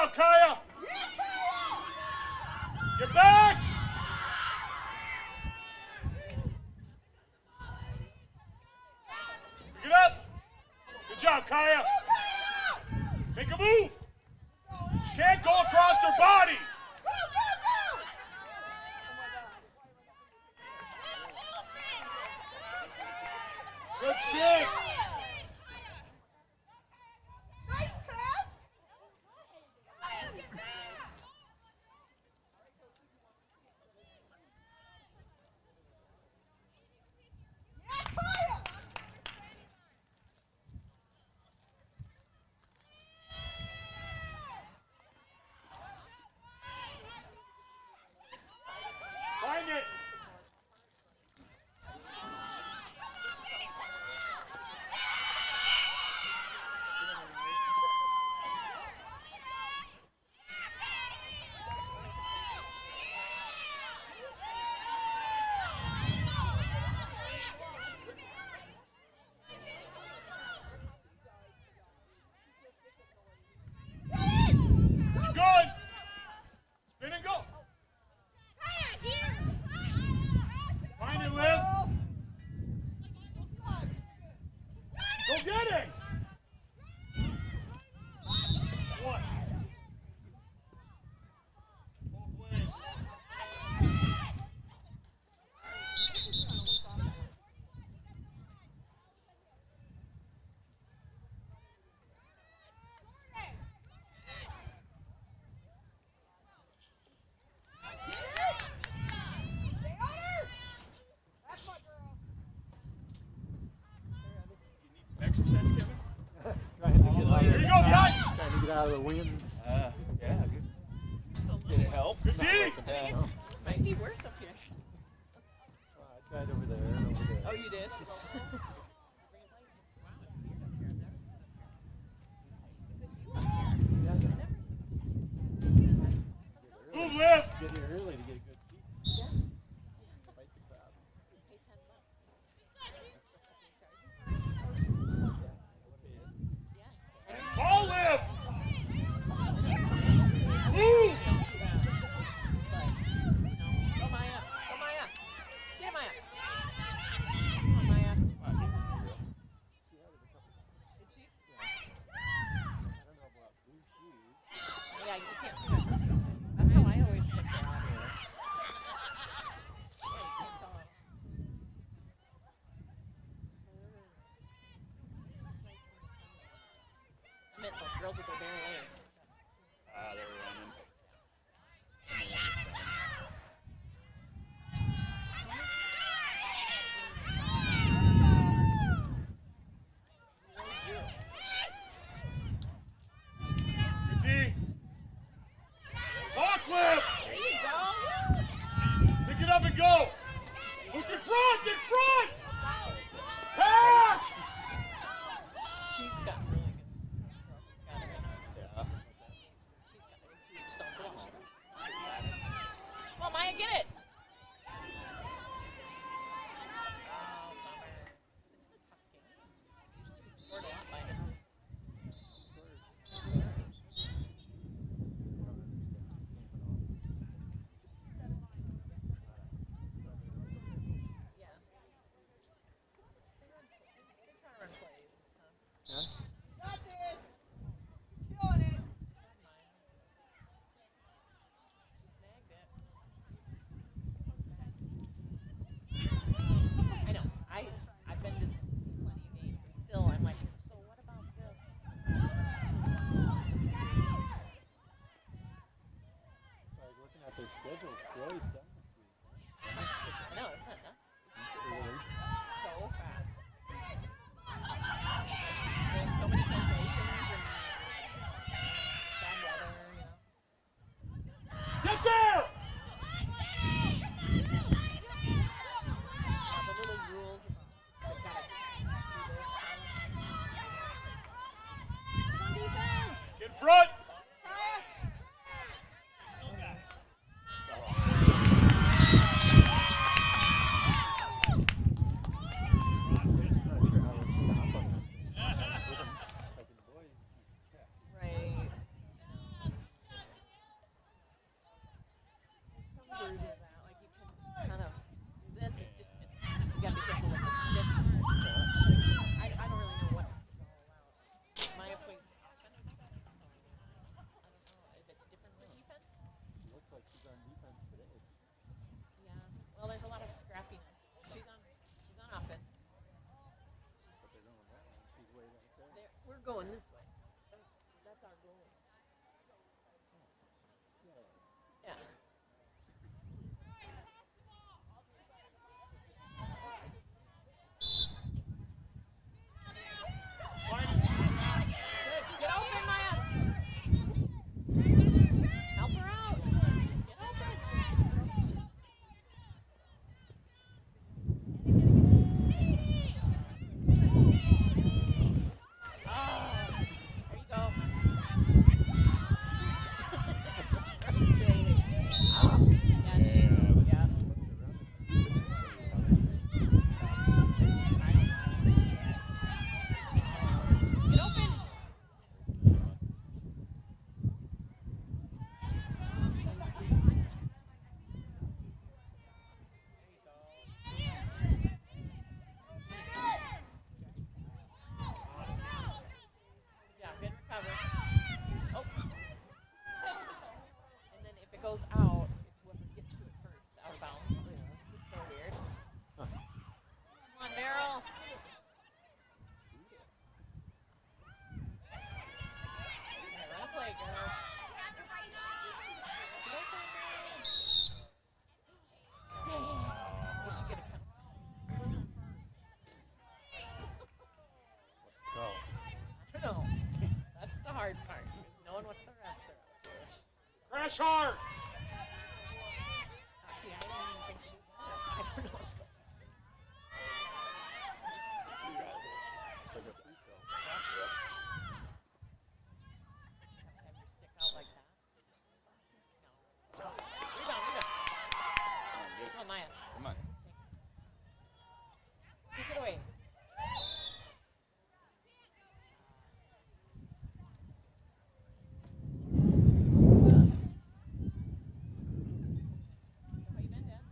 job, Kaya. Get back. Pick it up. Good job, Kaya. Make a move. She can't go across her body. Good stick. Find it. Keep going. Spin and go. Find it, Liv. Go get it. What? Both ways. Exercise, Kevin? Here you go, behind. Trying to get out of the wind. Yeah, good. Did it help? Good D. Might be worse up here. I tried over there and over there. Oh, you did? Move, Liv. Get here early to get a good seat. Fight the crowd. Ball, Liv. Move. Go, Maya. Go, Maya. Get Maya. Come on, Maya. Did she? I don't know about blue shoes. Yeah, you can't see that. That's how I always pick her out. I meant those girls with their bare legs. They're running. Good D. Talk, Liv. There you go. Pick it up and go. Look in front. In front. Pass. She's got really good. Yeah. She's got a huge self-control. Come on, Maya, get it. Oh, bummer. This is a tough game. Usually we scored a lot by now. Yeah. They kind of run plays. It's tough. Got this. Killing it. Snagged it. I know. I've been to plenty of games, and still I'm like, so what about this? I was looking at their schedules. Troy's done this week. I know, isn't it nuts? Early. So fast. There's so many cancellations and bad weather, you know. Get there. Yeah, the little rules about they've got to do this. Come on, defense! Get in front. Kaya! Smash hard. See, I didn't even think she was there. I don't know what's going on. It's like a free throw. Have your stick out like that. No. Rebound. Come on, Maya. Come on. Take it away. How you been, Dad?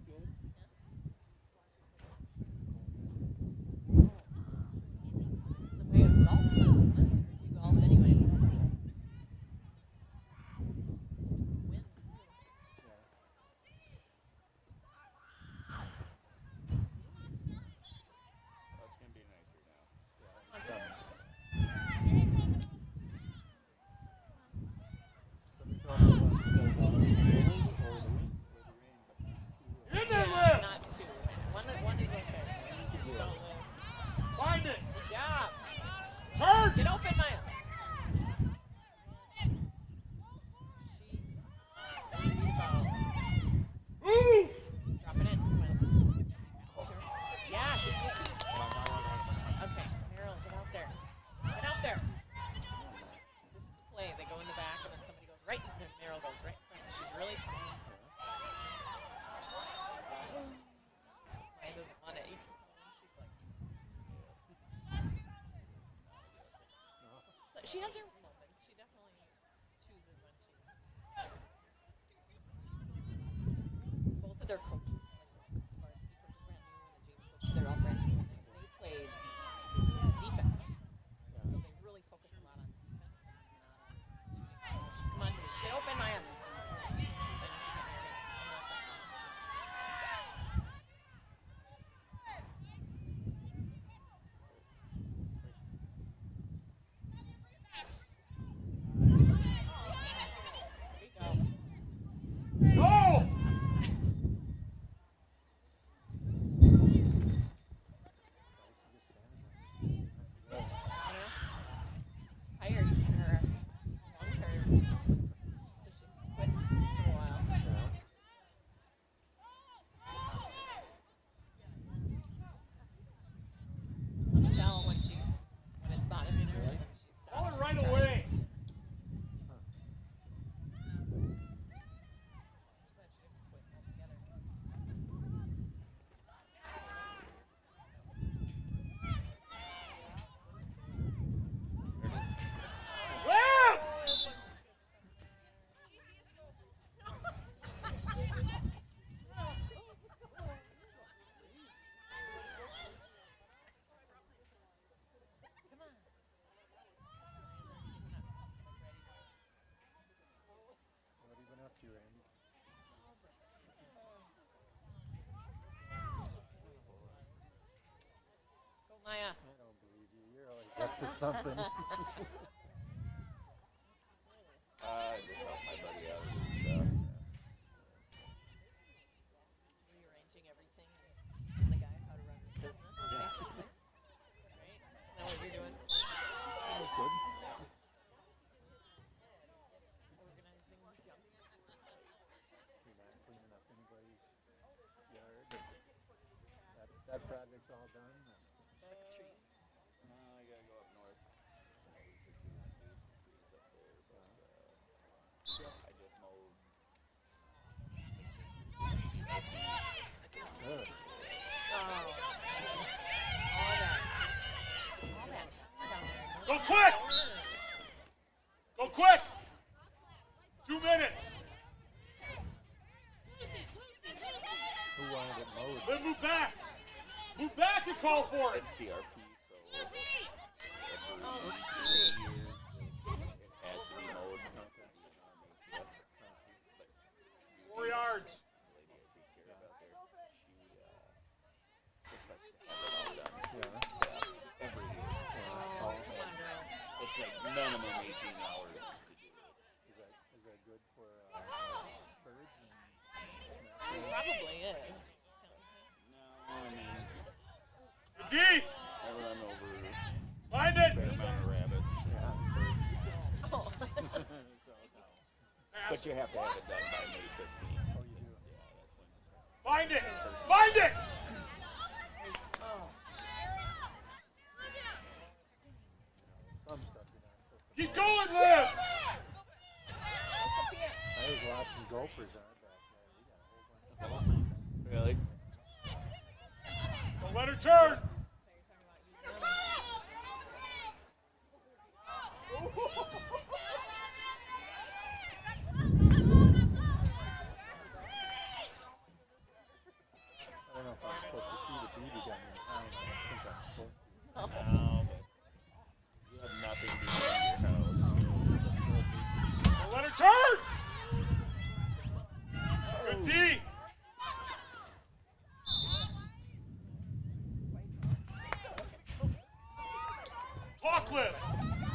Good. It's the way of golf, isn't it? You golf anyway. Wins. Yeah. Oh, it's gonna be nicer now. Somebody thought it was the cold or the wind or the rain, but not too In there, Yeah, Liv. not two. One is okay. Don't live. Find it. Good job. Turn. Get open, Maya. Move. Dropping it. Yeah, she's good too. Okay, Meryl, get out there. Get out there. This is the play. They go in the back, and then somebody goes right, and then Meryl goes right in front. She's really tall. Maya doesn't want it. She's like, she has her moments. She definitely chooses when she. Both of their coaches, like the varsity coach is brand new and the junior coach, they're all brand new. And they played defense, so they really focus a lot on defense. Come on, get open, Maya. Go. Hired her long term, so she quits for a while. You can tell when it's bottoming her, and she stops. Call it right trying. away. But she quit altogether. Liv. Come on. What have you been up to, Randy? Go, Maya. I don't believe you. You're always up to something. Just help my buddy out with his Rearranging everything and the guy how to run his business. Right? Is that what you're doing? That's good. Organizing junk. You're not cleaning up anybody's yard. That project's all done. Like a tree. I gotta go up north. I just mowed. Good. Oh. All that time down there. Go quick. Go quick. 2 minutes. Who wanted it mowed? Liv, move back. Move back and call for it. It's CRP, so every 3 Oh. years it has to be mowed. But 4 yards. the lady I take care of out there, she just likes to have it all done. Yeah. Every year. Oh, come on, girl. It's like minimum 18 hours to do it. Is that good for birds and It probably is. No, I mean, Deep. I run over Find a it. fair amount of rabbits. Oh. So, But you have to have it done by May 15th. Oh, you do. Yeah, that's when. Find it! Find it! Oh. Some stuff you're not supposed to. Keep going, Liv! I was watching Gophers on it back there. We got a whole bunch of Gophers. Really? Don't let her turn! I don't know if I'm supposed to see the BB gun in town. I don't think I'm supposed to. No, but you have nothing to do in your house. Don't let her turn! Good D! Talk, Liv!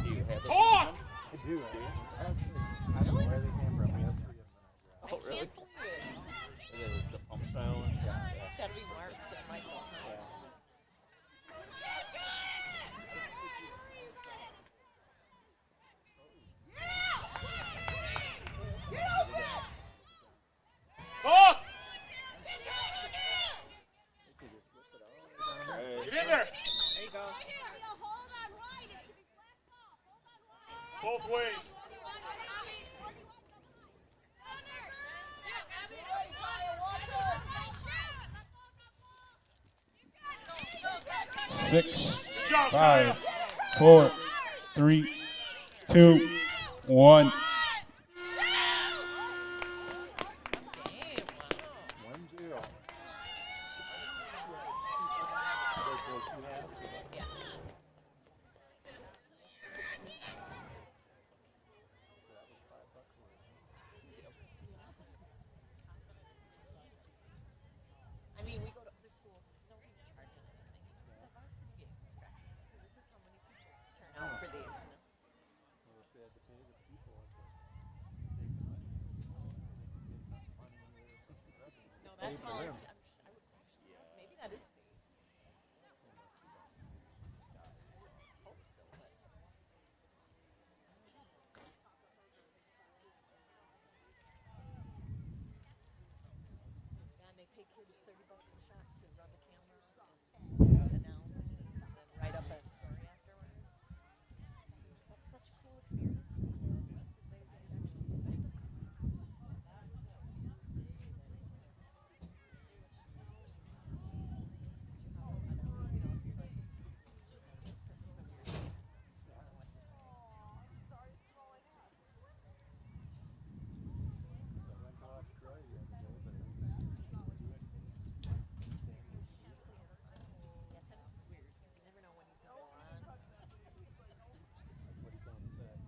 Do you have a Talk! I do. Actually, I don't know where they came from. We have 3 of them in our garage. Oh, really? Can't believe it. It is the pump style one? Yeah. It's gotta be Mark's and Michael. Huh? Talk! Right. Get in there! There you go. Both ways. Six, Good job, 5, Kaya. 4, 3, 2, 1. Game. Wow. 1-0. Yeah. I mean, we go to other schools. Nobody's charging anything. The varsity game is crap. This is how many people turn out for these. Well, if they had to pay the people, it's a big money. They can get enough money in their revenue. No, to pay that's for all. them. I would actually, maybe that is paid. Hope so, but. And they pay kids $30 a shot to run the camera and announce and then write up a story afterwards. That's such a cool experience. They actually So I went to Australia the other day, but it was do it. Yes, and it's weird. You never know when you can go on. That's what he's on the set.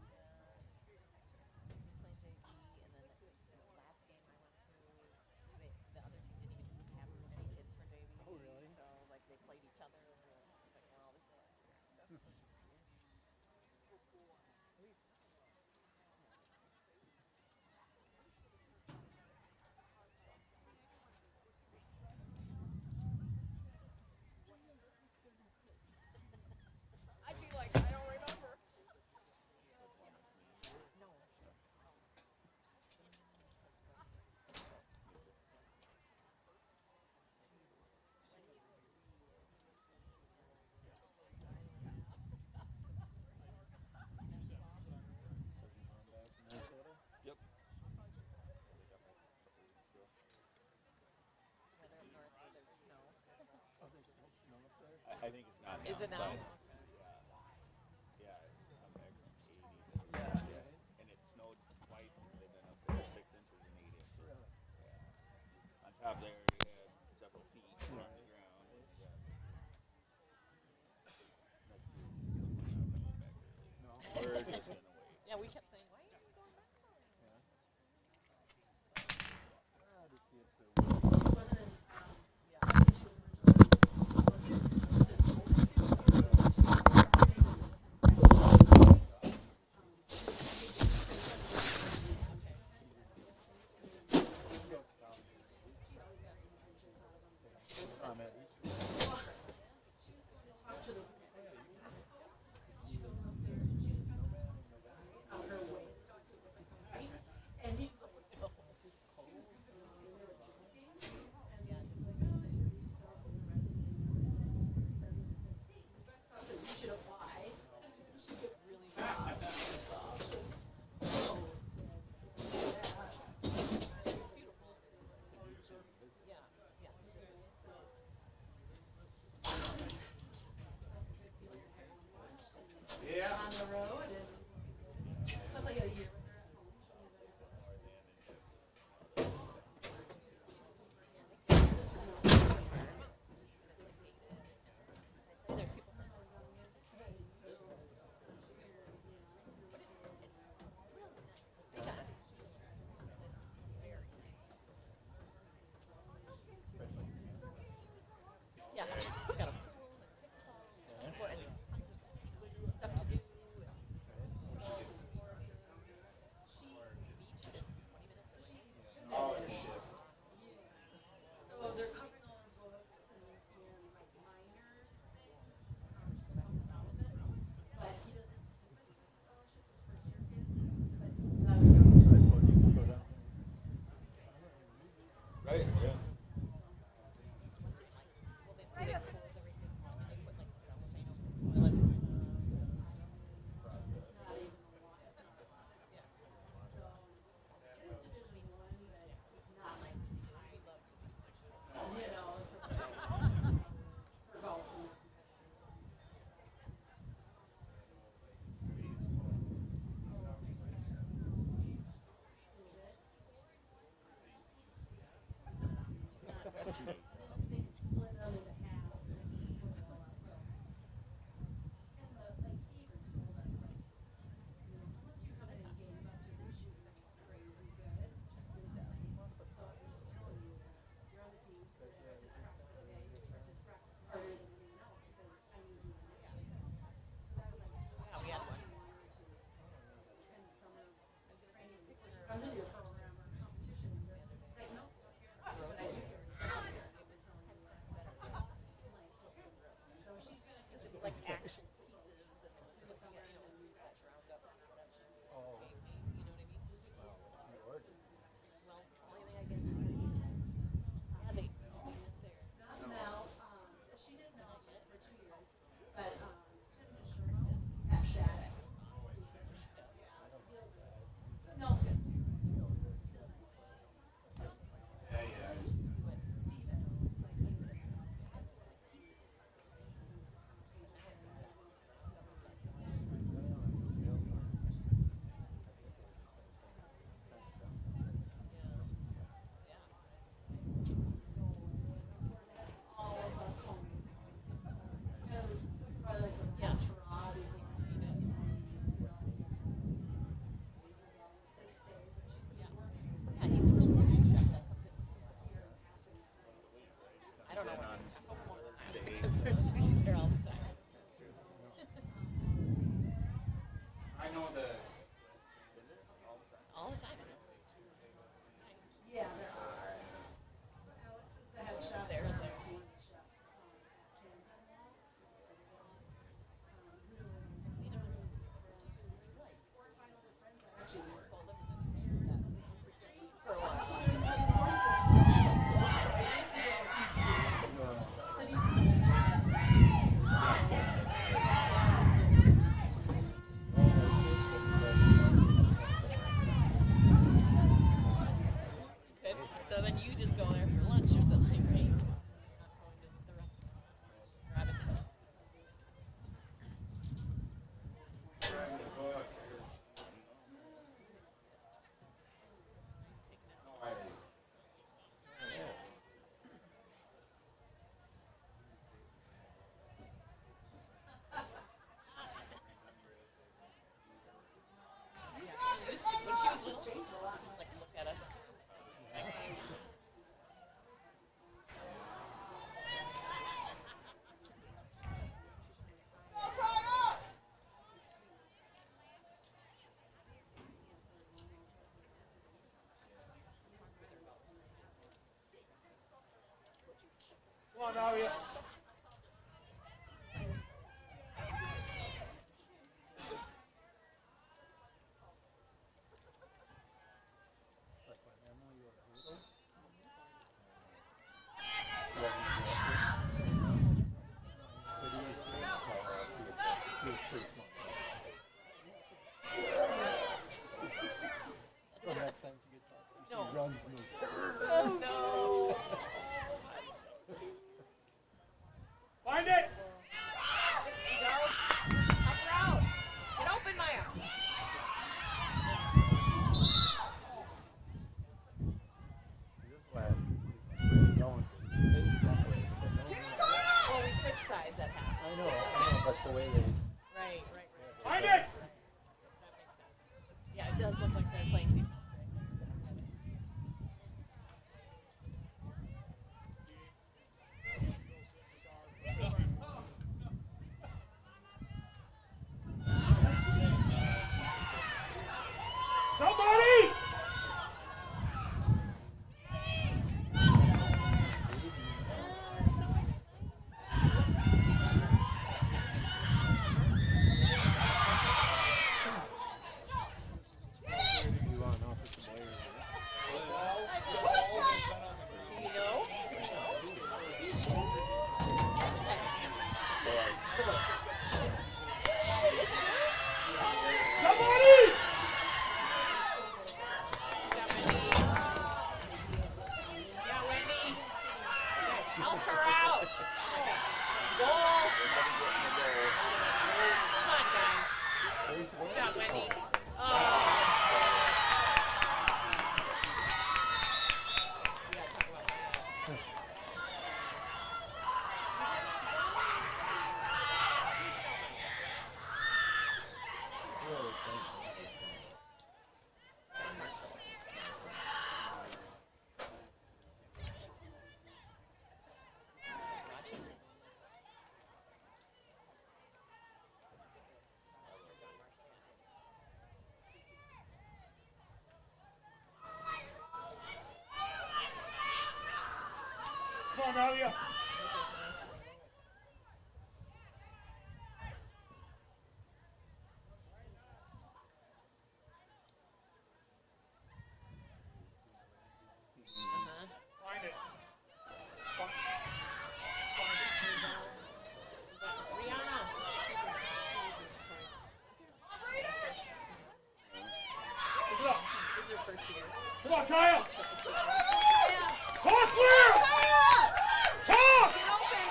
He was playing JV, and then the last game I went to, the other team didn't even have many kids for JV. Oh, really? So, like, they played each other. And I was like, wow, this is weird. I'd be like, I don't remember. No. Minnesota? Yep. Weather up north where there's snow. Oh, there's no snow up there? I think it's not. Is it now? outside. Yeah, I'm back from 80. Yeah. And it snowed twice since they've been up there, 6 inches and 8 inches. Really? Yeah. On top there, you had several feet on the ground. Yeah. No. We're just gonna wait. Yeah, we kept saying, why are you going back? To see if the Come on, Aria. So next time she gets up, she No. runs me. Oh no! Find it! Go. Help her out. Get open, Maya. This is why I'm going to face that way. But no, Well, we switched sides at half. I know, but the way they. Right. Find it! That makes sense. Yeah, it does look like they're playing defense. Somebody! You want an offensive player? Do you know? Somebody! Yeah, Wendy. Help her out. Goal. Come on, guys. Good job, Wendy. Come on, Aria. Find it. Rihanna. Pick it up. This is her first year. Come on, Kyle. Maya. Talk clear! Talk! Get open.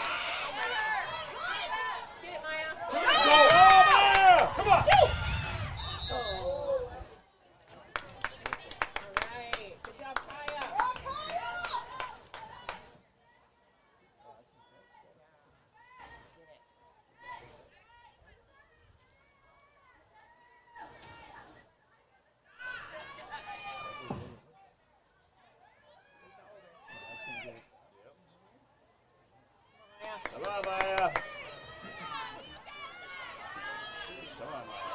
Get it, Maya. Go! Oh, come on! All right. Good job, Kaya. Come on, Maya. Come on, Maya.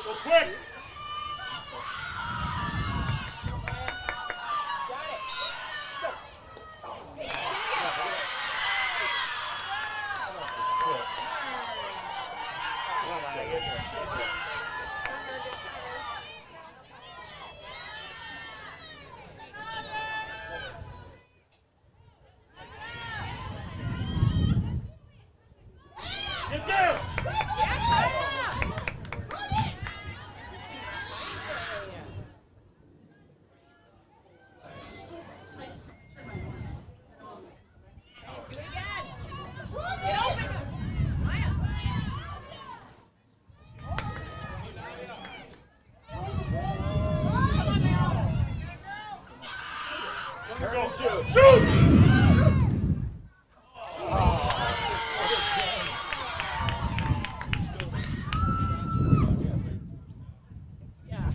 Go quick! Got it. Go. Come on, Maya. Get here. Get down! Yeah, Kaya. Do it again. Get open. Maya. Go, shoot! Shoot! Yeah.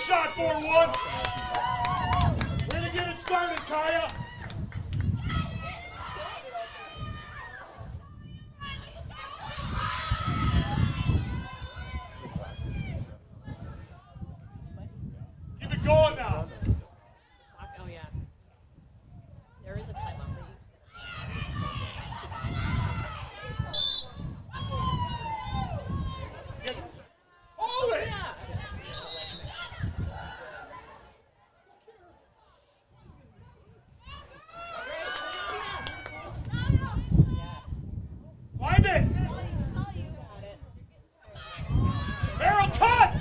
shot, 4-1. Way to get it started, Kaya. Keep it going now. Oh, yeah. There is a timeout. Hold it. Yeah. Find it. Barrel cut.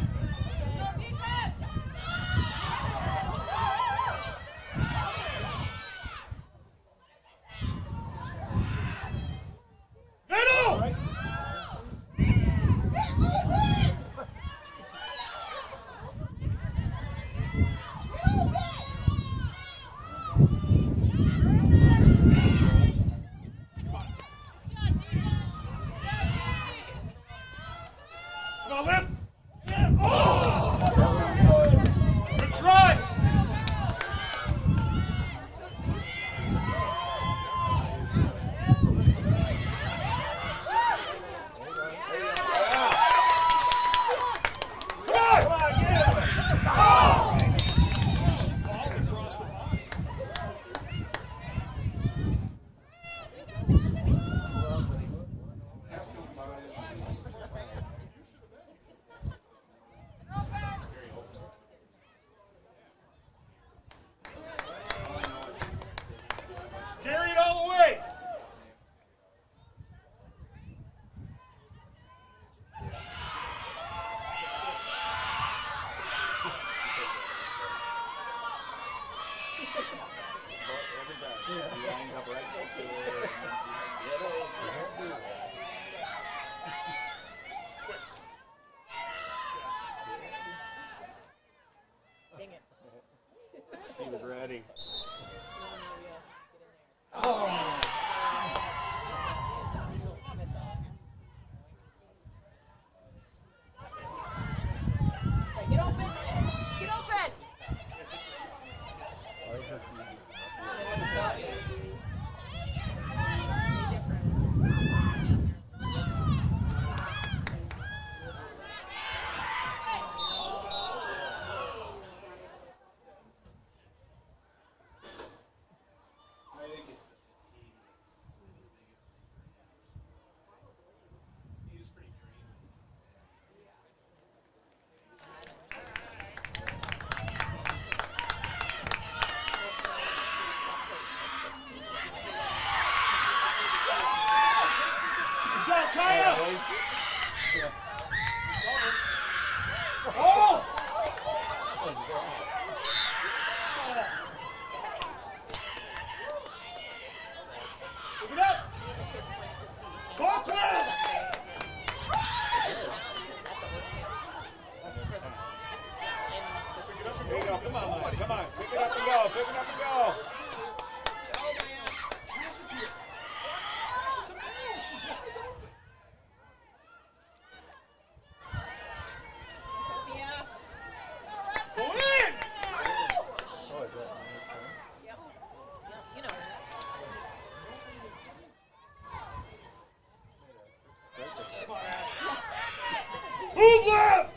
Middle. Come on, lift. Oh! Good try. Come on. Carry it all the way. Dang it. He was ready. Get open. Get open. Good job, Kaya. Oh! Look it up. Go clear. There you go. Come on, Mike. Come on. Pick it up and go. Pick it up and go. Go in. You know. Move left.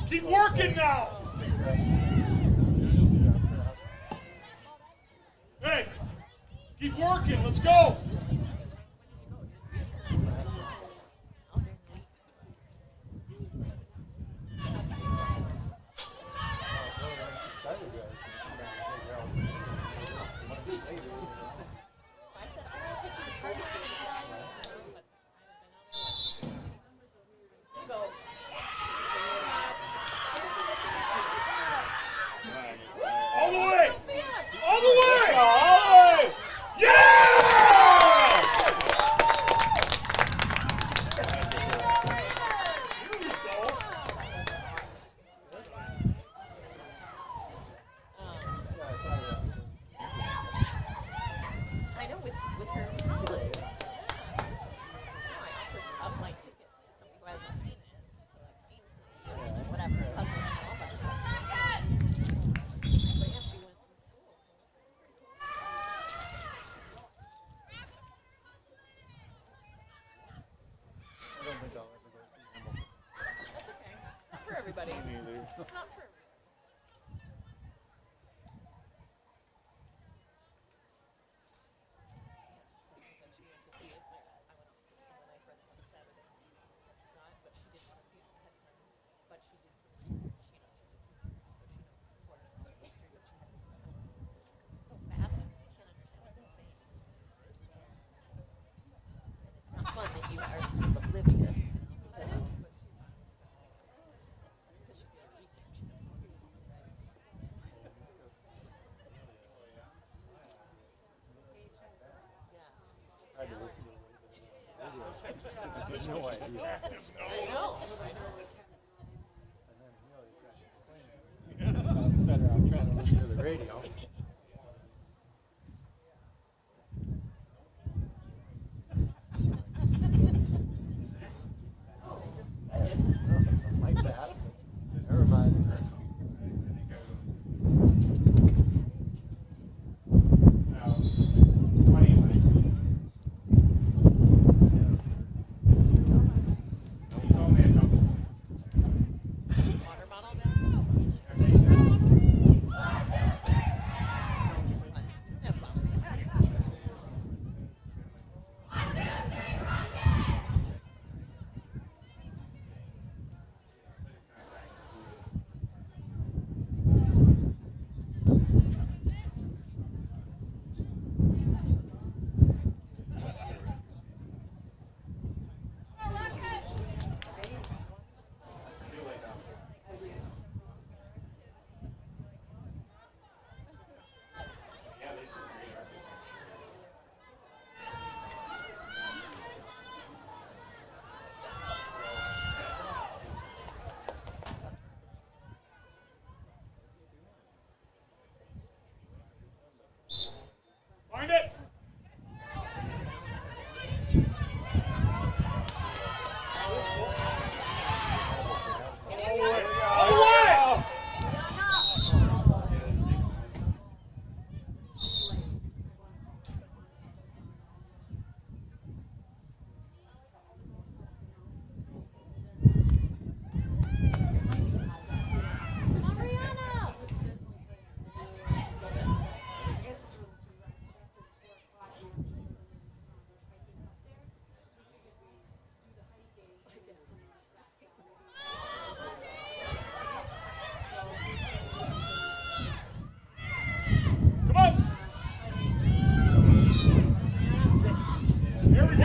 Keep working now. Hey, keep working. Let's go. Not for fun that you are just oblivious. I had to listen to the radio. There's no idea. I know. And then, you know, you better off trying to listen to the radio. Something like that. Never mind. Water bottle back. Find it! Away! Come on! Here we go!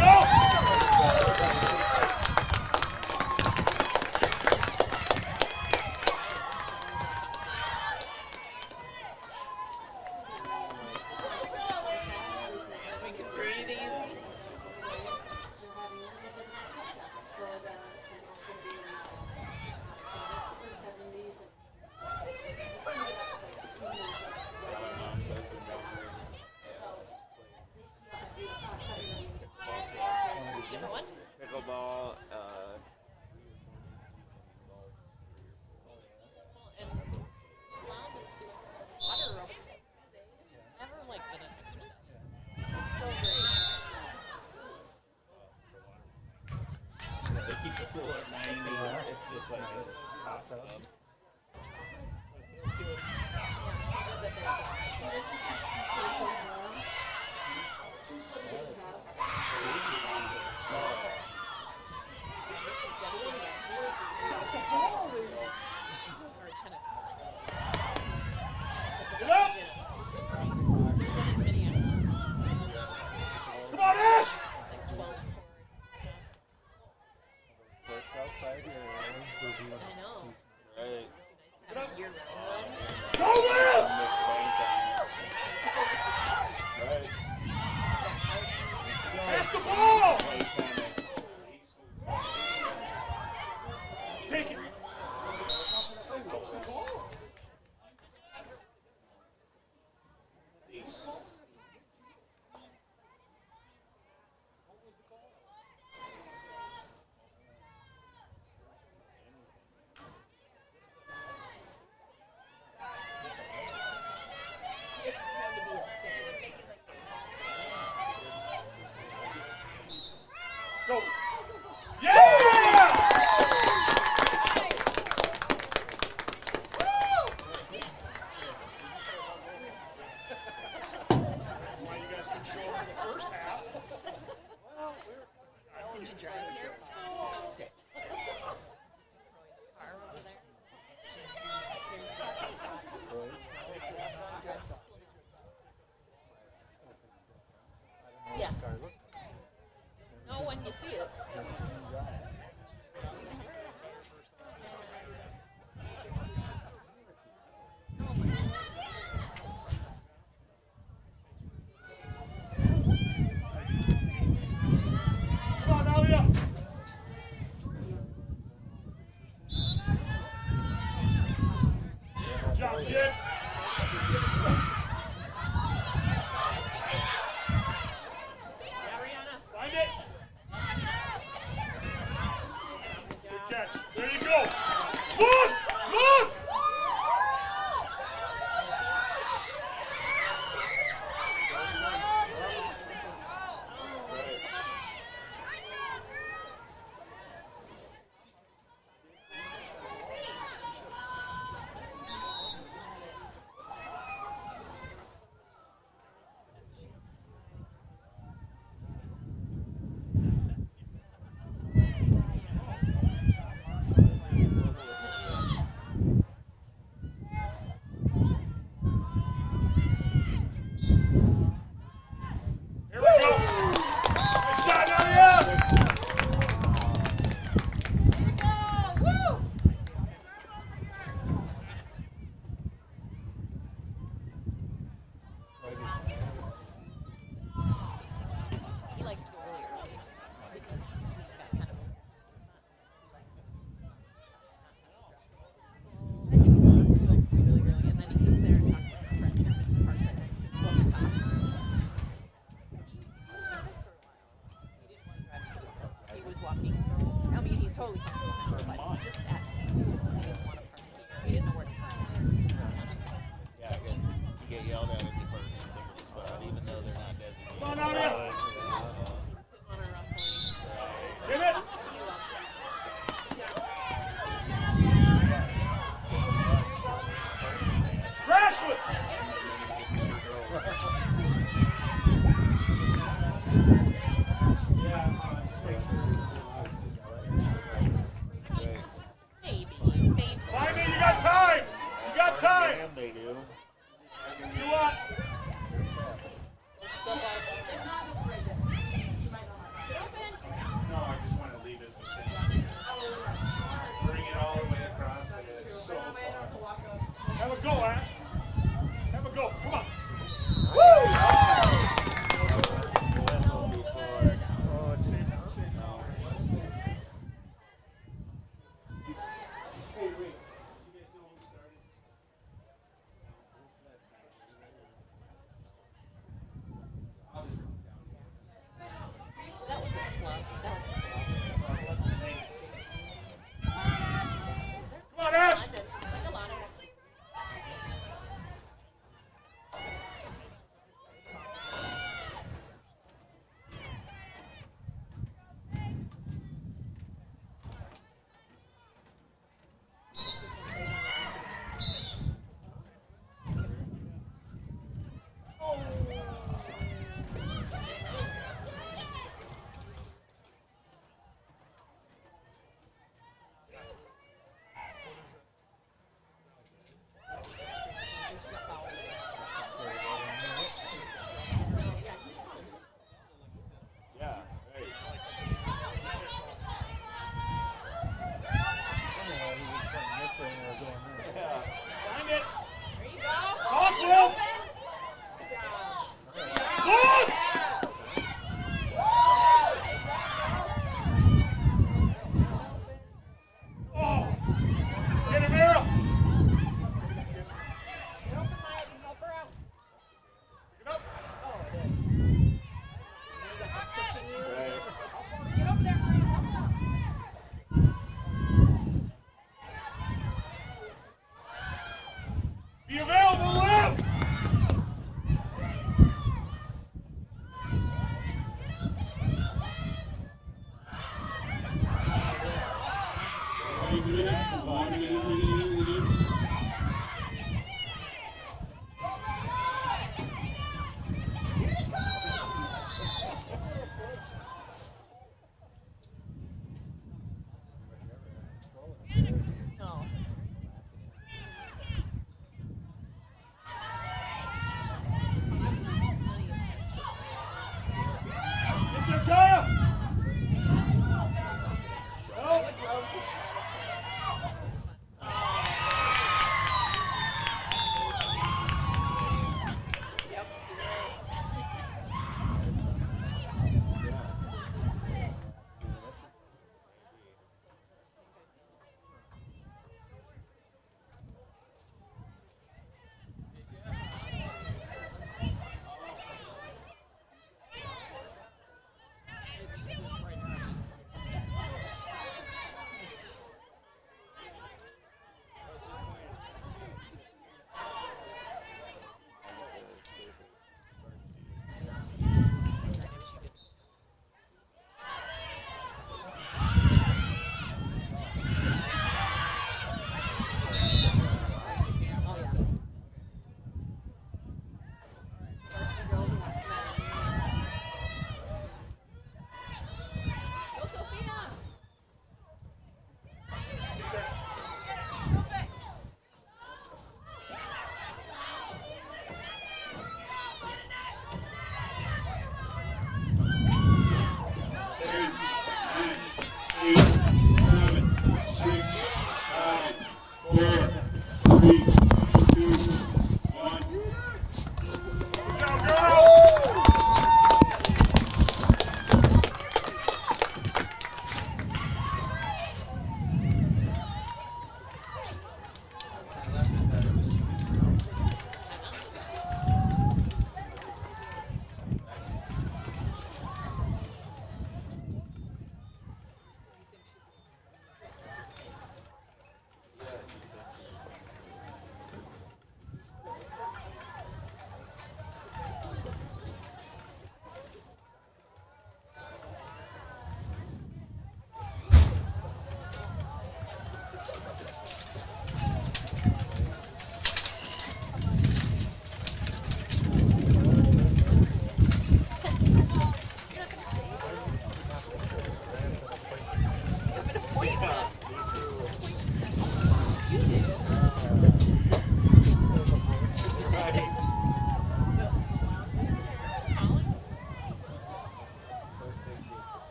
We can breathe easy. Different one? Pickleball, And Mom is doing water aerobics. Never like been an exercise. It's so great. they keep the pool at 90. It's just like this hot tub. Or tennis. Get up! Mini exercise. Come on, Ash! Like 12 Courts outside here. I know. Right. Have a year-round one. Go, Will! Right. Pass the ball! Play tennis. Take it! Go! Yeah! Did you drive here? Okay. Car over there? Yeah. No, when you see it. Come on, Alia. Good job, kid. Find it. Good catch. There you go. Look! Look! Here we go. Good shot, Alia. He likes to go really early because he's got kind of. I think he likes to go really early, and then he sits there and talks to his friend in the park right next to him. Well, he talks. He was nervous for a while. He didn't want to drive to the park. He was walking. I mean, he's totally comfortable now, but just at school, he didn't want to park here. He didn't know where to park. Yeah, I guess you get yelled at if you park in somebody's spot, even though they're not designated. Come on, Alia. Sitting on a rough pony. Get it. Crash it. Maybe. Maybe. Find it. You got time. You got time. Damn, they do. You want? Step up.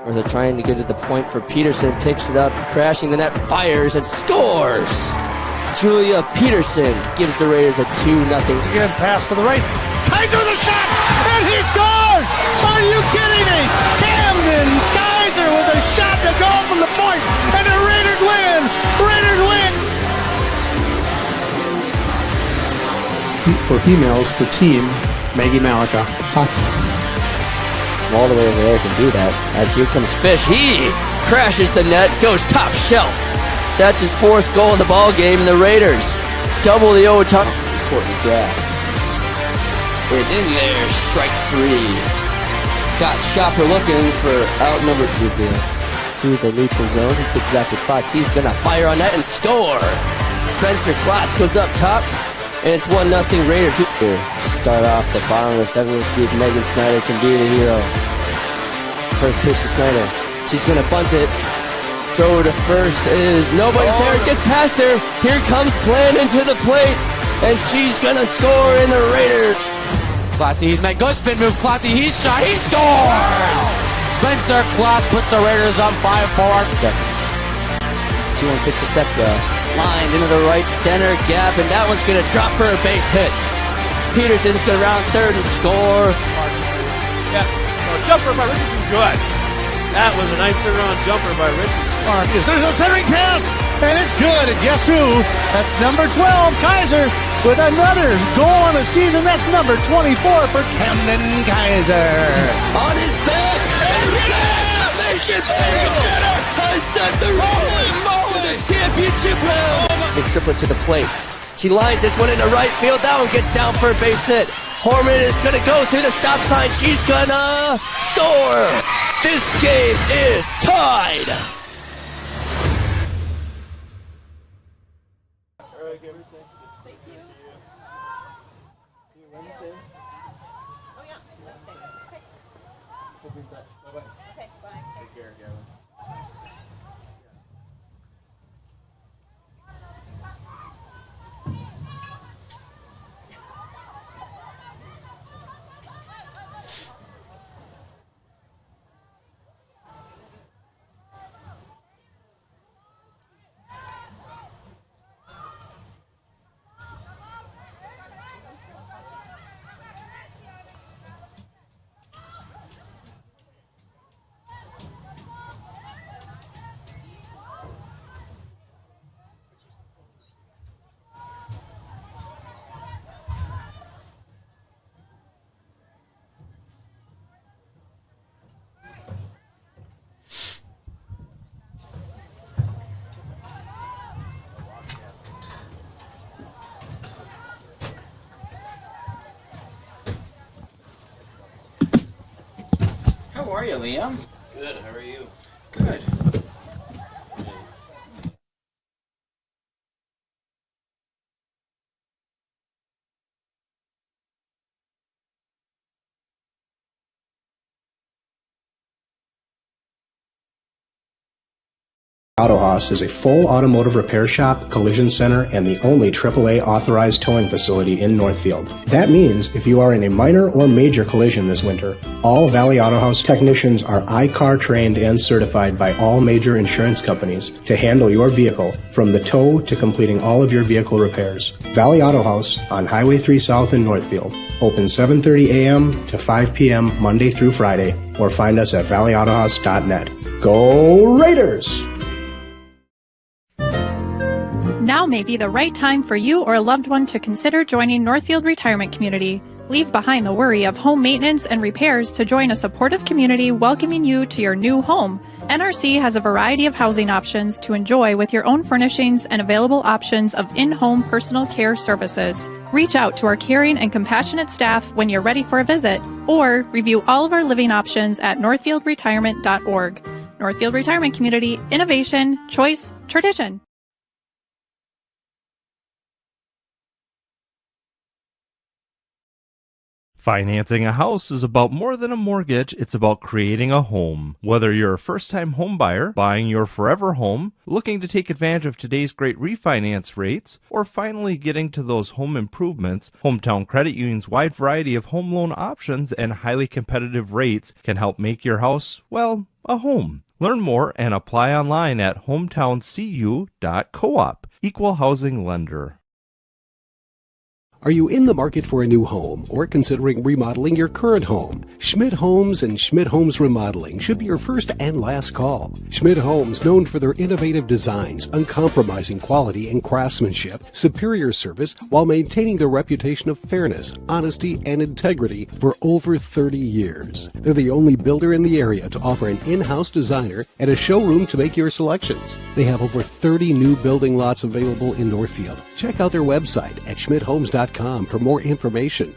Or they're trying to get to the point for Peterson, picks it up, crashing the net, fires, and scores! Julia Peterson gives the Raiders a 2-0. Again, pass to the right. Kaiser with a shot, and he scores! Are you kidding me? Camden Kaiser with a shot to go from the point, and the Raiders win! Raiders win! For females, for team, Maggie Malika. All the way over there can do that. As here comes Fish, he crashes the net, goes top shelf. That's his 4th goal of the ball game, and the Raiders double the overtime. Important grab is in there. Strike 3. Got Shopper looking for outnumbered through the neutral zone. He takes it out to Klotz. He's gonna fire on that and score. Spencer Klotz goes up top, and it's 1-0 Raiders. Start off the bottom of the 7th. We'll see if Megan Snyder can be the hero. First pitch to Snyder. She's going to bunt it. Throw to first is nobody's there. It gets past her. Here comes Blandon to the plate. And she's going to score in the Raiders. Klotz, he's made good spin move. Klotz, he's shot. He scores! Spencer Klotz puts the Raiders up 5-4. 2-1 pitch to Stepka. Lined into the right center gap. And that one's going to drop for a base hit. Peterson's going to round third and score. Yeah, jumper by Richardson, good. That was a nice turnaround jumper by Richardson. Marcus, there's a centering pass, and it's good. And guess who? That's number 12, Kaiser, with another goal on the season. That's number 24 for Camden Kaiser. On his back, and make it I sent the Raiders to the championship round. Big triplet to the plate. She lines this one into right field. That one gets down for a base hit. Horman is going to go through the stop sign. She's going to score. This game is tied. Thank you. See you Wednesday. Oh, yeah. Wednesday. Okay. We'll be in touch. Bye-bye. Okay, bye. Take care, Gavin. How are you, Liam? Good, how are you? Good. Auto Haus is a full automotive repair shop, collision center, and the only AAA authorized towing facility in Northfield. That means if you are in a minor or major collision this winter, all Valley Auto Haus technicians are I-CAR trained and certified by all major insurance companies to handle your vehicle from the tow to completing all of your vehicle repairs. Valley Auto Haus on Highway 3 South in Northfield. Open 7:30 a.m. to 5 p.m. Monday through Friday, or find us at valleyautohaus.net. Go Raiders! Now may be the right time for you or a loved one to consider joining Northfield Retirement Community. Leave behind the worry of home maintenance and repairs to join a supportive community welcoming you to your new home. NRC has a variety of housing options to enjoy with your own furnishings and available options of in-home personal care services. Reach out to our caring and compassionate staff when you're ready for a visit, or review all of our living options at northfieldretirement.org. Northfield Retirement Community, innovation, choice, tradition. Financing a house is about more than a mortgage, it's about creating a home. Whether you're a first-time home buyer, buying your forever home, looking to take advantage of today's great refinance rates, or finally getting to those home improvements, Hometown Credit Union's wide variety of home loan options and highly competitive rates can help make your house, well, a home. Learn more and apply online at hometowncu.coop. Equal housing lender. Are you in the market for a new home or considering remodeling your current home? Schmidt Homes and Schmidt Homes Remodeling should be your first and last call. Schmidt Homes, known for their innovative designs, uncompromising quality and craftsmanship, superior service, while maintaining their reputation of fairness, honesty, and integrity for over 30 years. They're the only builder in the area to offer an in-house designer and a showroom to make your selections. They have over 30 new building lots available in Northfield. Check out their website at schmidthomes.com for more information.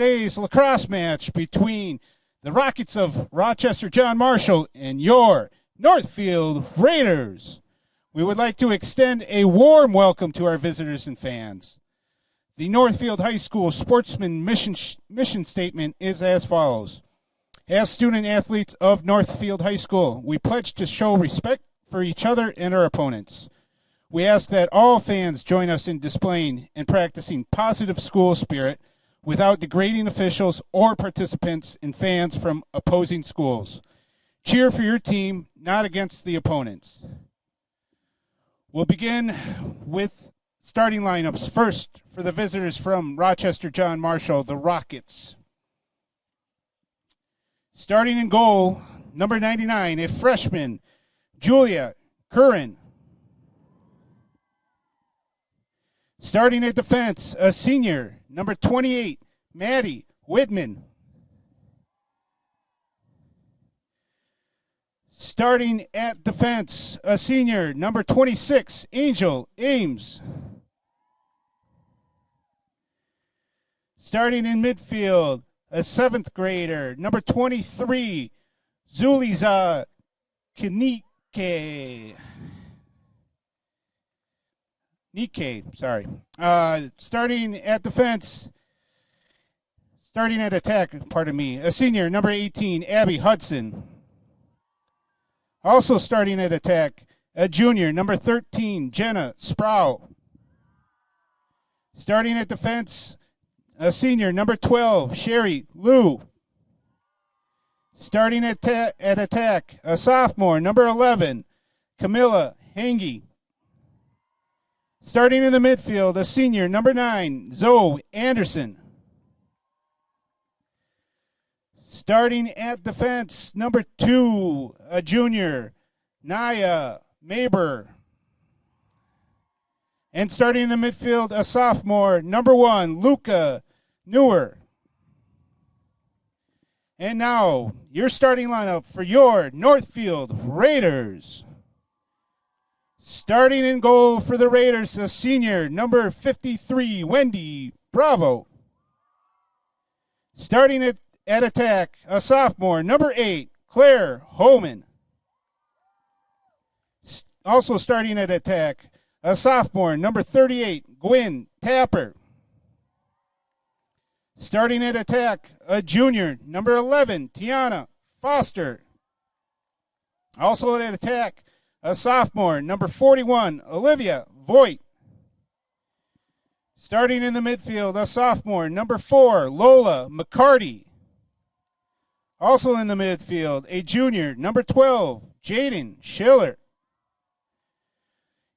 today's lacrosse match between the Rockets of Rochester John Marshall and your Northfield Raiders. We would like to extend a warm welcome to our visitors and fans. The Northfield High School Sportsman mission statement is as follows. As student athletes of Northfield High School, we pledge to show respect for each other and our opponents. We ask that all fans join us in displaying and practicing positive school spirit without degrading officials or participants and fans from opposing schools. Cheer for your team, not against the opponents. We'll begin with starting lineups. First, for the visitors from Rochester John Marshall, the Rockets. Starting in goal, number 99, a freshman, Julia Curran. Starting at defense, a senior, number 28, Maddie Whitman. Starting at defense, a senior, number 26, Angel Ames. Starting in midfield, a 7th grader, number 23, Zuliza Nike, starting at defense, starting at attack, a senior, number 18, Abby Hudson. Also starting at attack, a junior, number 13, Jenna Sproul. Starting at defense, a senior, number 12, Sherry Liu. Starting at attack, a sophomore, number 11, Camilla Hangy. Starting in the midfield, a senior, number 9, Zoe Anderson. Starting at defense, number 2, a junior, Naya Maber. And starting in the midfield, a sophomore, number 1, Luca Newer. And now, your starting lineup for your Northfield Raiders. Starting in goal for the Raiders, a senior, number 53, Wendy Bravo. Starting at attack, a sophomore, number 8, Claire Holman. Also starting at attack, a sophomore, number 38, Gwen Tapper. Starting at attack, a junior, number 11, Tiana Foster. Also at attack, a sophomore, number 41, Olivia Voigt. Starting in the midfield, a sophomore, number 4, Lola McCarty. Also in the midfield, a junior, number 12, Jaden Schiller.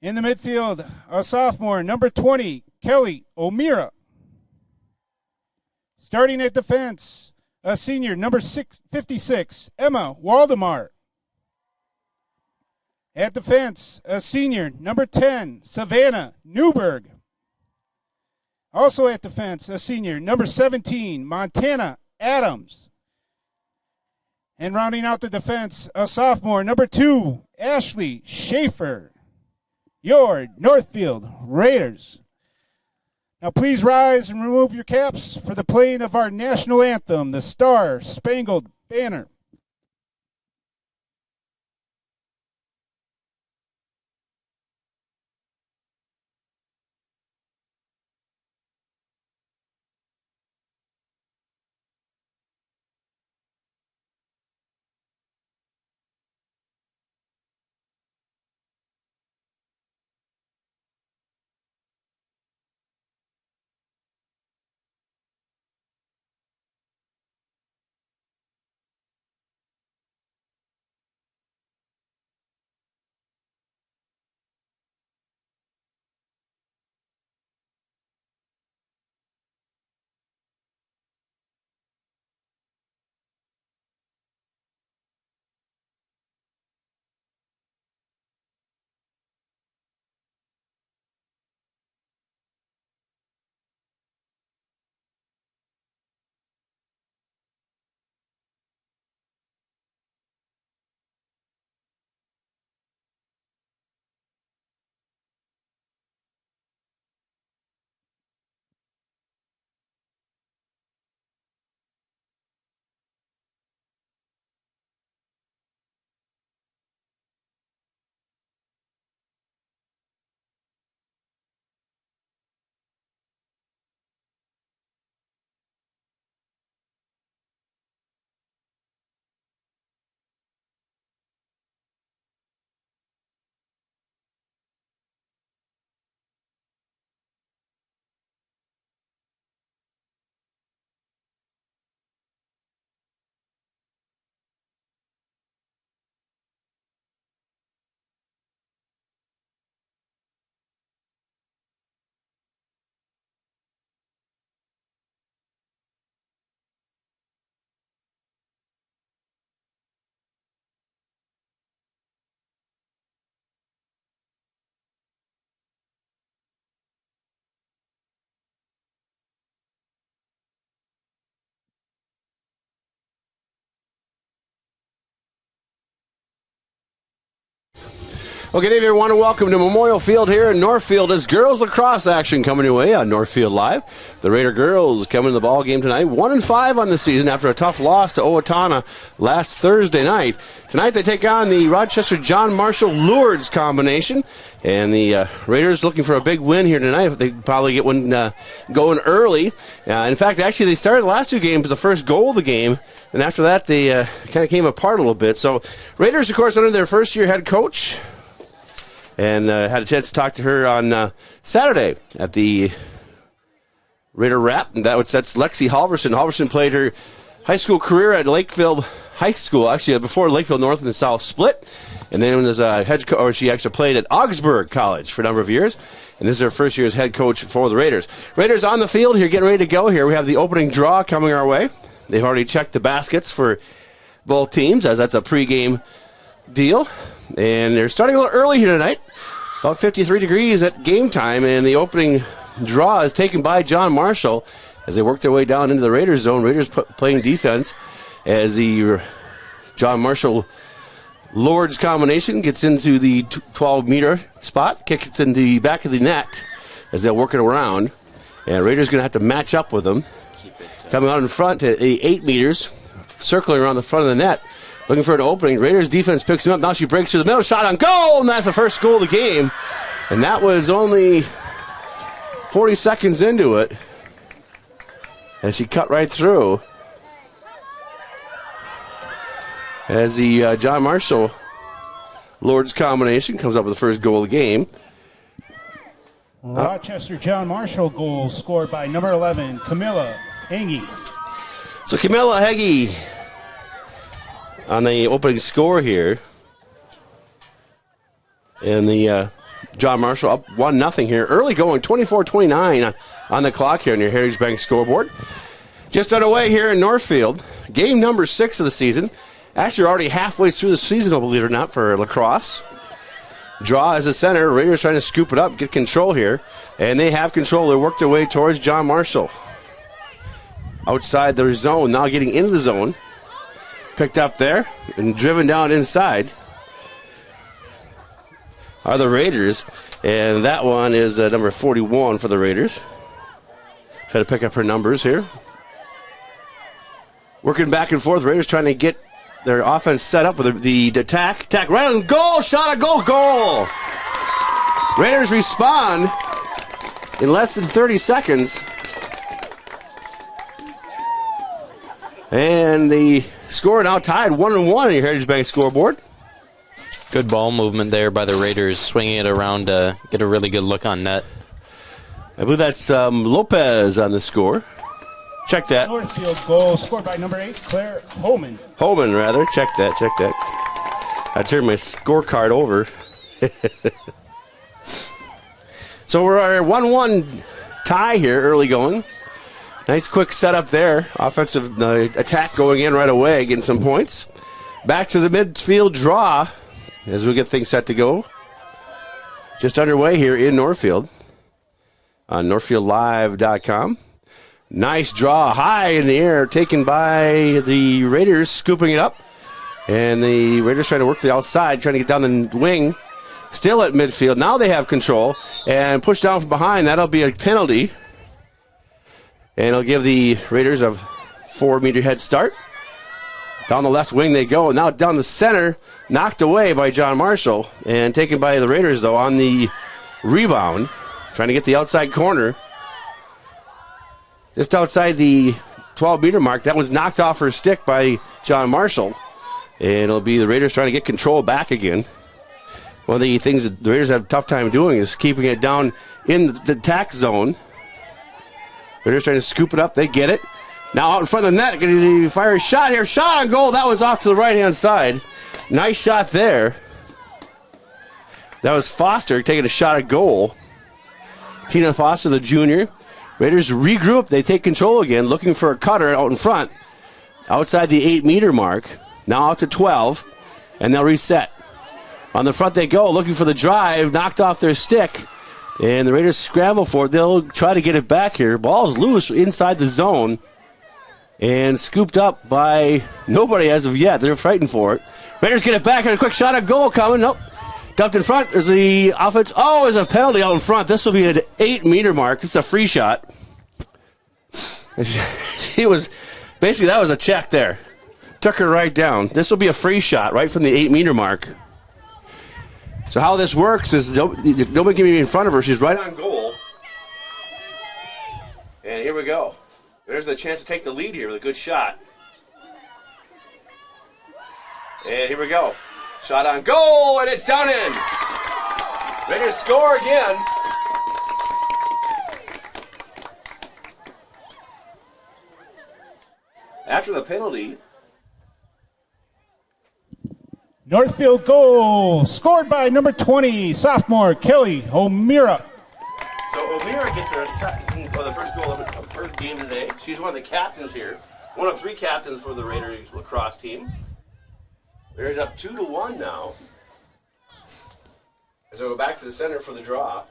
In the midfield, a sophomore, number 20, Kelly O'Meara. Starting at defense, a senior, number 56, Emma Waldemar. At defense, a senior, number 10, Savannah Newberg. Also at defense, a senior, number 17, Montana Adams. And rounding out the defense, a sophomore, number 2, Ashley Schaefer. Your Northfield Raiders. Now please rise and remove your caps for the playing of our national anthem, the Star Spangled Banner. Well, good evening, everyone, and welcome to Memorial Field here in Northfield as girls lacrosse action coming your way on Northfield Live. The Raider girls coming to the ball game tonight, 1-5 on the season after a tough loss to Owatonna last Thursday night. Tonight they take on the Rochester John Marshall Lourdes combination, and the Raiders looking for a big win here tonight. They probably get one going early. In fact, actually, they started the last two games with the first goal of the game, and after that they kind of came apart a little bit. So Raiders, of course, under their first-year head coach, and had a chance to talk to her on Saturday at the Raider Wrap. And that's Lexi Halverson. Halverson played her high school career at Lakefield High School, actually before Lakefield North and the South split. And then as a head coach, she actually played at Augsburg College for a number of years. And this is her first year as head coach for the Raiders. Raiders on the field here, getting ready to go here. We have the opening draw coming our way. They've already checked the baskets for both teams, as that's a pregame deal. And they're starting a little early here tonight, about 53 degrees at game time, and the opening draw is taken by John Marshall as they work their way down into the Raiders zone. Raiders playing defense as the John Marshall Lourdes combination gets into the 12-meter spot, kicks it in the back of the net as they'll work it around, and Raiders going to have to match up with them. Coming out in front at 8 meters, circling around the front of the net. Looking for an opening. Raiders defense picks him up. Now she breaks through the middle. Shot on goal, and that's the first goal of the game. And that was only 40 seconds into it. And she cut right through. As the John Marshall Lourdes combination comes up with the first goal of the game. Rochester John Marshall goal scored by number 11, Camilla Heggie. So Camilla Heggie on the opening score here. And the John Marshall up 1-0 here. Early going, 24-29 on the clock here on your Heritage Bank scoreboard. Just underway here in Northfield. Game number 6 of the season. Actually, already halfway through the season, believe it or not, for lacrosse. Draw as a center. Raiders trying to scoop it up, get control here. And they have control. They work their way towards John Marshall. Outside their zone, now getting into the zone. Picked up there and driven down inside are the Raiders. And that one is number 41 for the Raiders. Try to pick up her numbers here. Working back and forth. Raiders trying to get their offense set up with the attack. Attack right on goal. Shot a goal. Raiders respond in less than 30 seconds. And the score now tied 1-1 on your Heritage Bank scoreboard. Good ball movement there by the Raiders, swinging it around to get a really good look on net. I believe that's Lopez on the score. Check that. Northfield goal scored by number 8, Claire Holman. Holman, rather. Check that. I turned my scorecard over. So we're at a 1-1 tie here, early going. Nice quick setup there. Offensive attack going in right away, getting some points. Back to the midfield draw as we get things set to go. Just underway here in Northfield on NorthfieldLive.com. Nice draw high in the air, taken by the Raiders, scooping it up. And the Raiders trying to work to the outside, trying to get down the wing. Still at midfield. Now they have control and push down from behind. That'll be a penalty. And it'll give the Raiders a 4-meter head start. Down the left wing they go. Now down the center, knocked away by John Marshall. And taken by the Raiders, though, on the rebound. Trying to get the outside corner. Just outside the 12-meter mark. That was knocked off her stick by John Marshall. And it'll be the Raiders trying to get control back again. One of the things that the Raiders have a tough time doing is keeping it down in the attack zone. Raiders trying to scoop it up. They get it. Now out in front of the net. Going to fire a shot here. Shot on goal. That was off to the right-hand side. Nice shot there. That was Foster taking a shot at goal. Tina Foster, the junior. Raiders regroup. They take control again, looking for a cutter out in front. Outside the 8-meter mark. Now out to 12. And they'll reset. On the front they go, looking for the drive. Knocked off their stick. And the Raiders scramble for it. They'll try to get it back here. Ball's loose inside the zone. And scooped up by nobody as of yet. They're fighting for it. Raiders get it back, and a quick shot at goal coming. Nope. Dumped in front. There's the offense. Oh, there's a penalty out in front. This will be an 8-meter mark. This is a free shot. He was, basically that was a check there. Took her right down. This will be a free shot right from the 8-meter mark. So how this works is nobody can be in front of her. She's right on goal. And here we go. There's the chance to take the lead here with a good shot. And here we go. Shot on goal, and it's down in. Ready to score again. After the penalty. Northfield goal, scored by number 20, sophomore Kelly O'Meara. So O'Meara gets her the first goal of her game today. She's one of the captains here. One of 3 captains for the Raiders lacrosse team. Raiders up 2-1 now. As I go back to the center for the draw.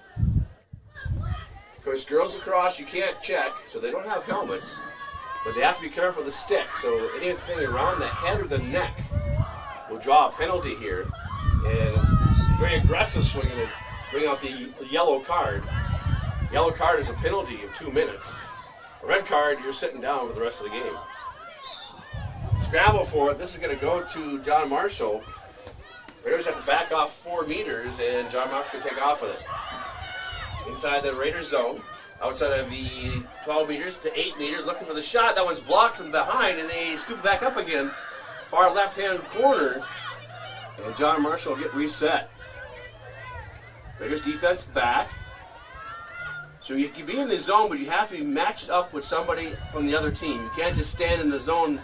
Of course, girls lacrosse, you can't check, so they don't have helmets. But they have to be careful of the stick. So anything around the head or the neck will draw a penalty here. And very aggressive swinging will bring out the yellow card. Yellow card is a penalty of 2 minutes. A red card, you're sitting down for the rest of the game. Scramble for it. This is going to go to John Marshall. Raiders have to back off 4 meters, and John Marshall can take off with it. Inside the Raiders zone, outside of the 12 meters to 8 meters, looking for the shot. That one's blocked from behind, and they scoop it back up again. Far left-hand corner, and John Marshall will get reset. Raiders defense back. So you can be in the zone, but you have to be matched up with somebody from the other team. You can't just stand in the zone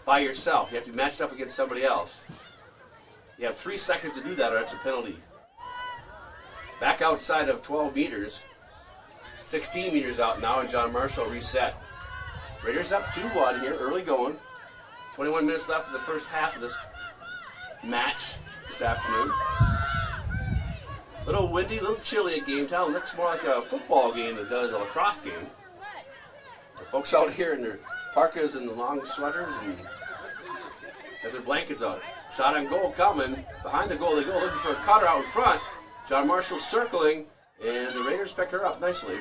by yourself. You have to be matched up against somebody else. You have 3 seconds to do that, or that's a penalty. Back outside of 12 meters. 16 meters out now, and John Marshall reset. Raiders up 2-1 here, early going. 21 minutes left of the first half of this match this afternoon. Little windy, little chilly at Game Town. Looks more like a football game than it does a lacrosse game. The folks out here in their parkas and long sweaters and have their blankets out. Shot on goal coming. Behind the goal they go, looking for a cutter out in front. John Marshall circling, and the Raiders pick her up nicely.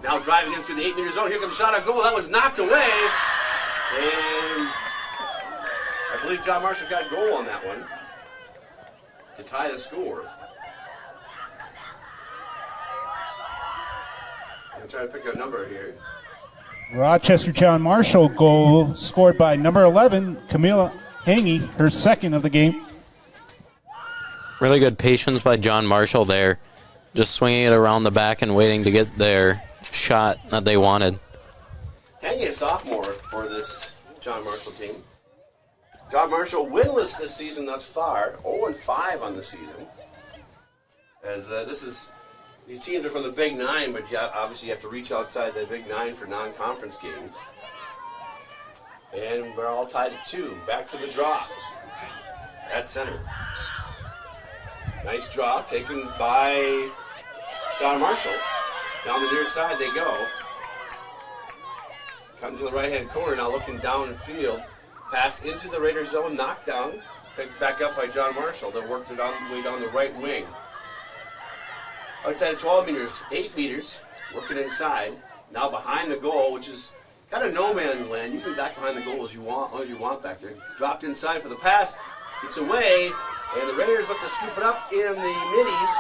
Now driving in through the 8-meter zone. Here comes a shot on goal. That was knocked away. And I believe John Marshall got goal on that one to tie the score. I'm trying to pick a number here. Rochester John Marshall goal scored by number 11, Camilla Hangy, her second of the game. Really good patience by John Marshall there. Just swinging it around the back and waiting to get their shot that they wanted. Hangy, a sophomore for this John Marshall team. John Marshall winless this season thus far, 0-5 on the season. As these teams are from the Big Nine, but obviously you have to reach outside the Big Nine for non-conference games. And we're all tied at 2. Back to the draw at center. Nice draw taken by John Marshall. Down the near side they go. Cutting to the right-hand corner now, looking downfield. Pass into the Raiders zone, knocked down. Picked back up by John Marshall. They worked it on the way down the right wing. Outside of 12 meters, 8 meters, working inside. Now behind the goal, which is kind of no man's land. You can be back behind the goal as long as you want back there. Dropped inside for the pass. It's away, and the Raiders look to scoop it up in the middies.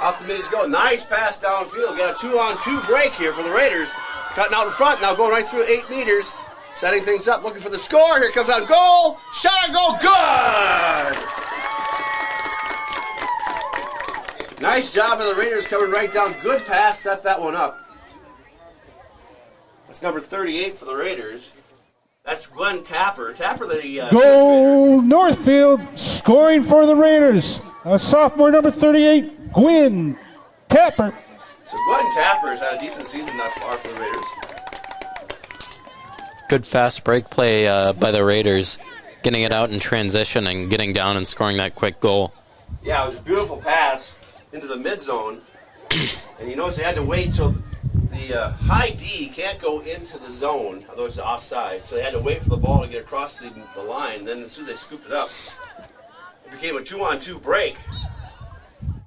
Off the middies go. Nice pass downfield. Got a 2-on-2 break here for the Raiders. Cutting out in front, now going right through 8 meters. Setting things up, looking for the score. Here comes on goal. Shot on goal. Good! Nice job of the Raiders coming right down. Good pass, set that one up. That's number 38 for the Raiders. That's Glenn Tapper. Tapper, the goal Northfield, scoring for the Raiders. A sophomore, number 38, Gwen Tapper. So Glenn Tapper has had a decent season thus far for the Raiders. Good fast break play by the Raiders, getting it out in transition and getting down and scoring that quick goal. Yeah, it was a beautiful pass into the mid zone. And you notice they had to wait till the high D can't go into the zone, otherwise it's offside. So they had to wait for the ball to get across the line. And then as soon as they scooped it up, It became a 2-on-2 break.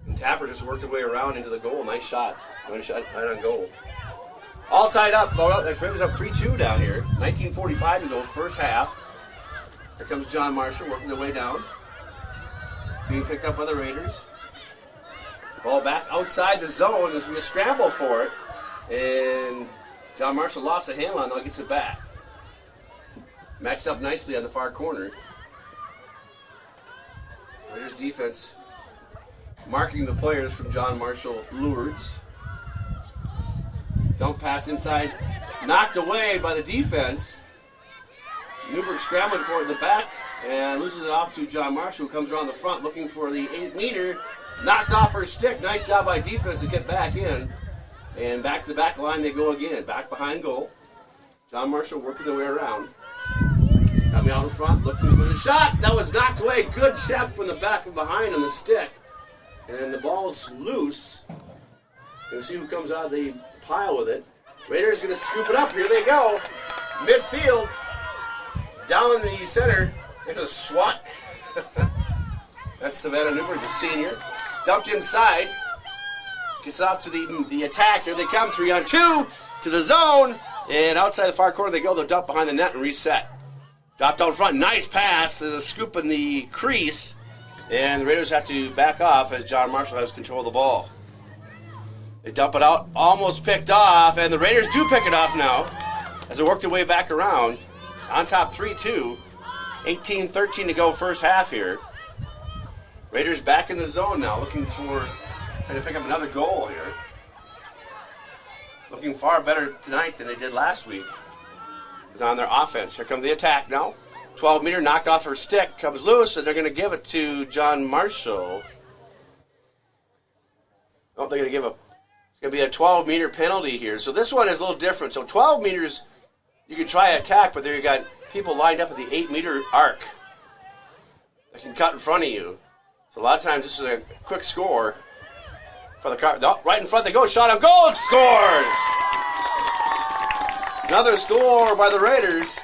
And Tapper just worked their way around into the goal. Nice shot. Nice shot right on goal. All tied up. Raiders up 3-2 down here. 19:45 to go, first half. Here comes John Marshall working their way down. Being picked up by the Raiders. Ball back outside the zone. There's going to be a scramble for it. And John Marshall lost the handle on it. Now gets it back. Matched up nicely on the far corner. Raiders defense marking the players from John Marshall Lourdes. Dump pass inside. Knocked away by the defense. Newberg scrambling for it in the back and loses it off to John Marshall, who comes around the front looking for the 8-meter. Knocked off her stick. Nice job by defense to get back in. And back to the back line they go again. Back behind goal. John Marshall working their way around. Coming out in front, looking for the shot. That was knocked away. Good check from the back from behind on the stick. And the ball's loose. Gonna see who comes out of the pile with it. Raiders gonna scoop it up. Here they go. Midfield. Down in the center. There's a swat. That's Savannah Newberg, the senior. Dumped inside. Gets off to the attack. Here they come. 3-on-2 to the zone. And outside the far corner they go. They'll dump behind the net and reset. Dropped out front. Nice pass. There's a scoop in the crease. And the Raiders have to back off as John Marshall has control of the ball. They dump it out. Almost picked off. And the Raiders do pick it off now as they work their way back around. On top 3-2. 18-13 to go first half here. Raiders back in the zone now, trying to pick up another goal here. Looking far better tonight than they did last week. It's on their offense. Here comes the attack now. 12-meter knocked off her stick, comes loose, and they're going to give it to John Marshall. Oh, they're going to give it's going to be a 12-meter penalty here. So this one is a little different. So 12 meters, you can try attack, but there you got people lined up at the 8-meter arc that can cut in front of you. So a lot of times this is a quick score for the car. No, right in front they go. Shot on goal. Scores! Another score by the Raiders.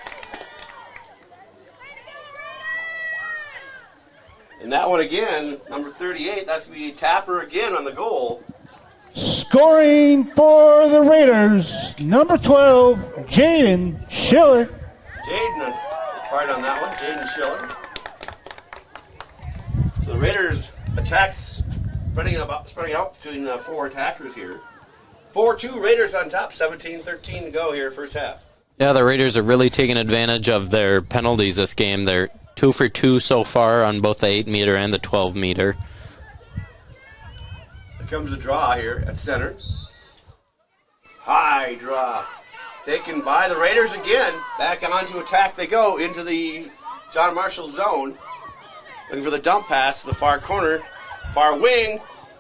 And that one again, number 38, that's going to be Tapper again on the goal. Scoring for the Raiders, number 12, Jaden Schiller. Jaden is part on that one, Jaden Schiller. So the Raiders attacks spreading out between the four attackers here. 4-2 Raiders on top, 17-13 to go here first half. Yeah, the Raiders are really taking advantage of their penalties this game. They're 2 for 2 so far on both the 8-meter and the 12-meter. Here comes the draw here at center. High draw. Taken by the Raiders again. Back on to attack they go into the John Marshall zone. Looking for the dump pass to the far corner. Far wing.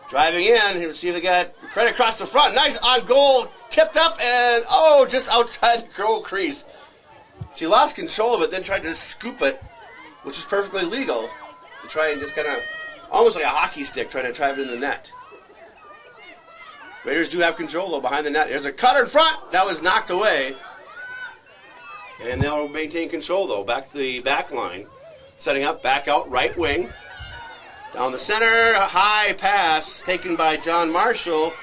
Driving in. Here, see if they got credit across the front. Nice on goal. Tipped up and, just outside the goal crease. She lost control of it, then tried to scoop it, which is perfectly legal, to try and just kind of, almost like a hockey stick, trying to drive it in the net. Raiders do have control, though, behind the net. There's a cutter in front. That was knocked away. And they'll maintain control, though, back to the back line. Setting up, back out, right wing. Down the center, a high pass taken by John Marshall.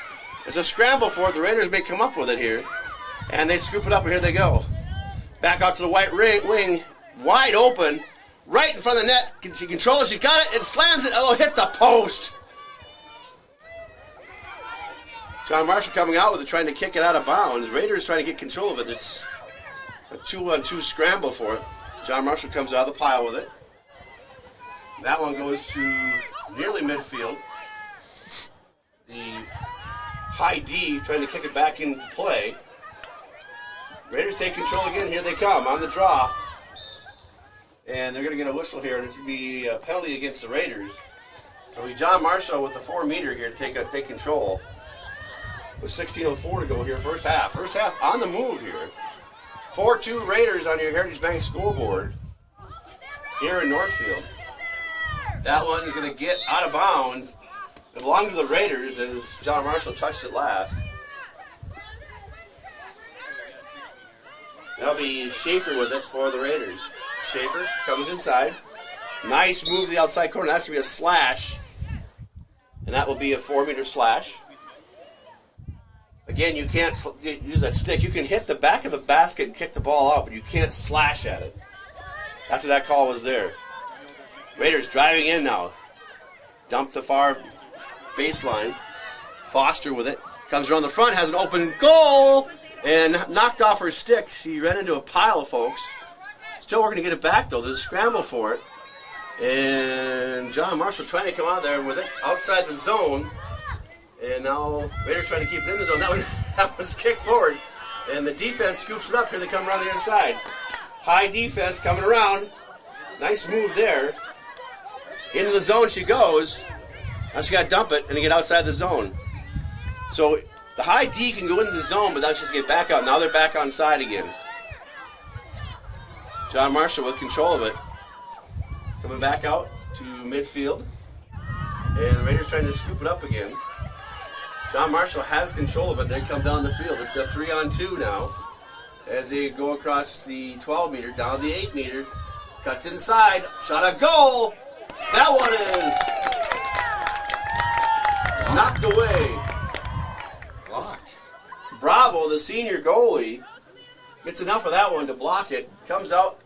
There's a scramble for it. The Raiders may come up with it here. And they scoop it up, and here they go. Back out to the white wing, wide open, right in front of the net. She controls it, she's got it, and slams it. Oh, hits the post. John Marshall coming out with it, trying to kick it out of bounds. Raiders trying to get control of it. It's a 2-on-2 scramble for it. John Marshall comes out of the pile with it. That one goes to nearly midfield. The high D trying to kick it back into play. Raiders take control again. Here they come on the draw. And they're going to get a whistle here, and it's going to be a penalty against the Raiders. So we John Marshall with a 4-meter here to take control. With 16:04 to go here, first half. First half on the move here. 4-2 Raiders on your Heritage Bank scoreboard here in Northfield. That one is going to get out of bounds. It belonged to the Raiders as John Marshall touched it last. That'll be Schaefer with it for the Raiders. Schaefer comes inside. Nice move to the outside corner. That's going to be a slash. And that will be a 4-meter slash. Again, you can't use that stick. You can hit the back of the basket and kick the ball out, but you can't slash at it. That's what that call was there. Raiders driving in now. Dump the far baseline. Foster with it. Comes around the front, has an open goal, and knocked off her stick. She ran into a pile of folks. Still working to get it back, though. There's a scramble for it. And John Marshall trying to come out there with it outside the zone. And now Raiders trying to keep it in the zone. That was kicked forward. And the defense scoops it up. Here they come around the inside. High defense coming around. Nice move there. Into the zone she goes. Now she got to dump it and get outside the zone. So the high D can go into the zone, but now she's get back out. Now they're back on side again. John Marshall with control of it. Coming back out to midfield. And the Raiders trying to scoop it up again. John Marshall has control of it. They come down the field. It's a 3-on-2 now. As they go across the 12-meter, down the 8-meter. Cuts inside. Shot a goal. That one is knocked away. Blocked. Bravo, the senior goalie, gets enough of that one to block it. Comes out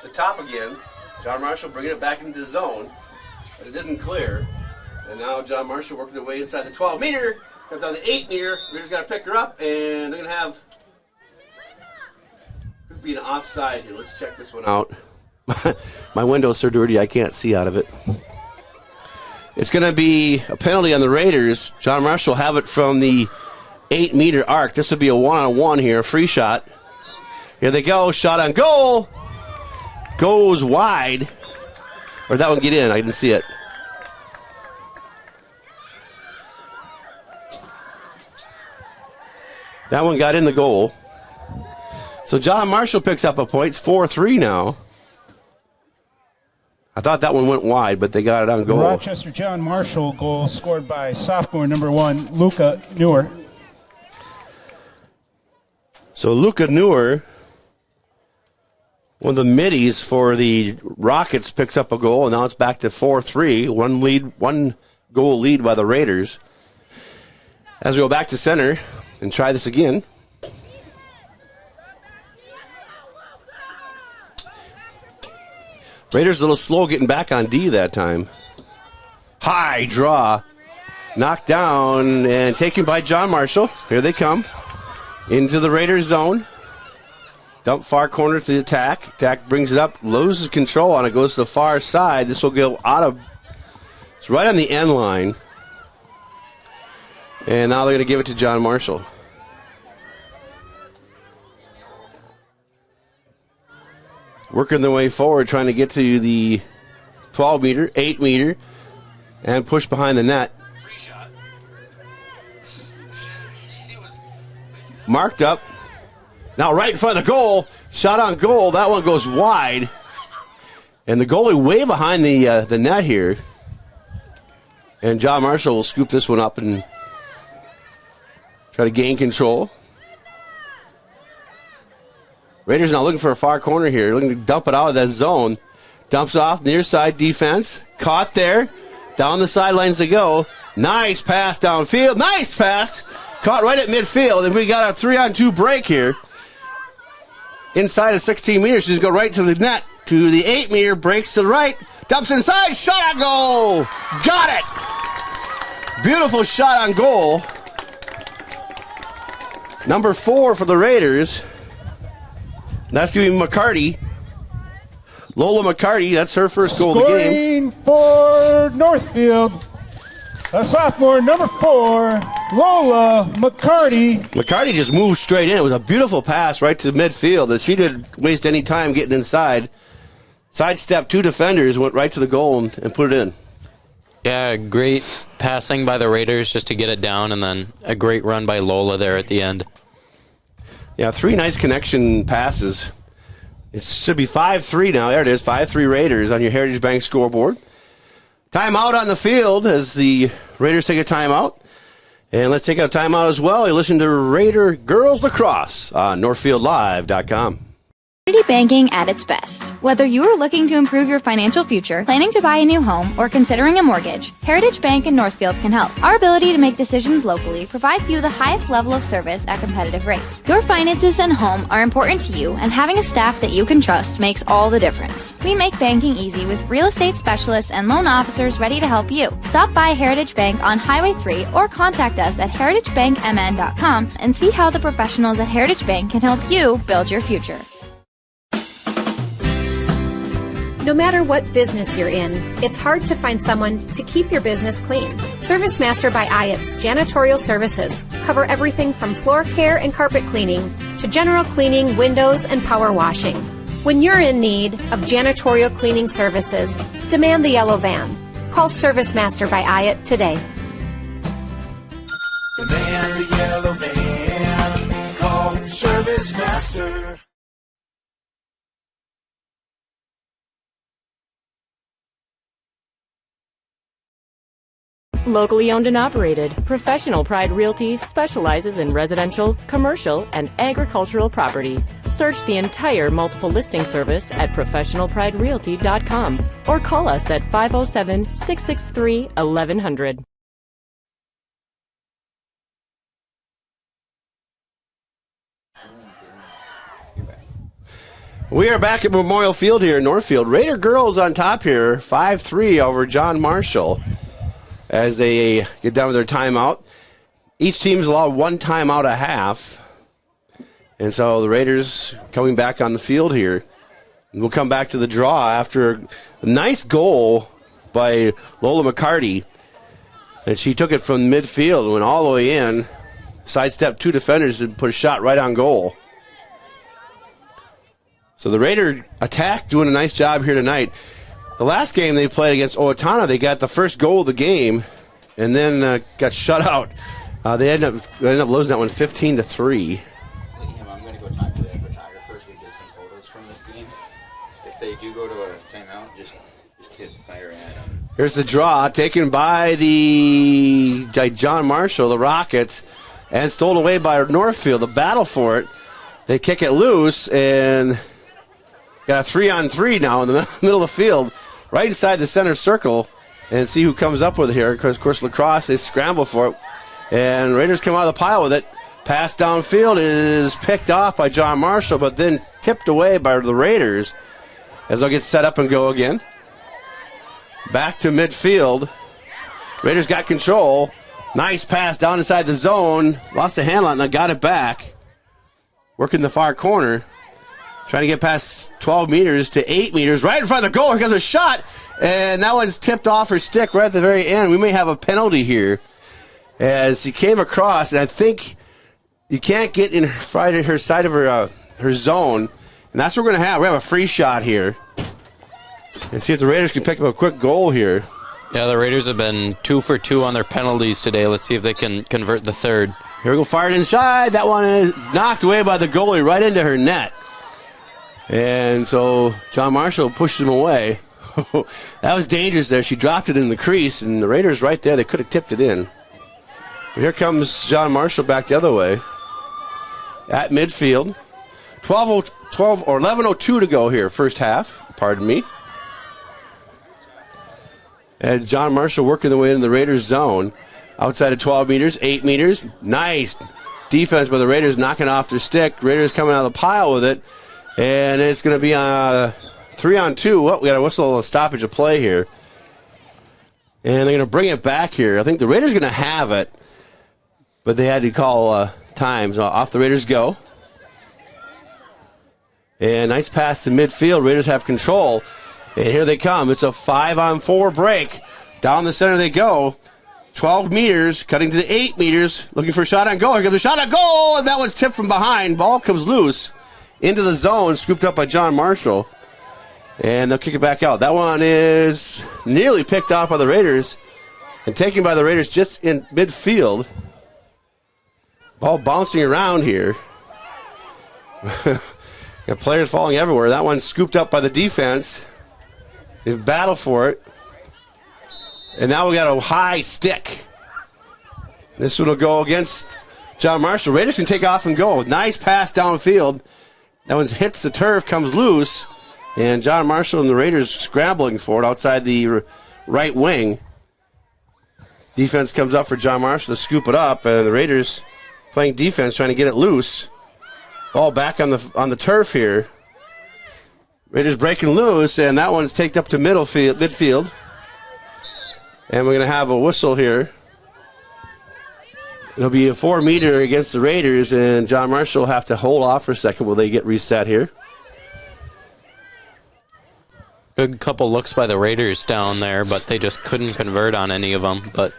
the top again. John Marshall bringing it back into the zone as it didn't clear. And now John Marshall working their way inside the 12-meter. Comes down the 8-meter. Raiders got to pick her up, and they're going to have... Could be an offside here. Let's check this one out. My window's so dirty I can't see out of it. It's going to be a penalty on the Raiders. John Marshall have it from the 8-meter arc. This would be a 1-on-1 here, a free shot. Here they go. Shot on goal. Goes wide. Or did that one get in? I didn't see it. That one got in the goal. So John Marshall picks up a point. It's 4-3 now. I thought that one went wide, but they got it on goal. Rochester John Marshall goal scored by sophomore number 1, Luca Newer. So Luca Newer, one of the middies for the Rockets, picks up a goal, and now it's back to 4-3. One goal lead by the Raiders. As we go back to center and try this again. Raiders a little slow getting back on D that time. High draw. Knocked down and taken by John Marshall. Here they come. Into the Raiders zone. Dump far corner to the attack. Attack brings it up. Loses control on it. Goes to the far side. This will go out of... It's right on the end line. And now they're going to give it to John Marshall. Working their way forward, trying to get to the 12-meter, 8-meter, and push behind the net. Marked up. Now right in front of the goal. Shot on goal. That one goes wide. And the goalie way behind the net here. And John Marshall will scoop this one up and try to gain control. Raiders now looking for a far corner here. Looking to dump it out of that zone. Dumps off near side defense. Caught there. Down the sidelines they go. Nice pass downfield. Nice pass. Caught right at midfield. And we got a 3-on-2 break here. Inside of 16 meters. She's going right to the net. To the 8-meter. Breaks to the right. Dumps inside. Shot on goal. Got it. Beautiful shot on goal. Number 4 for the Raiders. That's going to be McCarty. Lola McCarty, that's her first goal of the game. For Northfield, a sophomore, number 4, Lola McCarty. McCarty just moved straight in. It was a beautiful pass right to midfield that she didn't waste any time getting inside. Sidestepped 2 defenders, went right to the goal and put it in. Yeah, great passing by the Raiders just to get it down, and then a great run by Lola there at the end. Yeah, 3 nice connection passes. It should be 5-3 now. There it is, 5-3 Raiders on your Heritage Bank scoreboard. Timeout on the field as the Raiders take a timeout. And let's take a timeout as well. You listen to Raider Girls Lacrosse on NorthfieldLive.com. Community banking at its best. Whether you are looking to improve your financial future, planning to buy a new home, or considering a mortgage, Heritage Bank in Northfield can help. Our ability to make decisions locally provides you the highest level of service at competitive rates. Your finances and home are important to you, and having a staff that you can trust makes all the difference. We make banking easy with real estate specialists and loan officers ready to help you. Stop by Heritage Bank on Highway 3 or contact us at heritagebankmn.com and see how the professionals at Heritage Bank can help you build your future. No matter what business you're in, it's hard to find someone to keep your business clean. Service Master by Ayatt's Janitorial Services cover everything from floor care and carpet cleaning to general cleaning, windows, and power washing. When you're in need of janitorial cleaning services, demand the yellow van. Call Service Master by Ayatt today. Demand the yellow van. Call Service Master. Locally owned and operated, Professional Pride Realty specializes in residential, commercial, and agricultural property. Search the entire multiple listing service at professionalpriderealty.com or call us at 507-663-1100. We are back at Memorial Field here in Northfield. Raider girls on top here, 5-3 over John Marshall. As they get down with their timeout. Each team's allowed one timeout a half. And so the Raiders coming back on the field here. And we'll come back to the draw after a nice goal by Lola McCarty. And she took it from midfield, went all the way in, sidestepped two defenders and put a shot right on goal. So the Raider attack doing a nice job here tonight. The last game they played against Owatonna, they got the first goal of the game and then got shut out. They ended up losing that one 15-3. Liam, I'm going to go talk to the photographers. We did some photos from this game. If they do go to a timeout, just hit fire at them. Here's the draw taken by John Marshall, the Rockets, and stolen away by Northfield. The battle for it. They kick it loose and got a 3-on-3 now in the middle of the field, right inside the center circle, and see who comes up with it here. Because, of course, Lacrosse, they scramble for it, and Raiders come out of the pile with it. Pass downfield is picked off by John Marshall, but then tipped away by the Raiders as they'll get set up and go again. Back to midfield. Raiders got control. Nice pass down inside the zone. Lost the handle on it and got it back. Working the far corner. Trying to get past 12 meters to 8 meters. Right in front of the goal. Here comes a shot. And that one's tipped off her stick right at the very end. We may have a penalty here. As he came across, and I think you can't get in her side of her zone. And that's what we're going to have. We have a free shot here. And see if the Raiders can pick up a quick goal here. Yeah, the Raiders have been 2 for 2 on their penalties today. Let's see if they can convert the third. Here we go, fired inside. That one is knocked away by the goalie right into her net. And so John Marshall pushed him away. That was dangerous there. She dropped it in the crease, and the Raiders right there, they could have tipped it in. But here comes John Marshall back the other way at midfield. 11:02 to go here, first half. Pardon me. As John Marshall working the way into the Raiders zone. Outside of 12 meters, 8 meters. Nice defense by the Raiders, knocking off their stick. Raiders coming out of the pile with it. And it's going to be a 3-on-2. Well, we got a whistle, a stoppage of play here. And they're going to bring it back here. I think the Raiders are going to have it. But they had to call times. Off the Raiders go. And nice pass to midfield. Raiders have control. And here they come. It's a 5-on-4 break. Down the center they go. 12 meters, cutting to the 8 meters, looking for a shot on goal. Here comes a shot on goal, and that one's tipped from behind. Ball comes loose into the zone, scooped up by John Marshall. And they'll kick it back out. That one is nearly picked off by the Raiders and taken by the Raiders just in midfield. Ball bouncing around here. Got players falling everywhere. That one's scooped up by the defense. They've battled for it. And now we got a high stick. This one will go against John Marshall. Raiders can take off and go. Nice pass downfield. That one hits the turf, comes loose, and John Marshall and the Raiders scrambling for it outside the right wing. Defense comes up for John Marshall to scoop it up, and the Raiders playing defense, trying to get it loose. Ball back on the turf here. Raiders breaking loose, and that one's taken up to midfield. And we're going to have a whistle here. It'll be a 4-meter against the Raiders, and John Marshall will have to hold off for a second while they get reset here. Good couple looks by the Raiders down there, but they just couldn't convert on any of them. But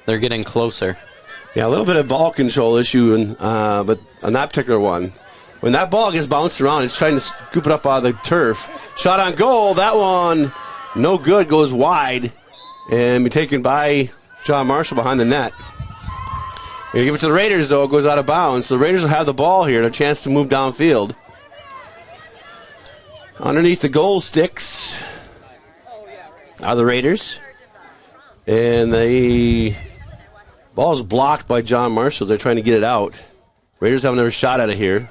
they're getting closer. Yeah, a little bit of ball control issue, but on that particular one. When that ball gets bounced around, it's trying to scoop it up out of the turf. Shot on goal. That one, no good, goes wide and be taken by John Marshall behind the net. They give it to the Raiders, though. It goes out of bounds. So the Raiders will have the ball here and a chance to move downfield. Underneath the goal sticks are the Raiders. And the ball's blocked by John Marshall. They're trying to get it out. Raiders have another shot out of here.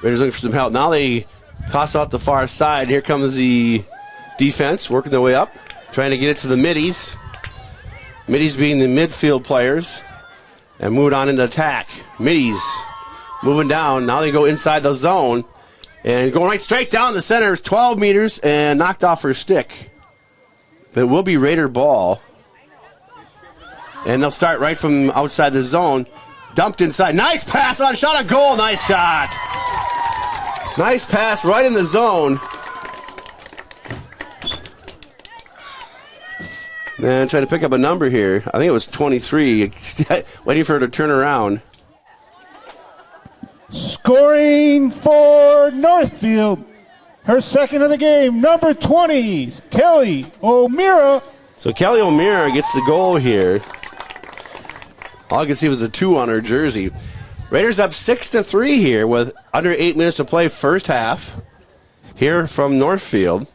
Raiders looking for some help. Now they toss out the far side. Here comes the defense working their way up, trying to get it to the middies. Middies being the midfield players. And move it on into attack. Middies moving down. Now they go inside the zone. And going right straight down the center. 12 meters and knocked off her stick. It will be Raider ball. And they'll start right from outside the zone. Dumped inside. Nice pass on shot on goal. Nice shot. Nice pass right in the zone. And trying to pick up a number here. I think it was 23. Waiting for her to turn around. Scoring for Northfield. Her second of the game, number 20, Kelly O'Meara. So Kelly O'Meara gets the goal here. All I can see was a 2 on her jersey. Raiders up 6-3 here with under 8 minutes to play first half. Here from Northfield.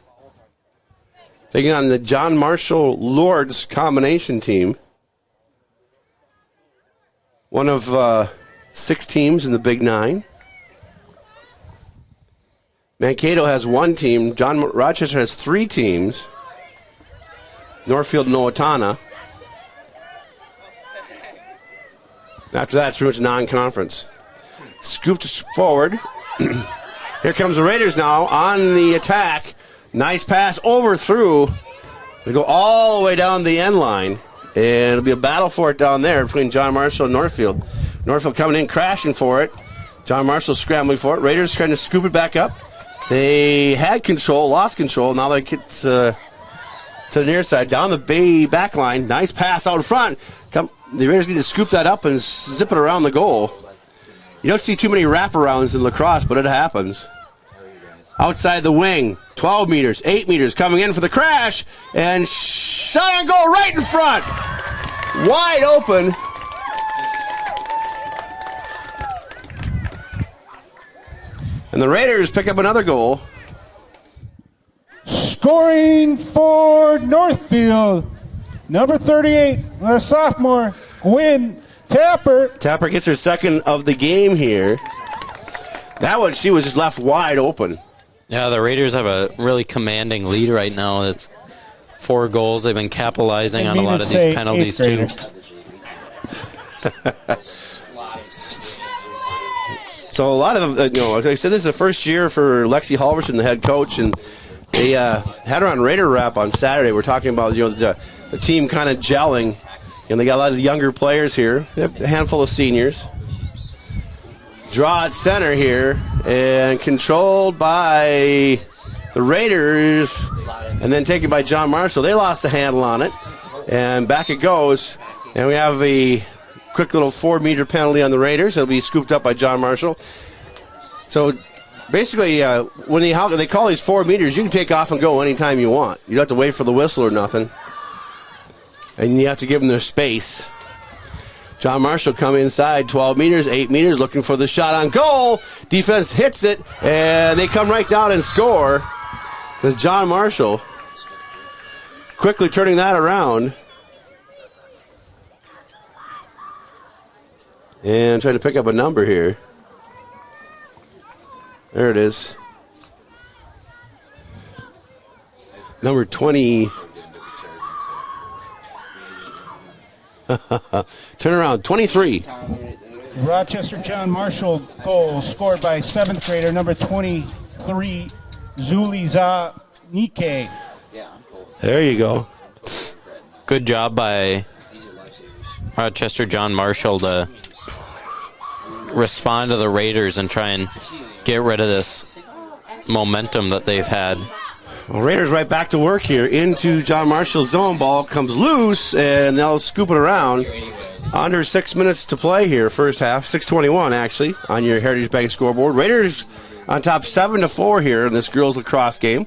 Taking on the John Marshall Lords combination team. One of 6 teams in the Big 9. Mankato has 1 team. Rochester has 3 teams. Northfield and Owatonna. After that, it's pretty much non-conference. Scooped forward. Here comes the Raiders now on the attack. Nice pass over through. They go all the way down the end line. And it'll be a battle for it down there between John Marshall and Northfield. Northfield coming in, crashing for it. John Marshall scrambling for it. Raiders trying to scoop it back up. They had control, lost control. Now they get to the near side, down the Bay back line. Nice pass out front. The Raiders need to scoop that up and zip it around the goal. You don't see too many wraparounds in lacrosse, but it happens. Outside the wing, 12 meters, 8 meters, coming in for the crash, and shot on goal right in front. Wide open. And the Raiders pick up another goal. Scoring for Northfield, number 38, a sophomore, Gwen Tapper. Tapper gets her second of the game here. That one, she was just left wide open. Yeah, the Raiders have a really commanding lead right now. It's 4 goals. They've been capitalizing on a lot of these penalties, too. So a lot of, like I said, this is the first year for Lexi Halverson, the head coach, and they had her on Raider Wrap on Saturday. We're talking about the team kind of gelling, and they got a lot of younger players here. They have a handful of seniors. Draw at center here, and controlled by the Raiders, and then taken by John Marshall. They lost the handle on it, and back it goes, and we have a quick little 4-meter penalty on the Raiders. It'll be scooped up by John Marshall. So basically, when they call these 4 meters, you can take off and go anytime you want. You don't have to wait for the whistle or nothing. And you have to give them their space. John Marshall come inside, 12 meters, 8 meters, looking for the shot on goal. Defense hits it, and they come right down and score. There's John Marshall quickly turning that around. And trying to pick up a number here. There it is. Number 20. Turn around, 23. Rochester John Marshall goal scored by 7th grader number 23, Zuliza Nike. There you go. Good job by Rochester John Marshall to respond to the Raiders and try and get rid of this momentum that they've had. Well, Raiders right back to work here. Into John Marshall's zone. Ball comes loose, and they'll scoop it around. Under 6 minutes to play here, first half. 6:21, actually, on your Heritage Bank scoreboard. Raiders on top 7-4 here in this girls lacrosse game.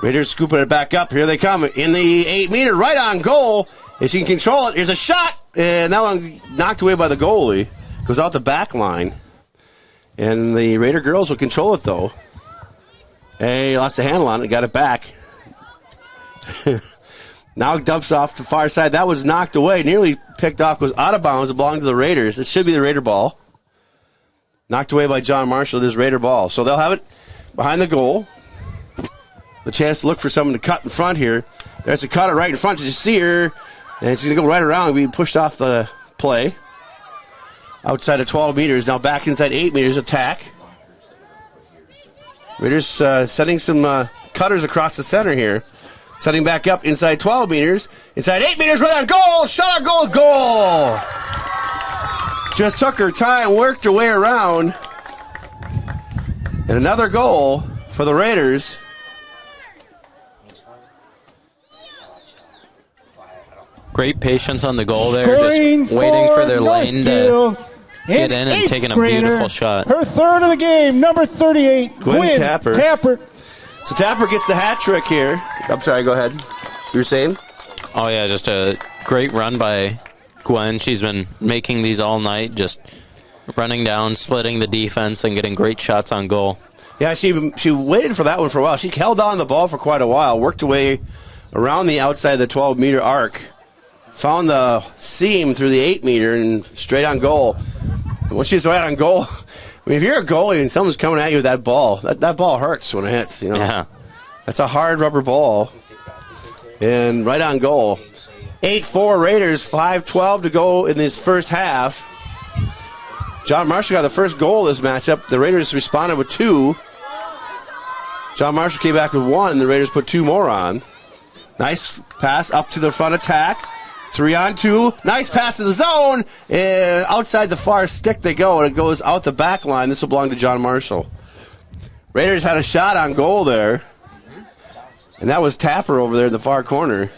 Raiders scooping it back up. Here they come in the 8-meter, right on goal. If she can control it, here's a shot, and that one knocked away by the goalie. Goes out the back line. And the Raider girls will control it, though. Hey, lost the handle on it, got it back. Now it dumps off the far side. That was knocked away, nearly picked off, goes out of bounds. It belonged to the Raiders. It should be the Raider ball. Knocked away by John Marshall. It is Raider ball. So they'll have it behind the goal. The chance to look for someone to cut in front here. There's a cutter right in front. Did you see her? And she's going to go right around and be pushed off the play. Outside of 12 meters. Now back inside 8 meters. Attack. Raiders setting some cutters across the center here. Setting back up inside 12 meters. Inside 8 meters, right on goal. Shot on goal, goal. Just took her time, worked her way around. And another goal for the Raiders. Great patience on the goal there. Just waiting for their lane to get in and taking a beautiful shot. Her third of the game, number 38, Gwen Tapper. So Tapper gets the hat trick here. I'm sorry, go ahead. You were saying? Oh, yeah, just a great run by Gwen. She's been making these all night, just running down, splitting the defense, and getting great shots on goal. Yeah, she waited for that one for a while. She held on the ball for quite a while, worked her way around the outside of the 12-meter arc, found the seam through the 8-meter, and straight on goal. And when she's right on goal, I mean, if you're a goalie and someone's coming at you with that ball, that ball hurts when it hits, you know. Yeah. That's a hard rubber ball. And right on goal. 8-4 Raiders, 5:12 to go in this first half. John Marshall got the first goal of this matchup. The Raiders responded with 2. John Marshall came back with 1. The Raiders put 2 more on. Nice pass up to the front attack. 3-on-2. Nice pass to the zone. And outside the far stick they go, and it goes out the back line. This will belong to John Marshall. Raiders had a shot on goal there. And that was Tapper over there in the far corner.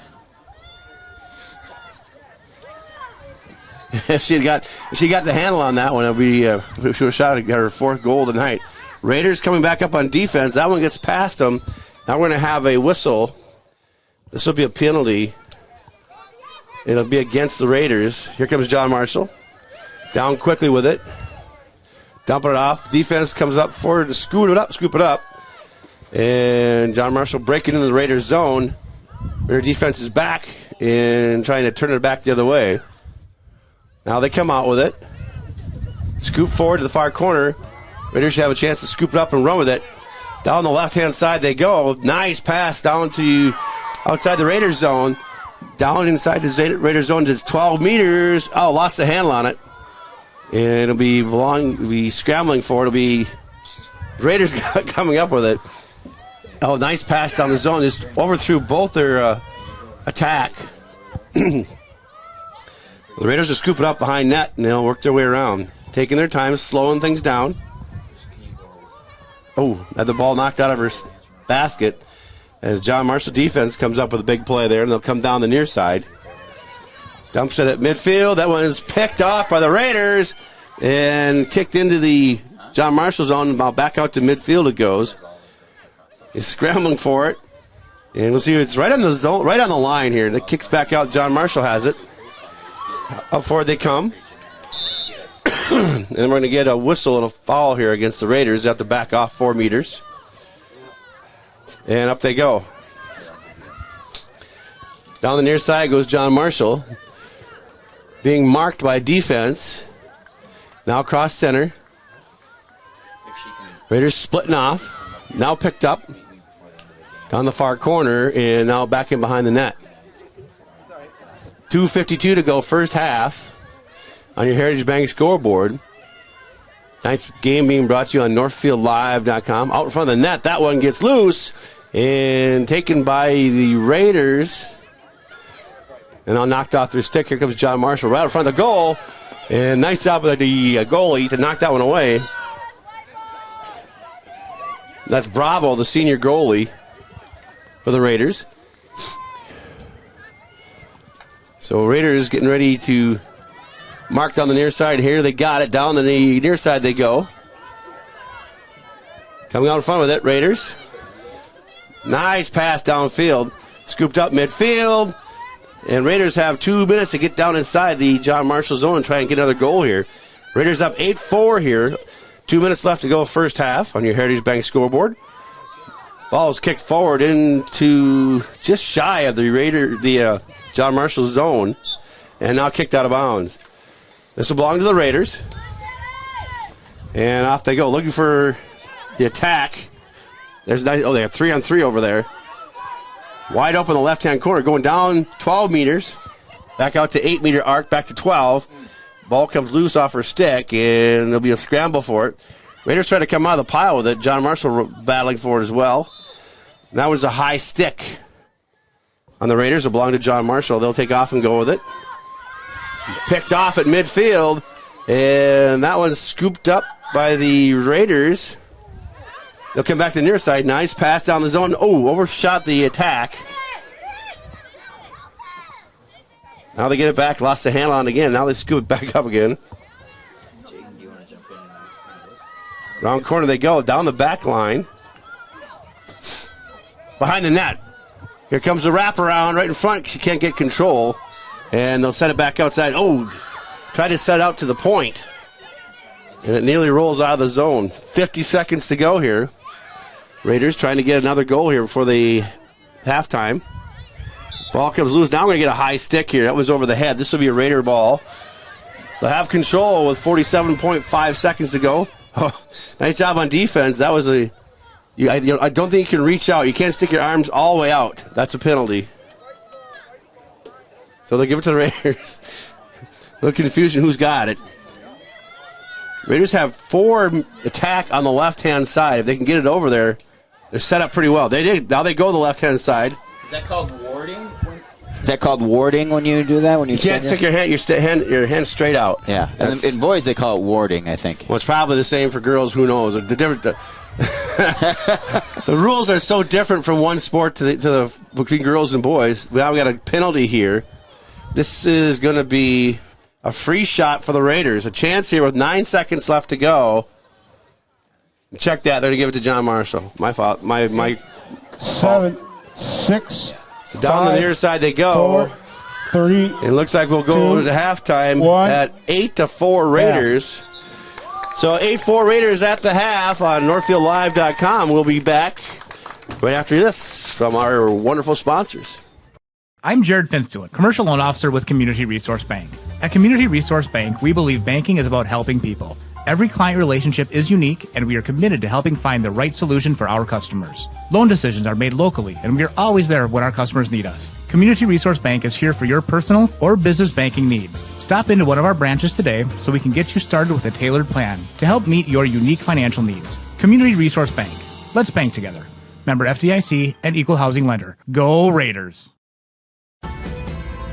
If she got the handle on that one, she would have shot at her 4th goal tonight. Raiders coming back up on defense. That one gets past them. Now we're going to have a whistle. This will be a penalty. It'll be against the Raiders. Here comes John Marshall. Down quickly with it. Dumping it off. Defense comes up forward to scoop it up. And John Marshall breaking into the Raiders zone. Their defense is back and trying to turn it back the other way. Now they come out with it. Scoop forward to the far corner. Raiders should have a chance to scoop it up and run with it. Down the left-hand side they go. Nice pass down to outside the Raiders zone. Down inside the Raiders zone to 12 meters. Oh, lost the handle on it. And it'll be scrambling for it. It'll be Raiders coming up with it. Oh, nice pass down the zone. Just overthrew both their attack. The Raiders will scoop it up behind net, and they'll work their way around. Taking their time, slowing things down. Oh, had the ball knocked out of her basket. As John Marshall defense comes up with a big play there, and they'll come down the near side. Dumps it at midfield. That one is picked off by the Raiders and kicked into the John Marshall zone. About back out to midfield it goes. He's scrambling for it. And we'll see it's right on the zone, right on the line here. And it kicks back out. John Marshall has it. Up forward they come. And we're going to get a whistle and a foul here against the Raiders. They have to back off 4 meters. And up they go. Down the near side goes John Marshall. Being marked by defense. Now across center. Raiders splitting off. Now picked up. Down the far corner, and now back in behind the net. 2:52 to go first half on your Heritage Bank scoreboard. Tonight's game being brought to you on NorthfieldLive.com. Out in front of the net, that one gets loose and taken by the Raiders. And now knocked off their stick. Here comes John Marshall right in front of the goal. And nice job of the goalie to knock that one away. That's Bravo, the senior goalie for the Raiders. So Raiders getting ready to mark down the near side here. They got it. Down the near side they go. Coming out in front with it, Raiders. Nice pass downfield. Scooped up midfield. And Raiders have 2 minutes to get down inside the John Marshall zone and try and get another goal here. Raiders up 8-4 here. 2 minutes left to go first half on your Heritage Bank scoreboard. Ball is kicked forward into just shy of the John Marshall zone. And now kicked out of bounds. This will belong to the Raiders. And off they go, looking for the attack. They have 3-on-3 over there. Wide open the left-hand corner, going down 12 meters. Back out to 8-meter arc, back to 12. Ball comes loose off her stick, and there'll be a scramble for it. Raiders try to come out of the pile with it. John Marshall battling for it as well. And that one's a high stick on the Raiders. It belong to John Marshall. They'll take off and go with it. Picked off at midfield, and that one's scooped up by the Raiders. They'll come back to the near side. Nice pass down the zone. Oh, overshot the attack. Now they get it back. Lost the handle on it again. Now they scoop it back up again. Round corner they go. Down the back line. Behind the net. Here comes the wraparound right in front. She can't get control. And they'll set it back outside. Oh, tried to set out to the point. And it nearly rolls out of the zone. 50 seconds to go here. Raiders trying to get another goal here before the halftime. Ball comes loose. Now we're going to get a high stick here. That was over the head. This will be a Raider ball. They'll have control with 47.5 seconds to go. Oh, nice job on defense. That was I don't think you can reach out. You can't stick your arms all the way out. That's a penalty. So they'll give it to the Raiders. A little confusion who's got it. Raiders have 4 attack on the left-hand side. If they can get it over there, they're set up pretty well. They did. Now they go to the left-hand side. Is that called warding? Is that called warding when you do that? When you can't stick your hand straight out. Yeah, and in boys they call it warding, I think. Well, it's probably the same for girls. Who knows? The rules are so different from one sport between girls and boys. Now we got a penalty here. This is going to be a free shot for the Raiders. A chance here with 9 seconds left to go. Check that. They're going to give it to John Marshall. My fault. My 7, 6. So down 5, the near side they go. 4, 3. It looks like we'll go 2, to halftime 1. at 8-4 Raiders. Yeah. So 8-4 Raiders at the half on NorthfieldLive.com. We'll be back right after this from our wonderful sponsors. I'm Jared Finstewart, Commercial Loan Officer with Community Resource Bank. At Community Resource Bank, we believe banking is about helping people. Every client relationship is unique, and we are committed to helping find the right solution for our customers. Loan decisions are made locally, and we are always there when our customers need us. Community Resource Bank is here for your personal or business banking needs. Stop into one of our branches today so we can get you started with a tailored plan to help meet your unique financial needs. Community Resource Bank. Let's bank together. Member FDIC and Equal Housing Lender. Go Raiders!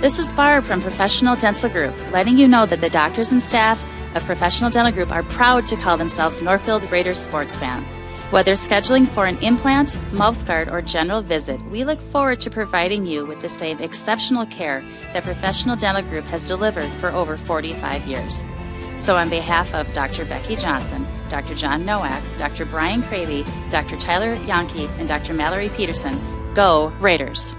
This is Barb from Professional Dental Group, letting you know that the doctors and staff of Professional Dental Group are proud to call themselves Northfield Raiders sports fans. Whether scheduling for an implant, mouthguard, or general visit, we look forward to providing you with the same exceptional care that Professional Dental Group has delivered for over 45 years. So on behalf of Dr. Becky Johnson, Dr. John Nowak, Dr. Brian Cravey, Dr. Tyler Yonke, and Dr. Mallory Peterson, go Raiders!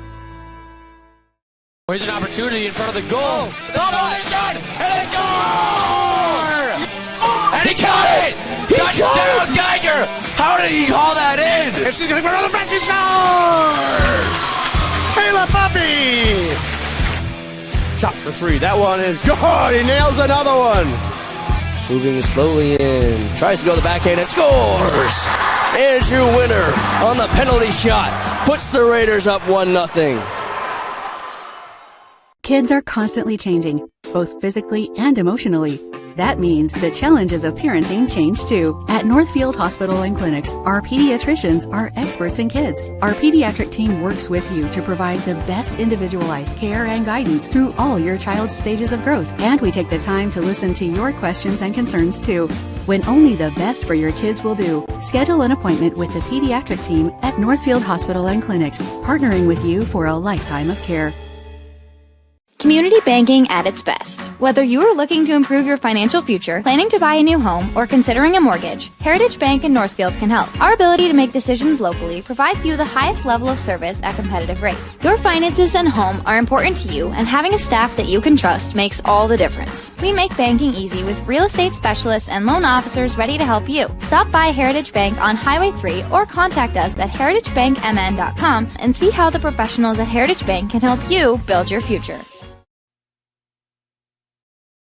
Here's an opportunity in front of the goal. The ball is shot, and they score! And he caught it! Touchdown, Geiger! How did he haul that in? And she's going to go around the fence. She scores! Kayla Puppy! Shot for 3. That one is good. He nails another one. moving slowly in. Tries to go to the backhand and scores! Andrew Winter on the penalty shot puts the Raiders up 1-0. Kids are constantly changing, both physically and emotionally. That means the challenges of parenting change too. At Northfield Hospital and Clinics, our pediatricians are experts in kids. Our pediatric team works with you to provide the best individualized care and guidance through all your child's stages of growth. And we take the time to listen to your questions and concerns too. When only the best for your kids will do. Schedule an appointment with the pediatric team at Northfield Hospital and Clinics, partnering with you for a lifetime of care. Community banking at its best. Whether you are looking to improve your financial future, planning to buy a new home, or considering a mortgage, Heritage Bank in Northfield can help. Our ability to make decisions locally provides you the highest level of service at competitive rates. Your finances and home are important to you, and having a staff that you can trust makes all the difference. We make banking easy with real estate specialists and loan officers ready to help you. Stop by Heritage Bank on Highway 3 or contact us at heritagebankmn.com and see how the professionals at Heritage Bank can help you build your future.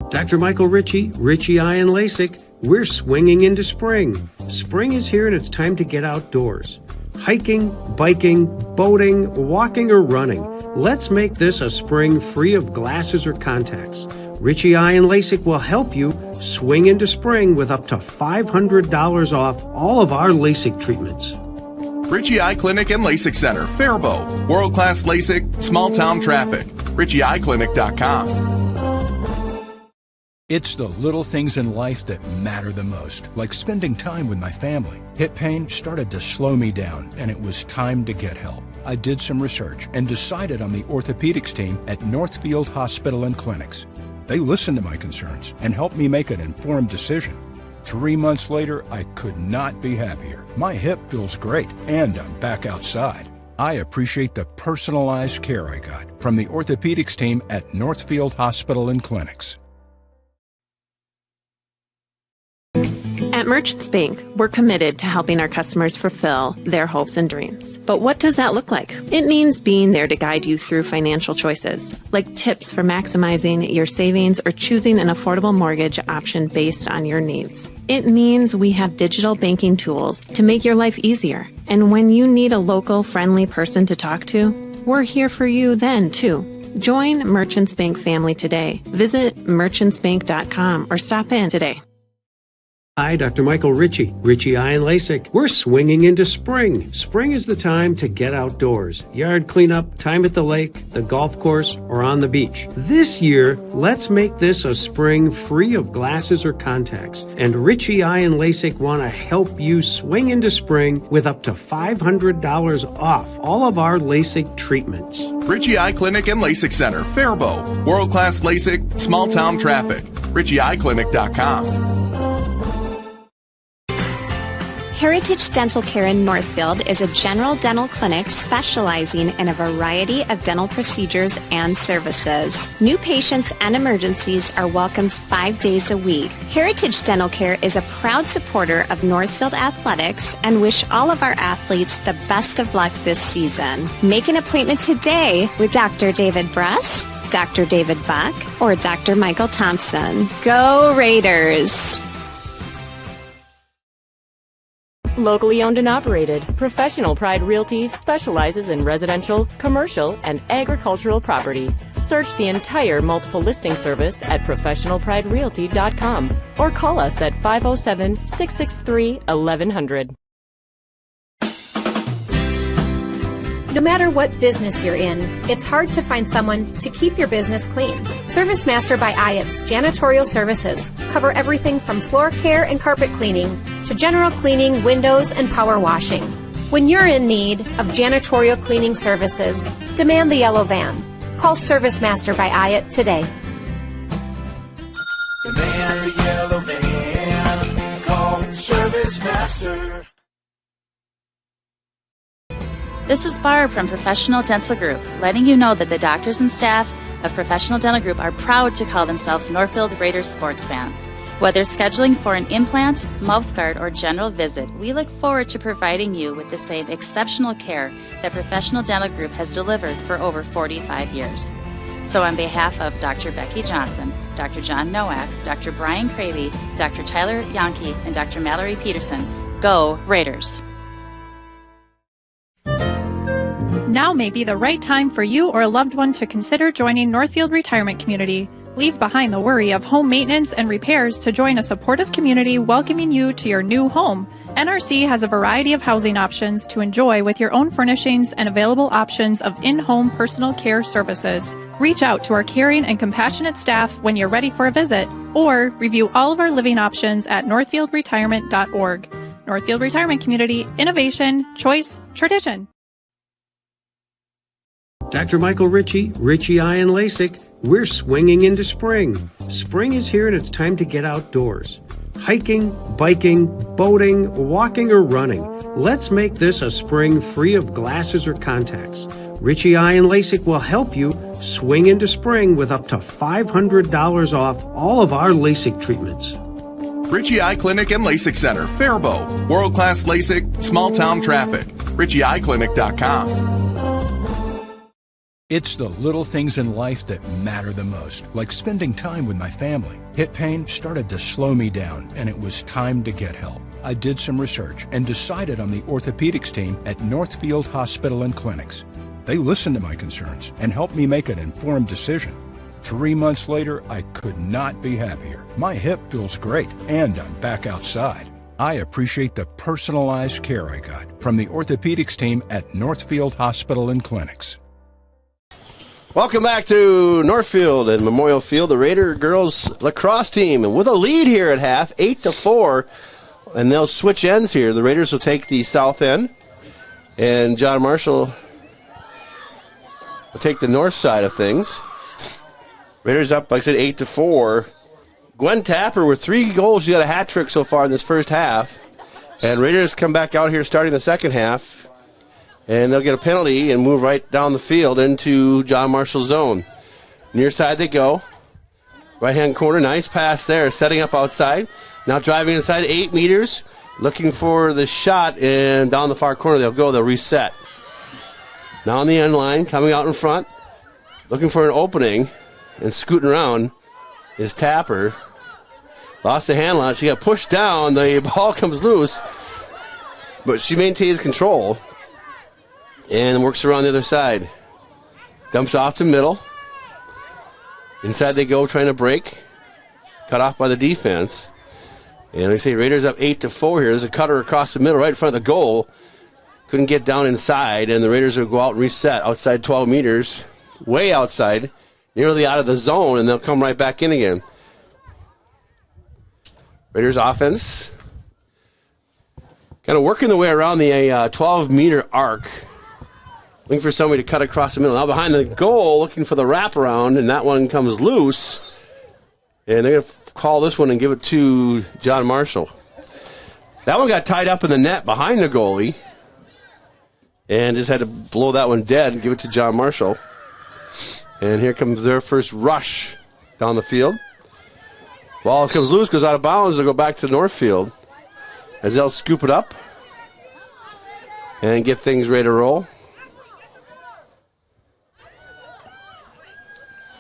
Dr. Michael Ritchie, Ritchie Eye and LASIK, we're swinging into spring. Spring is here and it's time to get outdoors. Hiking, biking, boating, walking or running. Let's make this a spring free of glasses or contacts. Ritchie Eye and LASIK will help you swing into spring with up to $500 off all of our LASIK treatments. Ritchie Eye Clinic and LASIK Center, Faribault. World-class LASIK, small-town traffic. RitchieEyeClinic.com. It's the little things in life that matter the most, like spending time with my family. Hip pain started to slow me down, and it was time to get help. I did some research and decided on the orthopedics team at Northfield Hospital and Clinics. They listened to my concerns and helped me make an informed decision. 3 months later, I could not be happier. My hip feels great, and I'm back outside. I appreciate the personalized care I got from the orthopedics team at Northfield Hospital and Clinics. At Merchants Bank, we're committed to helping our customers fulfill their hopes and dreams. But what does that look like? It means being there to guide you through financial choices, like tips for maximizing your savings or choosing an affordable mortgage option based on your needs. It means we have digital banking tools to make your life easier. And when you need a local, friendly person to talk to, we're here for you then, too. Join Merchants Bank family today. Visit merchantsbank.com or stop in today. Hi, Dr. Michael Ritchie, Ritchie Eye and LASIK. We're swinging into spring. Spring is the time to get outdoors. Yard cleanup, time at the lake, the golf course, or on the beach. This year, let's make this a spring free of glasses or contacts. And Ritchie Eye and LASIK want to help you swing into spring with up to $500 off all of our LASIK treatments. Ritchie Eye Clinic and LASIK Center, Faribault. World-class LASIK, small-town traffic. RitchieEyeClinic.com. Heritage Dental Care in Northfield is a general dental clinic specializing in a variety of dental procedures and services. New patients and emergencies are welcomed 5 days a week. Heritage Dental Care is a proud supporter of Northfield Athletics and wish all of our athletes the best of luck this season. Make an appointment today with Dr. David Bress, Dr. David Buck, or Dr. Michael Thompson. Go Raiders! Locally owned and operated, Professional Pride Realty specializes in residential, commercial, and agricultural property. Search the entire multiple listing service at professionalpriderealty.com or call us at 507-663-1100. No matter what business you're in, it's hard to find someone to keep your business clean. ServiceMaster by Ayatt's Janitorial Services cover everything from floor care and carpet cleaning to general cleaning, windows, and power washing. When you're in need of janitorial cleaning services, demand the yellow van. Call ServiceMaster by Ayatt today. Demand the yellow van. Call ServiceMaster. This is Barb from Professional Dental Group, letting you know that the doctors and staff of Professional Dental Group are proud to call themselves Northfield Raiders sports fans. Whether scheduling for an implant, mouthguard, or general visit, we look forward to providing you with the same exceptional care that Professional Dental Group has delivered for over 45 years. So on behalf of Dr. Becky Johnson, Dr. John Nowak, Dr. Brian Cravey, Dr. Tyler Yonke, and Dr. Mallory Peterson. Go Raiders! Now may be the right time for you or a loved one to consider joining Northfield Retirement Community. Leave behind the worry of home maintenance and repairs to join a supportive community welcoming you to your new home. NRC has a variety of housing options to enjoy with your own furnishings and available options of in-home personal care services. Reach out to our caring and compassionate staff when you're ready for a visit, or review all of our living options at northfieldretirement.org. Northfield Retirement Community, innovation, choice, tradition. Dr. Michael Ritchie, Ritchie Eye and LASIK, we're swinging into spring. Spring is here and it's time to get outdoors. Hiking, biking, boating, walking, or running. Let's make this a spring free of glasses or contacts. Ritchie Eye and LASIK will help you swing into spring with up to $500 off all of our LASIK treatments. Ritchie Eye Clinic and LASIK Center, Faribault. World-class LASIK, small-town traffic. RitchieEyeClinic.com. It's the little things in life that matter the most, like spending time with my family. Hip pain started to slow me down, and it was time to get help. I did some research and decided on the orthopedics team at Northfield Hospital and Clinics. They listened to my concerns and helped me make an informed decision. 3 months later, I could not be happier. My hip feels great, and I'm back outside. I appreciate the personalized care I got from the orthopedics team at Northfield Hospital and Clinics. Welcome back to Northfield and Memorial Field, the Raider girls lacrosse team, and with a lead here at half, 8-4, and they'll switch ends here. The Raiders will take the south end, and John Marshall will take the north side of things. Raiders up, like I said, 8-4. Gwen Tapper with 3 goals. She got a hat trick so far in this first half, and Raiders come back out here starting the second half. And they'll get a penalty and move right down the field into John Marshall's zone. Near side they go. Right-hand corner, nice pass there, setting up outside. Now driving inside 8 meters, looking for the shot, and down the far corner they'll go, they'll reset. Now on the end line, coming out in front, looking for an opening, and scooting around is Tapper. Lost the handle on it, she got pushed down, the ball comes loose, but she maintains control. And works around the other side. Dumps off to middle. Inside they go, trying to break. Cut off by the defense. And like I say, Raiders up 8-4 here. There's a cutter across the middle, right in front of the goal. Couldn't get down inside, and the Raiders will go out and reset outside 12 meters. Way outside. Nearly out of the zone, and they'll come right back in again. Raiders offense. Kind of working their way around the 12-meter arc. Looking for somebody to cut across the middle. Now behind the goal, looking for the wraparound, and that one comes loose. And they're going to call this one and give it to John Marshall. That one got tied up in the net behind the goalie. And just had to blow that one dead and give it to John Marshall. And here comes their first rush down the field. Ball comes loose, goes out of bounds. They'll go back to Northfield as they'll scoop it up and get things ready to roll.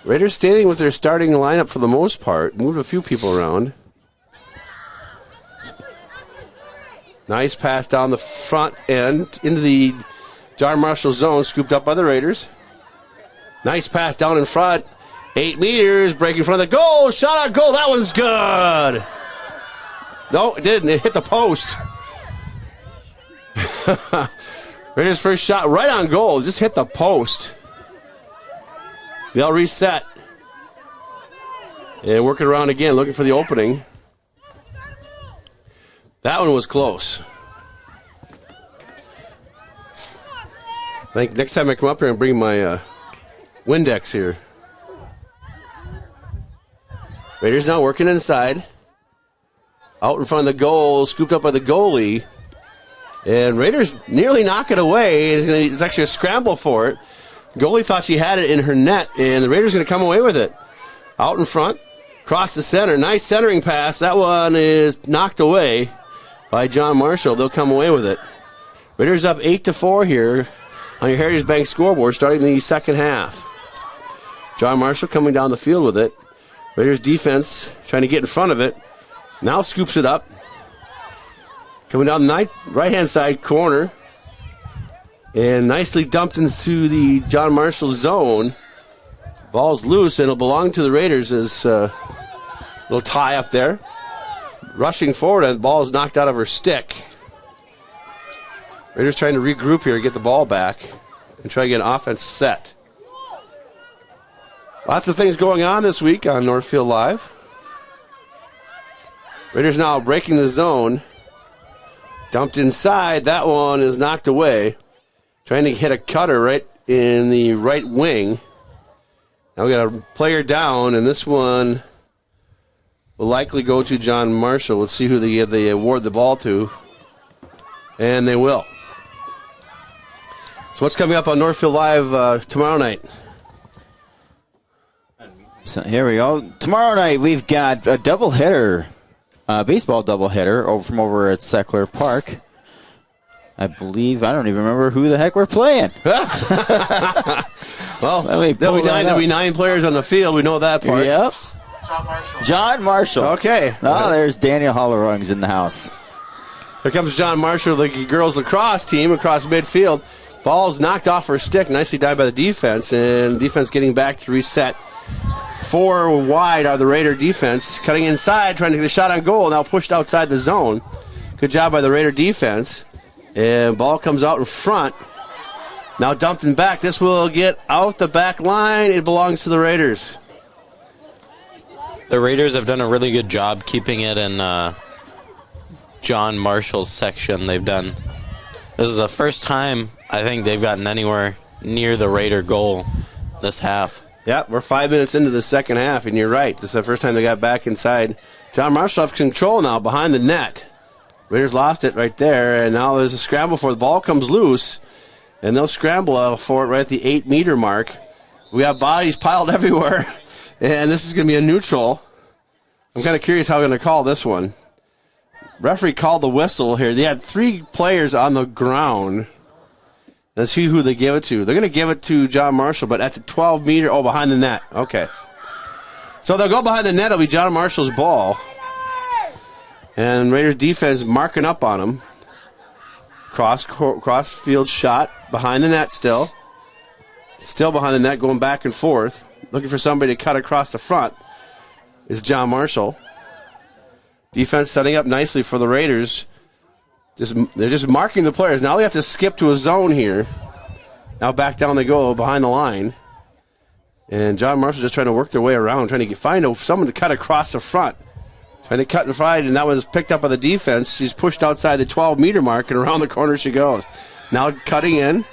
Raiders staying with their starting lineup for the most part. Moved a few people around. Nice pass down the front end into the John Marshall zone, scooped up by the Raiders. Nice pass down in front. 8 meters, breaking in front of the goal. Shot on goal. That one's good. No, it didn't. It hit the post. Raiders' first shot right on goal. Just hit the post. They'll reset. And work it around again, looking for the opening. That one was close. I think next time I come up here and bring my Windex here. Raiders now working inside. Out in front of the goal, scooped up by the goalie. And Raiders nearly knock it away. It's actually a scramble for it. Goalie thought she had it in her net, and the Raiders are going to come away with it. Out in front, across the center. Nice centering pass. That one is knocked away by John Marshall. They'll come away with it. Raiders up 8-4 here on your Heritage Bank scoreboard starting the second half. John Marshall coming down the field with it. Raiders defense trying to get in front of it. Now scoops it up. Coming down the right-hand side corner. And nicely dumped into the John Marshall zone. Ball's loose, and it'll belong to the Raiders as a little tie up there. Rushing forward, and the ball is knocked out of her stick. Raiders trying to regroup here, get the ball back, and try to get an offense set. Lots of things going on this week on Northfield Live. Raiders now breaking the zone. Dumped inside. That one is knocked away. Trying to hit a cutter right in the right wing. Now we got a player down, and this one will likely go to John Marshall. Let's see who they award the ball to. And they will. So what's coming up on Northfield Live tomorrow night? So here we go. Tomorrow night we've got a doubleheader, baseball doubleheader over at Seckler Park. I don't even remember who the heck we're playing. Well, there'll be 9 players on the field. We know that part. Yep. John Marshall. Okay. Oh, there's Daniel Hollerungs in the house. Here comes John Marshall, the girls lacrosse team across midfield. Ball's knocked off her stick. Nicely done by the defense. And defense getting back to reset. 4 wide are the Raider defense. Cutting inside, trying to get a shot on goal. Now pushed outside the zone. Good job by the Raider defense. And ball comes out in front. Now dumped in back. This will get out the back line. It belongs to the Raiders. The Raiders have done a really good job keeping it in John Marshall's section. This is the first time I think they've gotten anywhere near the Raider goal this half. Yeah, we're 5 minutes into the second half, and you're right. This is the first time they got back inside. John Marshall has control now behind the net. Raiders lost it right there, and now there's a scramble for it. The ball comes loose, and they'll scramble for it right at the 8-meter mark. We have bodies piled everywhere, and this is going to be a neutral. I'm kind of curious how we're going to call this one. Referee called the whistle here. They had 3 players on the ground. Let's see who they give it to. They're going to give it to John Marshall, but at the 12-meter, behind the net. Okay. So they'll go behind the net. It'll be John Marshall's ball. And Raiders defense marking up on him. Cross field shot behind the net still. Still behind the net, going back and forth. Looking for somebody to cut across the front is Marshall. Defense setting up nicely for the Raiders. They're just marking the players. Now they have to skip to a zone here. Now back down they go behind the line. And John Marshall just trying to work their way around, trying to find someone to cut across the front. Trying to cut in front, and that was picked up by the defense. She's pushed outside the 12-meter mark, and around the corner she goes. Now cutting in.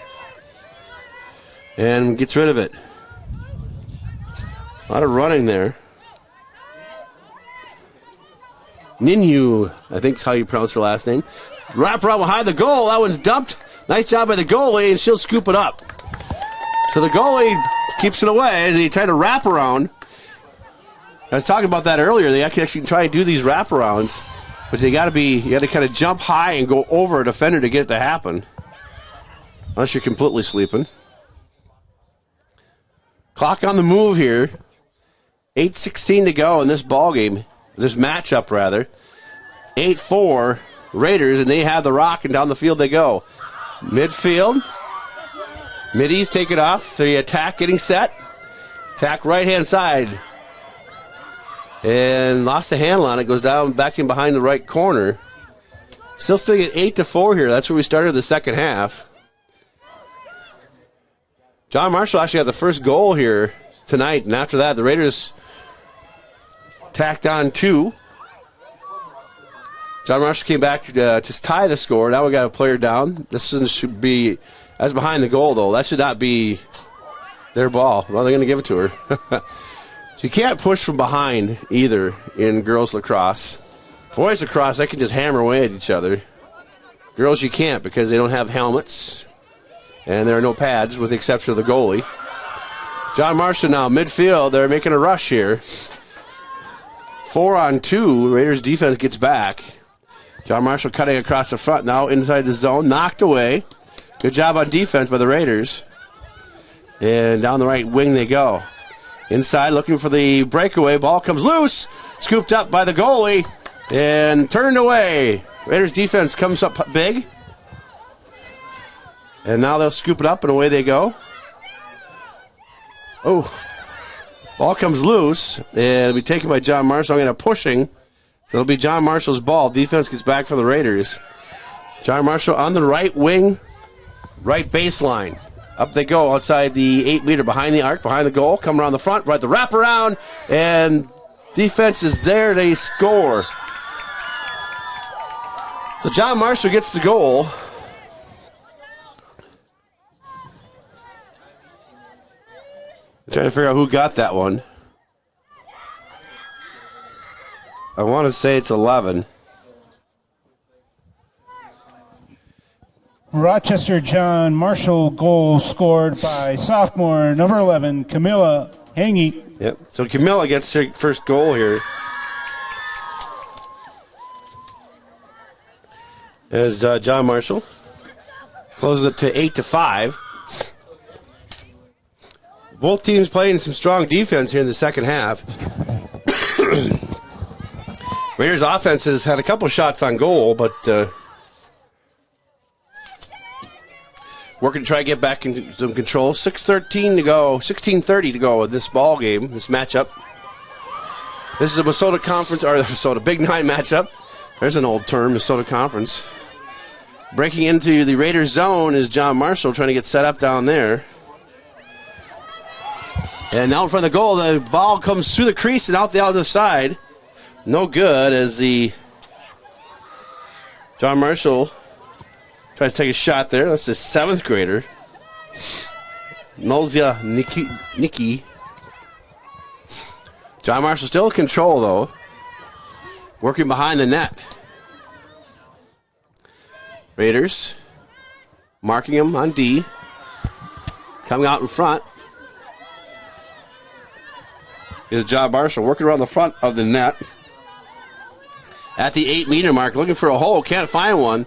And gets rid of it. A lot of running there. Ninyu, I think is how you pronounce her last name. Wrap around behind the goal. That one's dumped. Nice job by the goalie, and she'll scoop it up. So the goalie keeps it away as he tried to wrap around. I was talking about that earlier. They actually try and do these wraparounds, but you got to kind of jump high and go over a defender to get it to happen. Unless you're completely sleeping. Clock on the move here. 8:16 to go in this ball game. This matchup, rather. 8-4 Raiders, and they have the rock, and down the field they go. Midfield. Middies take it off. The attack getting set. Attack right-hand side. And lost the handle on it. Goes down back in behind the right corner. Still sitting at 8-4 here. That's where we started the second half. John Marshall actually had the first goal here tonight, and after that, the Raiders tacked on 2. John Marshall came back to tie the score. Now we got a player down. This should be, that's behind the goal, though. That should not be their ball. Well, they're going to give it to her. So you can't push from behind either in girls lacrosse. Boys lacrosse, they can just hammer away at each other. Girls, you can't because they don't have helmets. And there are no pads with the exception of the goalie. John Marshall now, midfield. They're making a rush here. 4-on-2. Raiders defense gets back. John Marshall cutting across the front now inside the zone. Knocked away. Good job on defense by the Raiders. And down the right wing they go. Inside looking for the breakaway. Ball comes loose. Scooped up by the goalie and turned away. Raiders defense comes up big. And now they'll scoop it up and away they go. Oh, ball comes loose and it'll be taken by John Marshall. I'm going to pushing. So it'll be John Marshall's ball. Defense gets back for the Raiders. John Marshall on the right wing, right baseline. Up they go outside the 8-meter, behind the arc, behind the goal. Come around the front, right the wraparound, and defense is there. They score. So John Marshall gets the goal. I'm trying to figure out who got that one. I want to say it's 11. Rochester John Marshall goal scored by sophomore number 11, Camilla Hangy. Yep. So Camilla gets her first goal here. As John Marshall closes it to 8-5. Both teams playing some strong defense here in the second half. Raiders offense has had a couple shots on goal, but working to try to get back into some control. 16:30 to go with this ball game, this matchup. This is a Minnesota Conference, or Minnesota Big Nine matchup. There's an old term, Minnesota Conference. Breaking into the Raiders zone is John Marshall trying to get set up down there. And now in front of the goal, the ball comes through the crease and out the other side. No good as the John Marshall tries to take a shot there. That's the 7th grader. Nolzia Nikki. John Marshall still in control, though. Working behind the net. Raiders marking him on D. Coming out in front is John Marshall working around the front of the net. At the 8-meter mark, looking for a hole, can't find one.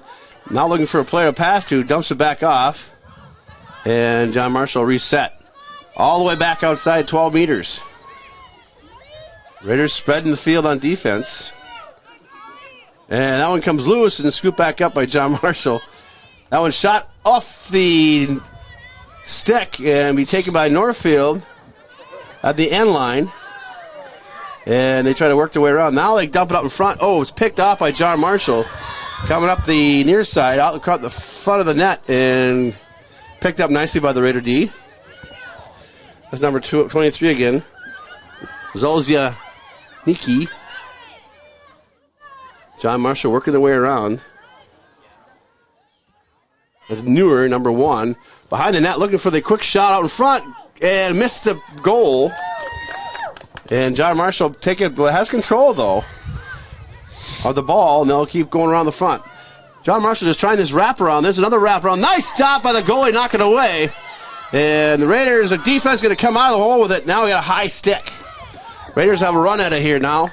Now looking for a player to pass to, dumps it back off. And John Marshall reset. All the way back outside 12 meters. Raiders spreading the field on defense. And that one comes loose and scooped back up by John Marshall. That one shot off the stick and be taken by Northfield at the end line. And they try to work their way around. Now they dump it up in front. Oh, it's picked off by John Marshall. Coming up the near side, out across the front of the net, and picked up nicely by the Raider D. That's number 23 again. Zolzia Niki. John Marshall working their way around. That's Newer, number 1. Behind the net, looking for the quick shot out in front, and missed the goal. And John Marshall has control, though, of the ball, and they'll keep going around the front. John Marshall just trying this wraparound. There's another wraparound. Nice stop by the goalie, knock it away. And the Raiders, the defense, going to come out of the hole with it. Now we got a high stick. Raiders have a run at it here now.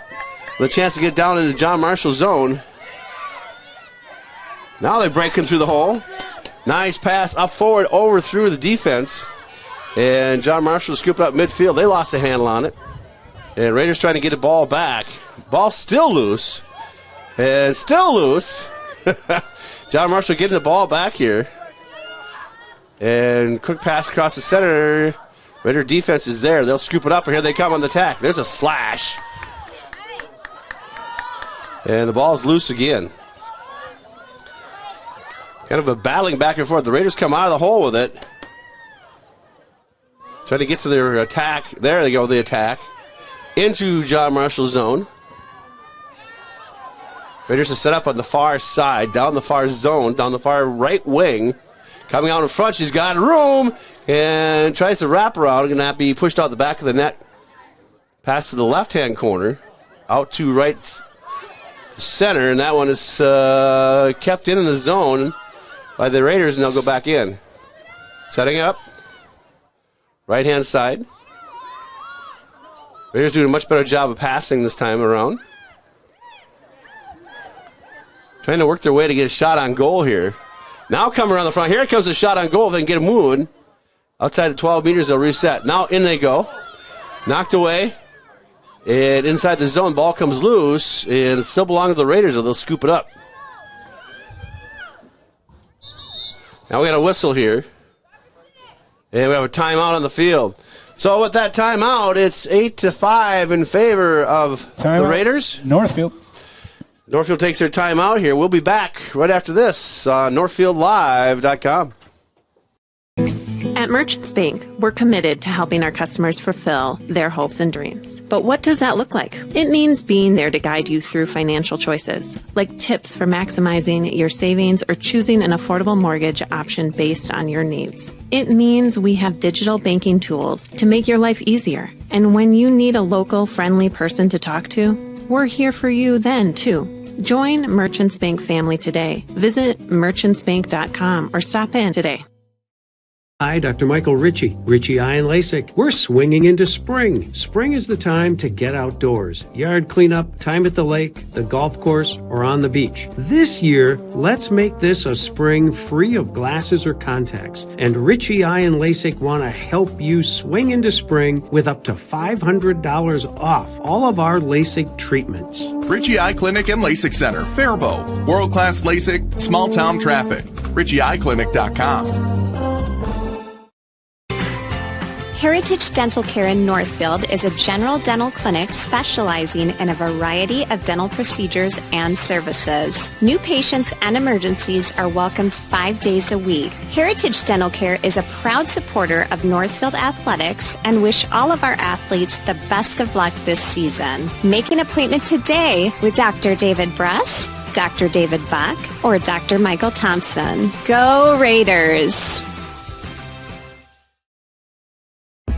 With a chance to get down into John Marshall's zone. Now they're breaking through the hole. Nice pass up forward, over through the defense. And John Marshall scooped up midfield. They lost a handle on it. And Raiders trying to get the ball back. Ball still loose. And still loose. John Marshall getting the ball back here. And quick pass across the center. Raider defense is there. They'll scoop it up, and here they come on the attack. There's a slash. And the ball's loose again. Kind of a battling back and forth. The Raiders come out of the hole with it. Trying to get to their attack. There they go, the attack. Into John Marshall's zone. Raiders are set up on the far side, down the far zone, down the far right wing. Coming out in front, she's got room and tries to wrap around. Going to have to be pushed out the back of the net. Pass to the left-hand corner, out to right center, and that one is kept in the zone by the Raiders, and they'll go back in. Setting up, right-hand side. Raiders doing a much better job of passing this time around. Trying to work their way to get a shot on goal here. Now coming around the front. Here comes a shot on goal. If they can get a moving. Outside of 12 meters, they'll reset. Now in they go. Knocked away. And inside the zone, ball comes loose, and it still belongs to the Raiders, or they'll scoop it up. Now we got a whistle here. And we have a timeout on the field. So with that timeout, it's 8-5 in favor of the Raiders. Northfield. Northfield takes their timeout here. We'll be back right after this on NorthfieldLive.com. At Merchants Bank, we're committed to helping our customers fulfill their hopes and dreams. But what does that look like? It means being there to guide you through financial choices, like tips for maximizing your savings or choosing an affordable mortgage option based on your needs. It means we have digital banking tools to make your life easier. And when you need a local, friendly person to talk to, we're here for you then, too. Join Merchants Bank family today. Visit merchantsbank.com or stop in today. Hi, Dr. Michael Ritchie, Ritchie Eye and LASIK. We're swinging into spring. Spring is the time to get outdoors. Yard cleanup, time at the lake, the golf course, or on the beach. This year, let's make this a spring free of glasses or contacts. And Ritchie Eye and LASIK want to help you swing into spring with up to $500 off all of our LASIK treatments. Ritchie Eye Clinic and LASIK Center, Faribault. World-class LASIK, small town traffic. RitchieEyeClinic.com. Heritage Dental Care in Northfield is a general dental clinic specializing in a variety of dental procedures and services. New patients and emergencies are welcomed 5 days a week. Heritage Dental Care is a proud supporter of Northfield Athletics and wish all of our athletes the best of luck this season. Make an appointment today with Dr. David Bress, Dr. David Buck, or Dr. Michael Thompson. Go Raiders!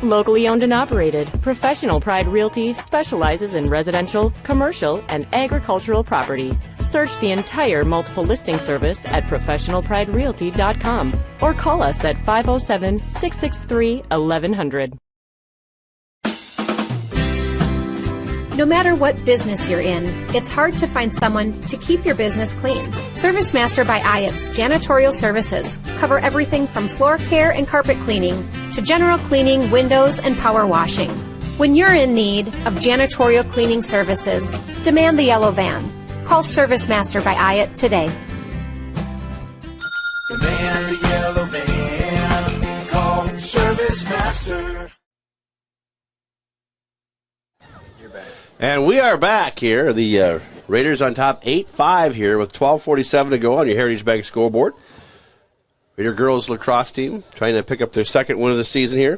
Locally owned and operated, Professional Pride Realty specializes in residential, commercial, and agricultural property. Search the entire multiple listing service at professionalpriderealty.com or call us at 507-663-1100. No matter what business you're in, it's hard to find someone to keep your business clean. ServiceMaster by Ayatt's Janitorial Services cover everything from floor care and carpet cleaning to general cleaning, windows, and power washing. When you're in need of janitorial cleaning services, demand the yellow van. Call ServiceMaster by Ayatt today. Demand the yellow van. Call ServiceMaster. And we are back here. The Raiders on top 8-5 here with 12:47 to go on your Heritage Bank scoreboard. Raider girls lacrosse team trying to pick up their second win of the season here.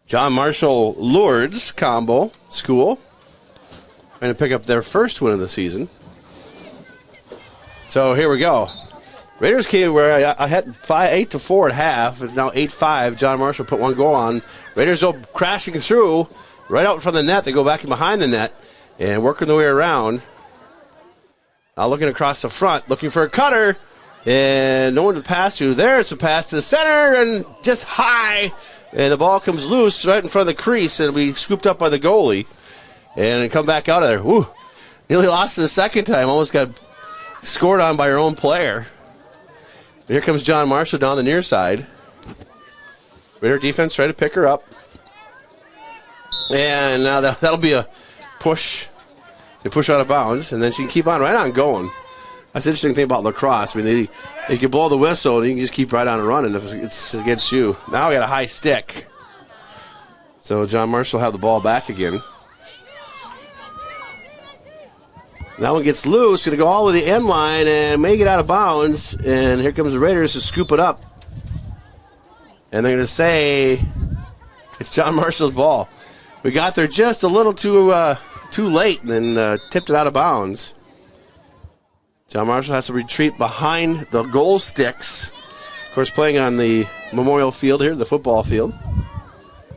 John Marshall Lourdes combo school trying to pick up their first win of the season. So here we go. Raiders came where I had 8-4 at half. It's now 8-5. John Marshall put one goal on. Raiders go crashing through. Right out in front of the net, they go back in behind the net and working their way around. Now looking across the front, looking for a cutter, and no one to pass to. There, it's a pass to the center and just high, and the ball comes loose right in front of the crease, and it'll be scooped up by the goalie, and it come back out of there. Woo! Nearly lost it a second time, almost got scored on by her own player. But here comes John Marshall down the near side. Raider defense trying to pick her up. And now that'll be a push. They push out of bounds, and then she can keep on right on going. That's the interesting thing about lacrosse. I mean, they can blow the whistle, and you can just keep right on running if it's against you. Now we got a high stick. So John Marshall will have the ball back again. That one gets loose, going to go all to the end line, and may get out of bounds. And here comes the Raiders to scoop it up. And they're going to say it's John Marshall's ball. We got there just a little too late and then tipped it out of bounds. John Marshall has to retreat behind the goal sticks. Of course, playing on the Memorial Field here, the football field.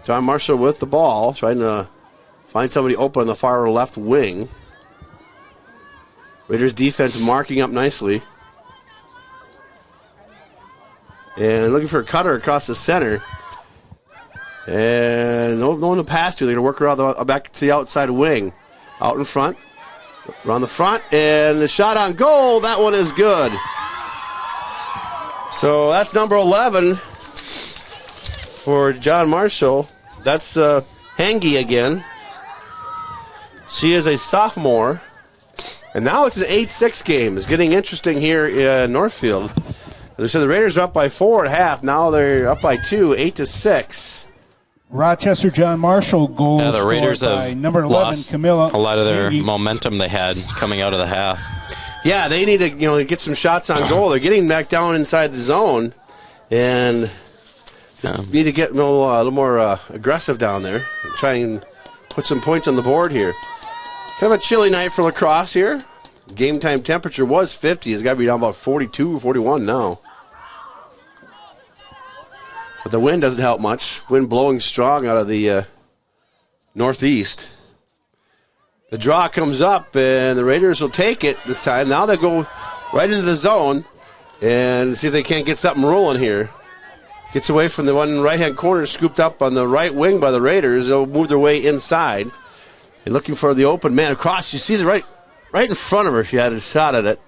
John Marshall with the ball, trying to find somebody open on the far left wing. Raiders defense marking up nicely. And looking for a cutter across the center. And no one to pass to. They're going to work around back to the outside wing. Out in front. Around the front. And the shot on goal. That one is good. So that's number 11 for John Marshall. That's Hangy again. She is a sophomore. And now it's an 8-6 game. It's getting interesting here in Northfield. As I said, the Raiders are up by 4 at half. Now they're up by 2, 8-6. Rochester John Marshall goal the Raiders by have number 11 lost Camilla. a lot of their Hangy. momentum they had coming out of the half. Yeah, they need to get some shots on goal. They're getting back down inside the zone, and need to get a little more aggressive down there. Try and put some points on the board here. Kind of a chilly night for lacrosse here. Game time temperature was 50. It's got to be down about 42, 41 now. But the wind doesn't help much. Wind blowing strong out of the northeast. The draw comes up, and the Raiders will take it this time. Now they go right into the zone and see if they can't get something rolling here. Gets away from the one right-hand corner, scooped up on the right wing by the Raiders. They'll move their way inside. They're looking for the open man across. She sees it right in front of her. She had a shot at it.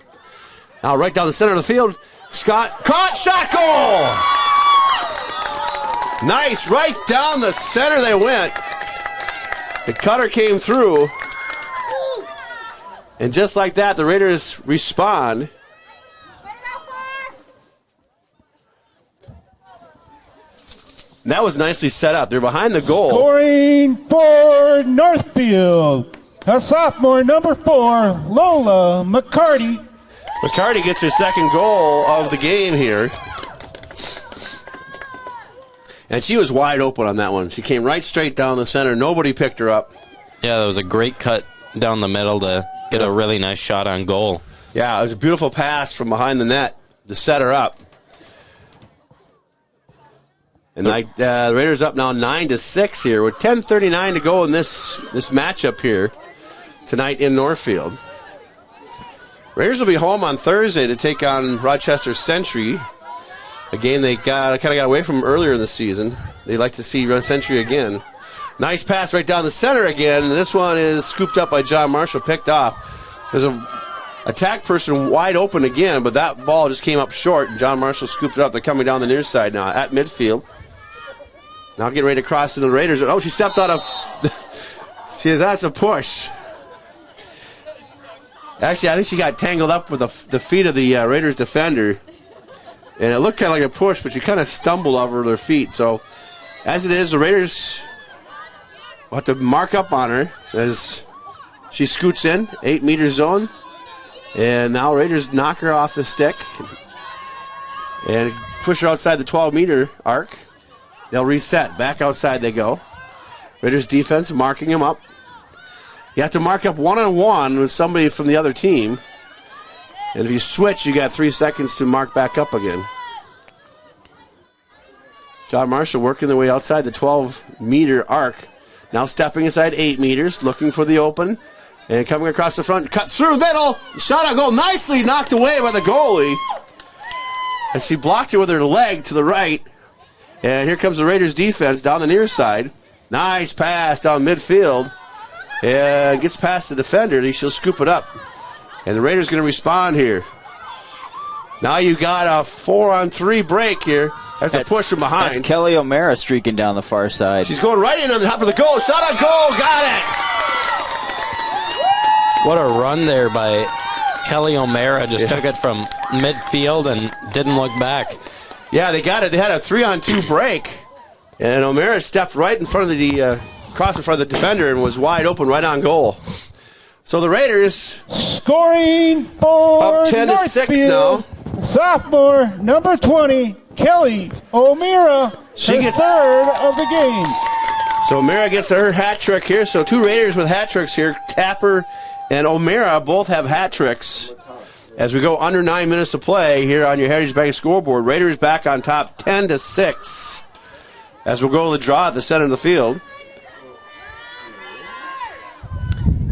Now right down the center of the field. Scott caught, shot, goal! Nice, right down the center they went. The cutter came through. And just like that, the Raiders respond. And that was nicely set up. They're behind the goal. Scoring for Northfield, a sophomore, number 4, Lola McCarty. McCarty gets her second goal of the game here. And she was wide open on that one. She came right straight down the center. Nobody picked her up. Yeah, that was a great cut down the middle to get a really nice shot on goal. Yeah, it was a beautiful pass from behind the net to set her up. And the Raiders up now 9-6 here with 10:39 to go in this matchup here tonight in Northfield. Raiders will be home on Thursday to take on Rochester Century, a game they kind of got away from earlier in the season. They'd like to see Century again. Nice pass right down the center again. And this one is scooped up by John Marshall, picked off. There's a attack person wide open again, but that ball just came up short, and John Marshall scooped it up. They're coming down the near side now at midfield. Now getting ready to cross into the Raiders. Oh, she stepped out of... that's a push. Actually, I think she got tangled up with the feet of the Raiders defender. And it looked kind of like a push, but she kind of stumbled over their feet. So, as it is, the Raiders will have to mark up on her as she scoots in, 8-meter zone. And now Raiders knock her off the stick and push her outside the 12-meter arc. They'll reset. Back outside they go. Raiders defense marking them up. You have to mark up one-on-one with somebody from the other team. And if you switch, you got 3 seconds to mark back up again. John Marshall working their way outside the 12-meter arc. Now stepping inside 8 meters, looking for the open. And coming across the front, cut through the middle. Shot on goal, nicely knocked away by the goalie. And she blocked it with her leg to the right. And here comes the Raiders defense down the near side. Nice pass down midfield. And gets past the defender. She'll scoop it up. And the Raiders going to respond here. Now you got a 4-on-3 break here. That's a push from behind. That's Kelly O'Mara streaking down the far side. She's going right in on the top of the goal. Shot on goal. Got it. What a run there by Kelly O'Mara. Just took it from midfield and didn't look back. Yeah, they got it. They had a 3-on-2 break. And O'Mara stepped right in front of the cross in front of the defender and was wide open right on goal. So the Raiders scoring for up 10-6 now. Sophomore number 20, Kelly O'Mara, she gets third of the game. So O'Mara gets her hat trick here. So 2 Raiders with hat tricks here. Tapper and O'Mara both have hat tricks. As we go under 9 minutes to play here on your Heritage Bank scoreboard, Raiders back on top 10-6. As we'll go to the draw at the center of the field.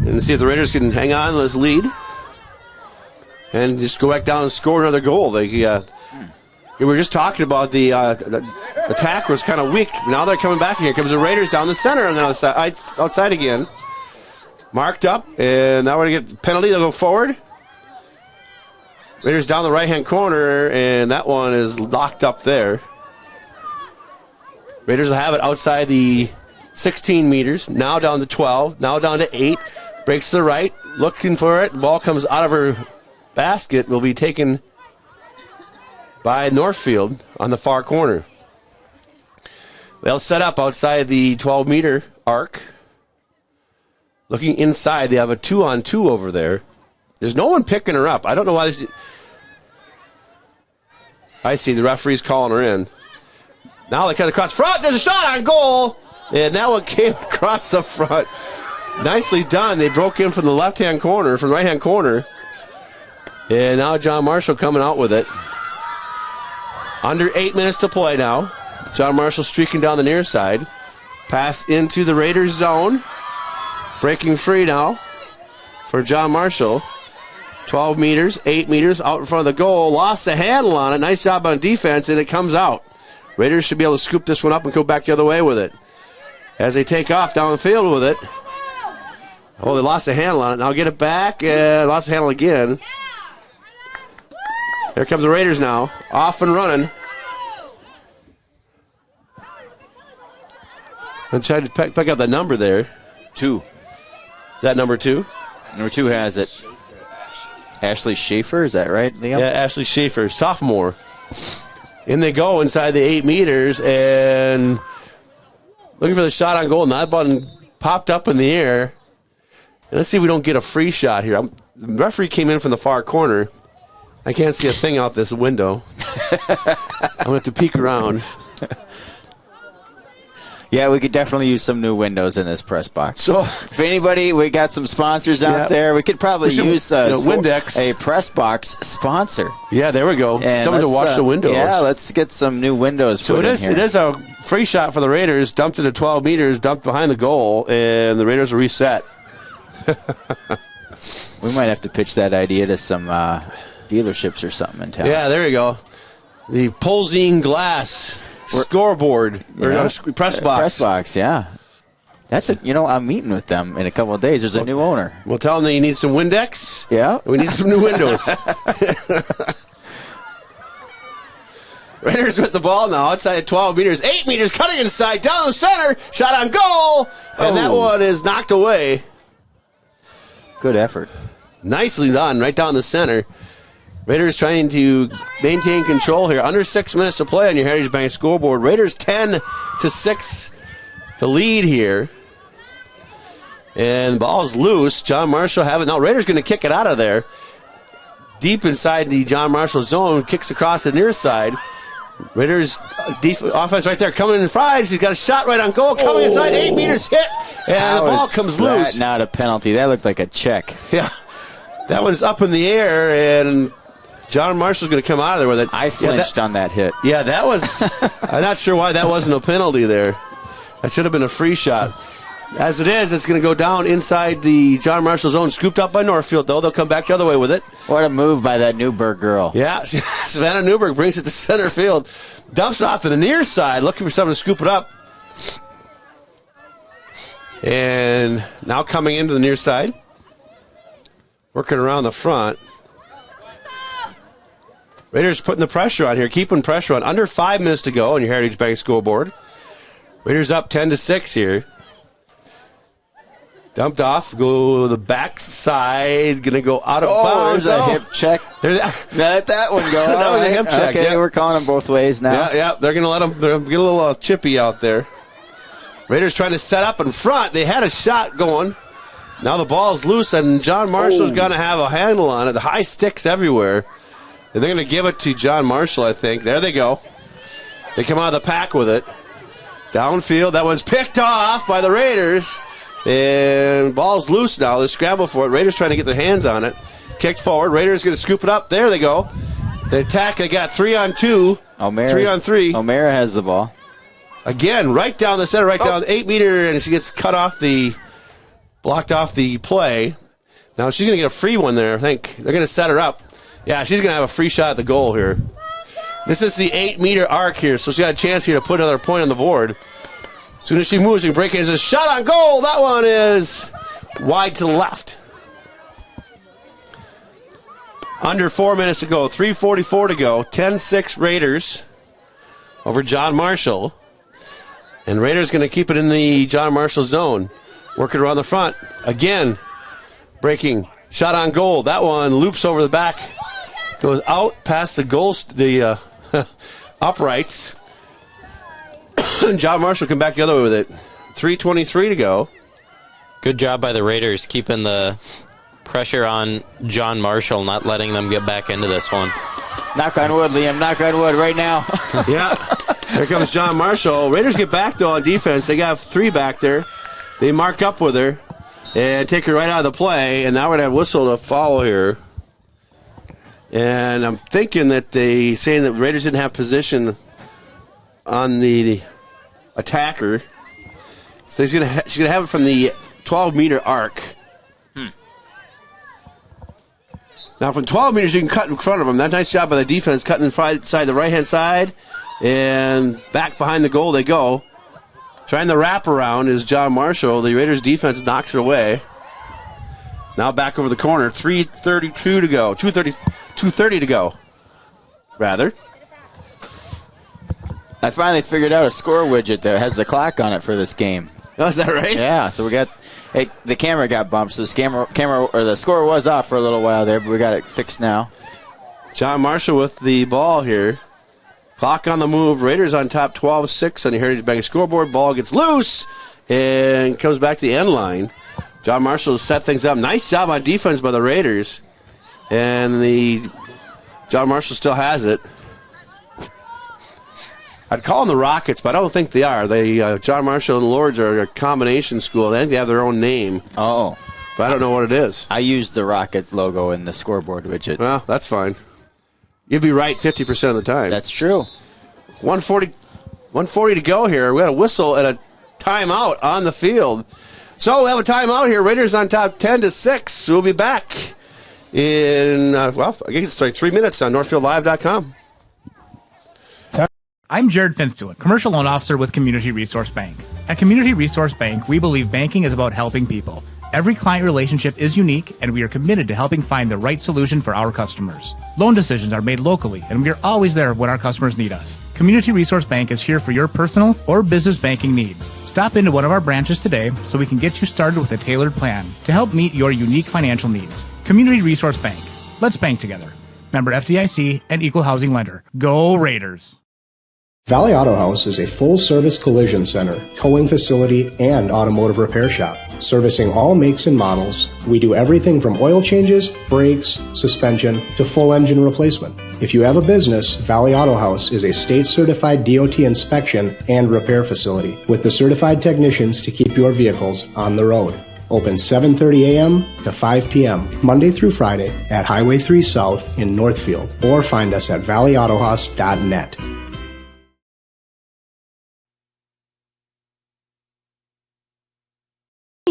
And see if the Raiders can hang on to this lead. And just go back down and score another goal. We were just talking about the attack was kind of weak. Now they're coming back. Here comes the Raiders down the center and then outside again. Marked up. And now we're going to get the penalty. They'll go forward. Raiders down the right-hand corner, and that one is locked up there. Raiders will have it outside the 16 meters, now down to 12, now down to 8. Breaks to the right, looking for it. The ball comes out of her basket, will be taken by Northfield on the far corner. They'll set up outside the 12-meter arc. Looking inside, they have a 2-on-2 over there. There's no one picking her up. I don't know why. I see the referee's calling her in. Now they cut across front. There's a shot on goal. And that one came across the front. Nicely done. They broke in from the left-hand corner, from the right-hand corner. And now John Marshall coming out with it. Under 8 minutes to play now. John Marshall streaking down the near side. Pass into the Raiders zone. Breaking free now for John Marshall. 12 meters, 8 meters out in front of the goal. Lost the handle on it. Nice job on defense, and it comes out. Raiders should be able to scoop this one up and go back the other way with it. As they take off down the field with it. Oh, they lost the handle on it. Now get it back, and lost the handle again. Here comes the Raiders now. Off and running. And try to pick up that number there. 2. Is that number 2? Number 2 has it. Ashley Schaefer, is that right, Liam? Yeah, Ashley Schaefer, sophomore. In they go inside the 8 meters and looking for the shot on goal. And that button popped up in the air. And let's see if we don't get a free shot here. The referee came in from the far corner. I can't see a thing out this window. I'm going to have to peek around. Yeah, we could definitely use some new windows in this press box. So, if anybody, we got some sponsors out there. We could probably use Windex, a press box sponsor. Yeah, there we go. And someone to wash the windows. Yeah, let's get some new windows. So it is a free shot for the Raiders. Dumped it at 12 meters, dumped behind the goal, and the Raiders will reset. We might have to pitch that idea to some dealerships or something in town. Yeah, there you go. The Polzine Glass scoreboard or press box. Press box, yeah. That's I'm meeting with them in a couple of days. There's a new owner. We'll tell them that you need some Windex. Yeah. We need some new windows. Raiders with the ball now outside 12 meters. 8 meters cutting inside down the center. Shot on goal. And that one is knocked away. Good effort. Nicely done right down the center. Raiders trying to maintain control here. Under 6 minutes to play on your Heritage Bank scoreboard. Raiders 10-6 to lead here. And the ball's loose. John Marshall have it. Now Raiders going to kick it out of there. Deep inside the John Marshall zone. Kicks across the near side. Raiders offense right there coming in front. He's got a shot right on goal. Coming inside 8 meters hit. And the ball comes loose. Not a penalty. That looked like a check. Yeah. That one's up in the air and John Marshall's going to come out of there with it. I flinched on that hit. Yeah, that was... I'm not sure why that wasn't a penalty there. That should have been a free shot. As it is, it's going to go down inside the John Marshall zone. Scooped up by Northfield, though. They'll come back the other way with it. What a move by that Newberg girl. Yeah, Savannah Newberg brings it to center field. Dumps it off to the near side, looking for someone to scoop it up. And now coming into the near side. Working around the front. Raiders putting the pressure on here, keeping pressure on. Under 5 minutes to go on your Heritage Bank scoreboard. Raiders up 10-6 here. Dumped off, go to the back side, going to go out of bounds. There's a hip check. Let that one go. That was a hip check. Okay, we're calling them both ways now. Yeah, they're going to let them get a little chippy out there. Raiders trying to set up in front. They had a shot going. Now the ball's loose, and John Marshall's going to have a handle on it. The high sticks everywhere. And they're going to give it to John Marshall, I think. There they go. They come out of the pack with it. Downfield. That one's picked off by the Raiders. And ball's loose now. They're scrambling for it. Raiders trying to get their hands on it. Kicked forward. Raiders going to scoop it up. There they go. The attack, they got 3-on-2. 3-on-3. O'Mara has the ball. Again, right down the center, down 8 meter, and she gets blocked off the play. Now she's going to get a free one there, I think. They're going to set her up. Yeah, she's going to have a free shot at the goal here. This is the 8 meter arc here, so she got a chance here to put another point on the board. As soon as she moves, she can break it. There's a shot on goal. That one is wide to the left. Under 4 minutes to go. 3:44 to go. 10-6 Raiders over John Marshall. And Raiders going to keep it in the John Marshall zone. Working around the front. Again, breaking. Shot on goal. That one loops over the back. Goes out past the uprights. John Marshall come back the other way with it. 3:23 to go. Good job by the Raiders keeping the pressure on John Marshall, not letting them get back into this one. Knock on wood, Liam. Knock on wood right now. Yeah. Here comes John Marshall. Raiders get back, though, on defense. They got 3 back there. They mark up with her and take her right out of the play. And now we're going to have whistle to follow here. And I'm thinking that they saying that Raiders didn't have position on the attacker. So she's gonna have it from the 12-meter arc. Now from 12 meters you can cut in front of them. That nice job by the defense, cutting inside the right-hand side, and back behind the goal they go. Trying the wraparound is John Marshall. The Raiders defense knocks it away. Now back over the corner. 3:32 to go. 2:30 to go. Rather. I finally figured out a score widget that has the clock on it for this game. Oh, is that right? Yeah, so we got the camera got bumped, so the score was off for a little while there, but we got it fixed now. John Marshall with the ball here. Clock on the move. Raiders on top 12-6 on the Heritage Bank scoreboard. Ball gets loose and comes back to the end line. John Marshall has set things up. Nice job on defense by the Raiders. And John Marshall still has it. I'd call them the Rockets, but I don't think they are. John Marshall and Lords are a combination school. I think they have their own name. Oh. But I don't know what it is. I used the Rocket logo in the scoreboard widget. Well, that's fine. You'd be right 50% of the time. That's true. 140 to go here. We got a whistle and a timeout on the field. So we have a timeout here. Raiders on top 10-6. We'll be back in, I guess it's like 3 minutes on NorthfieldLive.com. I'm Jared Finstula, Commercial Loan Officer with Community Resource Bank. At Community Resource Bank, we believe banking is about helping people. Every client relationship is unique, and we are committed to helping find the right solution for our customers. Loan decisions are made locally, and we are always there when our customers need us. Community Resource Bank is here for your personal or business banking needs. Stop into one of our branches today so we can get you started with a tailored plan to help meet your unique financial needs. Community Resource Bank. Let's bank together. Member FDIC and Equal Housing Lender. Go Raiders! Valley Auto House is a full-service collision center, towing facility, and automotive repair shop. Servicing all makes and models, we do everything from oil changes, brakes, suspension, to full engine replacement. If you have a business, Valley Auto House is a state-certified DOT inspection and repair facility with the certified technicians to keep your vehicles on the road. Open 7:30 a.m. to 5 p.m. Monday through Friday at Highway 3 South in Northfield, or find us at valleyautohouse.net.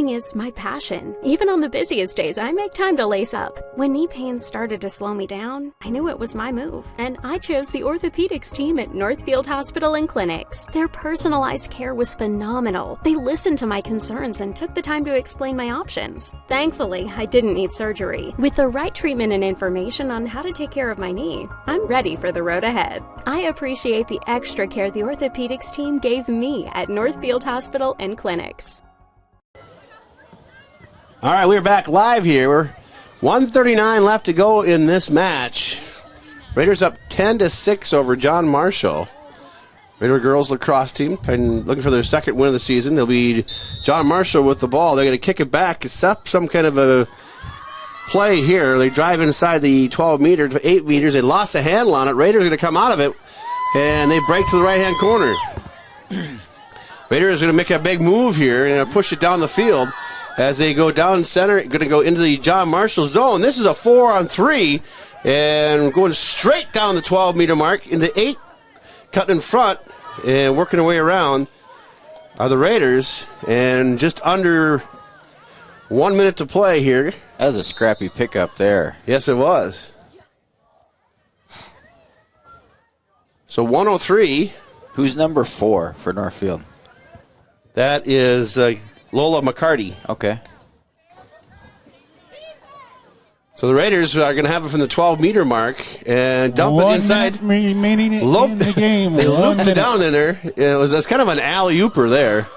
Is my passion. Even on the busiest days, I make time to lace up. When knee pains started to slow me down, I knew it was my move, and I chose the orthopedics team at Northfield Hospital and Clinics. Their personalized care was phenomenal. They listened to my concerns and took the time to explain my options. Thankfully, I didn't need surgery. With the right treatment and information on how to take care of my knee, I'm ready for the road ahead. I appreciate the extra care the orthopedics team gave me at Northfield Hospital and Clinics. All right, we're back live here. We're 1:39 left to go in this match. Raiders up 10-6 over John Marshall. Raider girls lacrosse team looking for their second win of the season. They'll be John Marshall with the ball. They're going to kick it back. It's up some kind of a play here. They drive inside the 12 meters to 8 meters. They lost a handle on it. Raiders are going to come out of it, and they break to the right-hand corner. Raiders are going to make a big move here and push it down the field. As they go down center, going to go into the John Marshall zone. This is a 4-on-3, and going straight down the 12-meter mark into 8, cutting in front and working their way around are the Raiders. And just under 1 minute to play here. That was a scrappy pickup there. Yes, it was. So 103. Who's number 4 for Northfield? That is Lola McCarty. Okay. So the Raiders are going to have it from the 12-meter mark and dump it inside. Remaining in the game. They looped it down in there. It's kind of an alley-ooper there.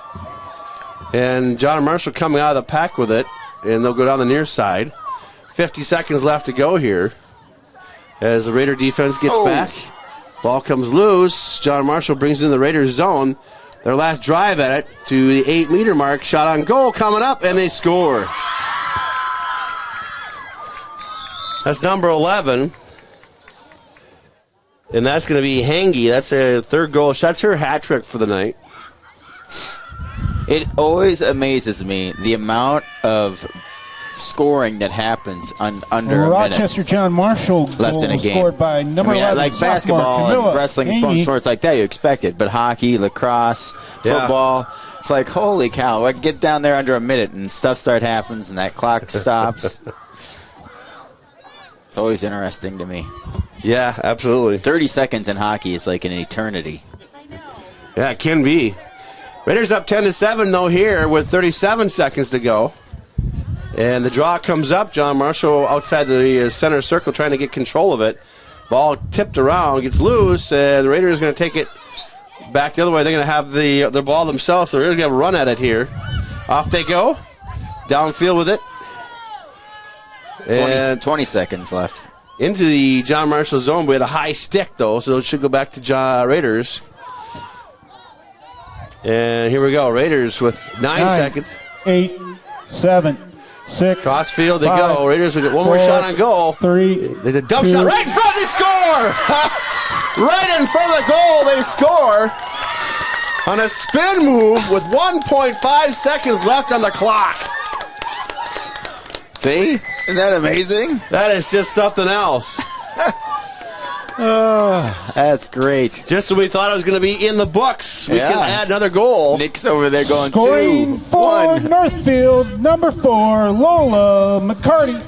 And John Marshall coming out of the pack with it, and they'll go down the near side. 50 seconds left to go here as the Raider defense gets back. Ball comes loose. John Marshall brings in the Raiders zone. Their last drive at it to the 8-meter mark. Shot on goal coming up, and they score. That's number 11. And that's going to be Hangy. That's a third goal. That's her hat trick for the night. It always amazes me the amount of scoring that happens under Rochester John Marshall left in a game. Scored by number 11 like basketball and wrestling, sports like that, you expect it. But hockey, lacrosse, football, it's like, holy cow, I get down there under a minute and stuff happens and that clock stops. It's always interesting to me. Yeah, absolutely. 30 seconds in hockey is like an eternity. Yeah, it can be. Raiders up 10-7 though here with 37 seconds to go. And the draw comes up. John Marshall outside the center circle trying to get control of it. Ball tipped around, gets loose, and the Raiders are going to take it back the other way. They're going to have the ball themselves, so they're going to have a run at it here. Off they go. Downfield with it. 20 seconds left. Into the John Marshall zone. We had a high stick, though, so it should go back to Raiders. And here we go. Raiders with 9 seconds. 8, 7, 6. Crossfield they 5, go. Raiders will get one 4, more shot on goal. 3. There's a dump 2, shot right in front. They score! Right in front of the goal, they score on a spin move with 1.5 seconds left on the clock. See? Isn't that amazing? That is just something else. Oh, that's great. Just when we thought it was going to be in the books, we can add another goal. Nick's over there going Scoring 2, for 1. Northfield, number 4, Lola McCarty.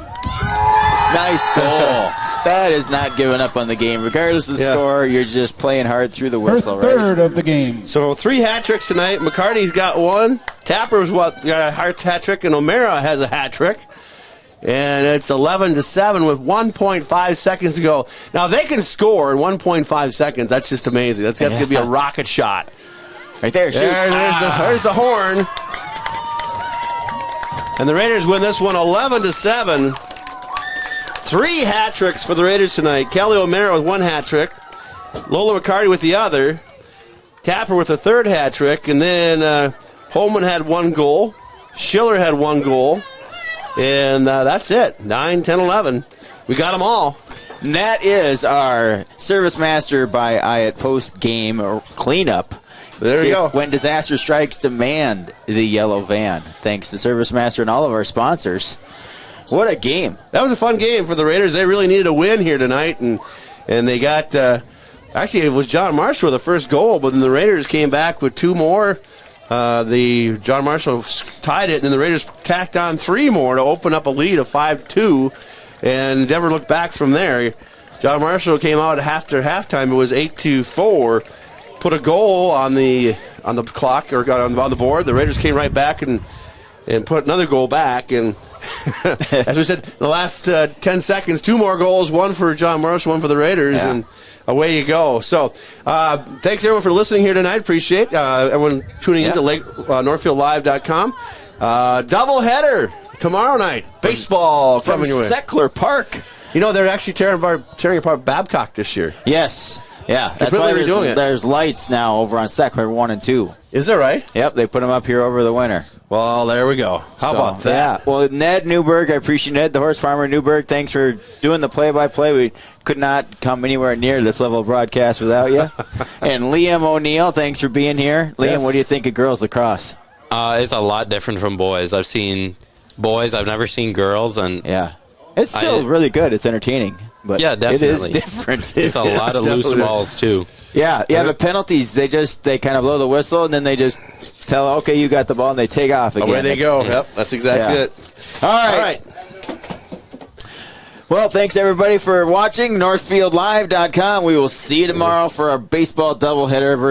Nice goal. That is not giving up on the game. Regardless of the score, you're just playing hard through the whistle, Her third of the game. So 3 hat tricks tonight. McCarty's got 1. Tapper's got a hat trick, and O'Mara has a hat trick. And it's 11-7 with 1.5 seconds to go. Now, if they can score in 1.5 seconds, that's just amazing. That's going to be a rocket shot. Right there, shoot. There's the horn. And the Raiders win this one 11-7. 3 hat tricks for the Raiders tonight. Kelly O'Mara with 1 hat trick. Lola McCarty with the other. Tapper with a 3rd hat trick. And then Holman had 1 goal. Schiller had 1 goal. And that's it. 9, 10, 11. We got them all. And that is our Service Master by Hyatt post-game cleanup. There you go. When disaster strikes, demand the yellow van. Thanks to Service Master and all of our sponsors. What a game. That was a fun game for the Raiders. They really needed a win here tonight. And they got, actually, it was John Marshall with the first goal, but then the Raiders came back with 2 more. The John Marshall tied it, and then the Raiders tacked on 3 more to open up a lead of 5-2, and never looked back from there. John Marshall came out after halftime. It was 8-4. Put a goal on the clock or on the board. The Raiders came right back and put another goal back. And as we said, in the last 10 seconds, 2 more goals. 1 for John Marshall, 1 for the Raiders, and away you go. So thanks, everyone, for listening here tonight. Appreciate everyone tuning in to Northfieldlive.com. Doubleheader tomorrow night. Baseball from coming your way. Seckler Park. You know, they're actually tearing apart Babcock this year. Yes. Yeah. That's really why redoing it. There's lights now over on Seckler 1 and 2. Is that right? Yep, they put them up here over the winter. Well, there we go. How about that? Yeah. Well, Ned Newberg, I appreciate Ned, the horse farmer Newberg. Thanks for doing the play-by-play. We could not come anywhere near this level of broadcast without you. And Liam O'Neill, thanks for being here. Liam, what do you think of girls lacrosse? It's a lot different from boys. I've seen boys. I've never seen girls. And it's still really good. It's entertaining. But yeah, definitely. It is different. It's a lot of loose balls, too. Yeah, the penalties, they kind of blow the whistle, and then they just tell, okay, you got the ball, and they take off again. Away they go. Yep, that's exactly it. All right. Well, thanks, everybody, for watching. NorthfieldLive.com. We will see you tomorrow for our baseball doubleheader versus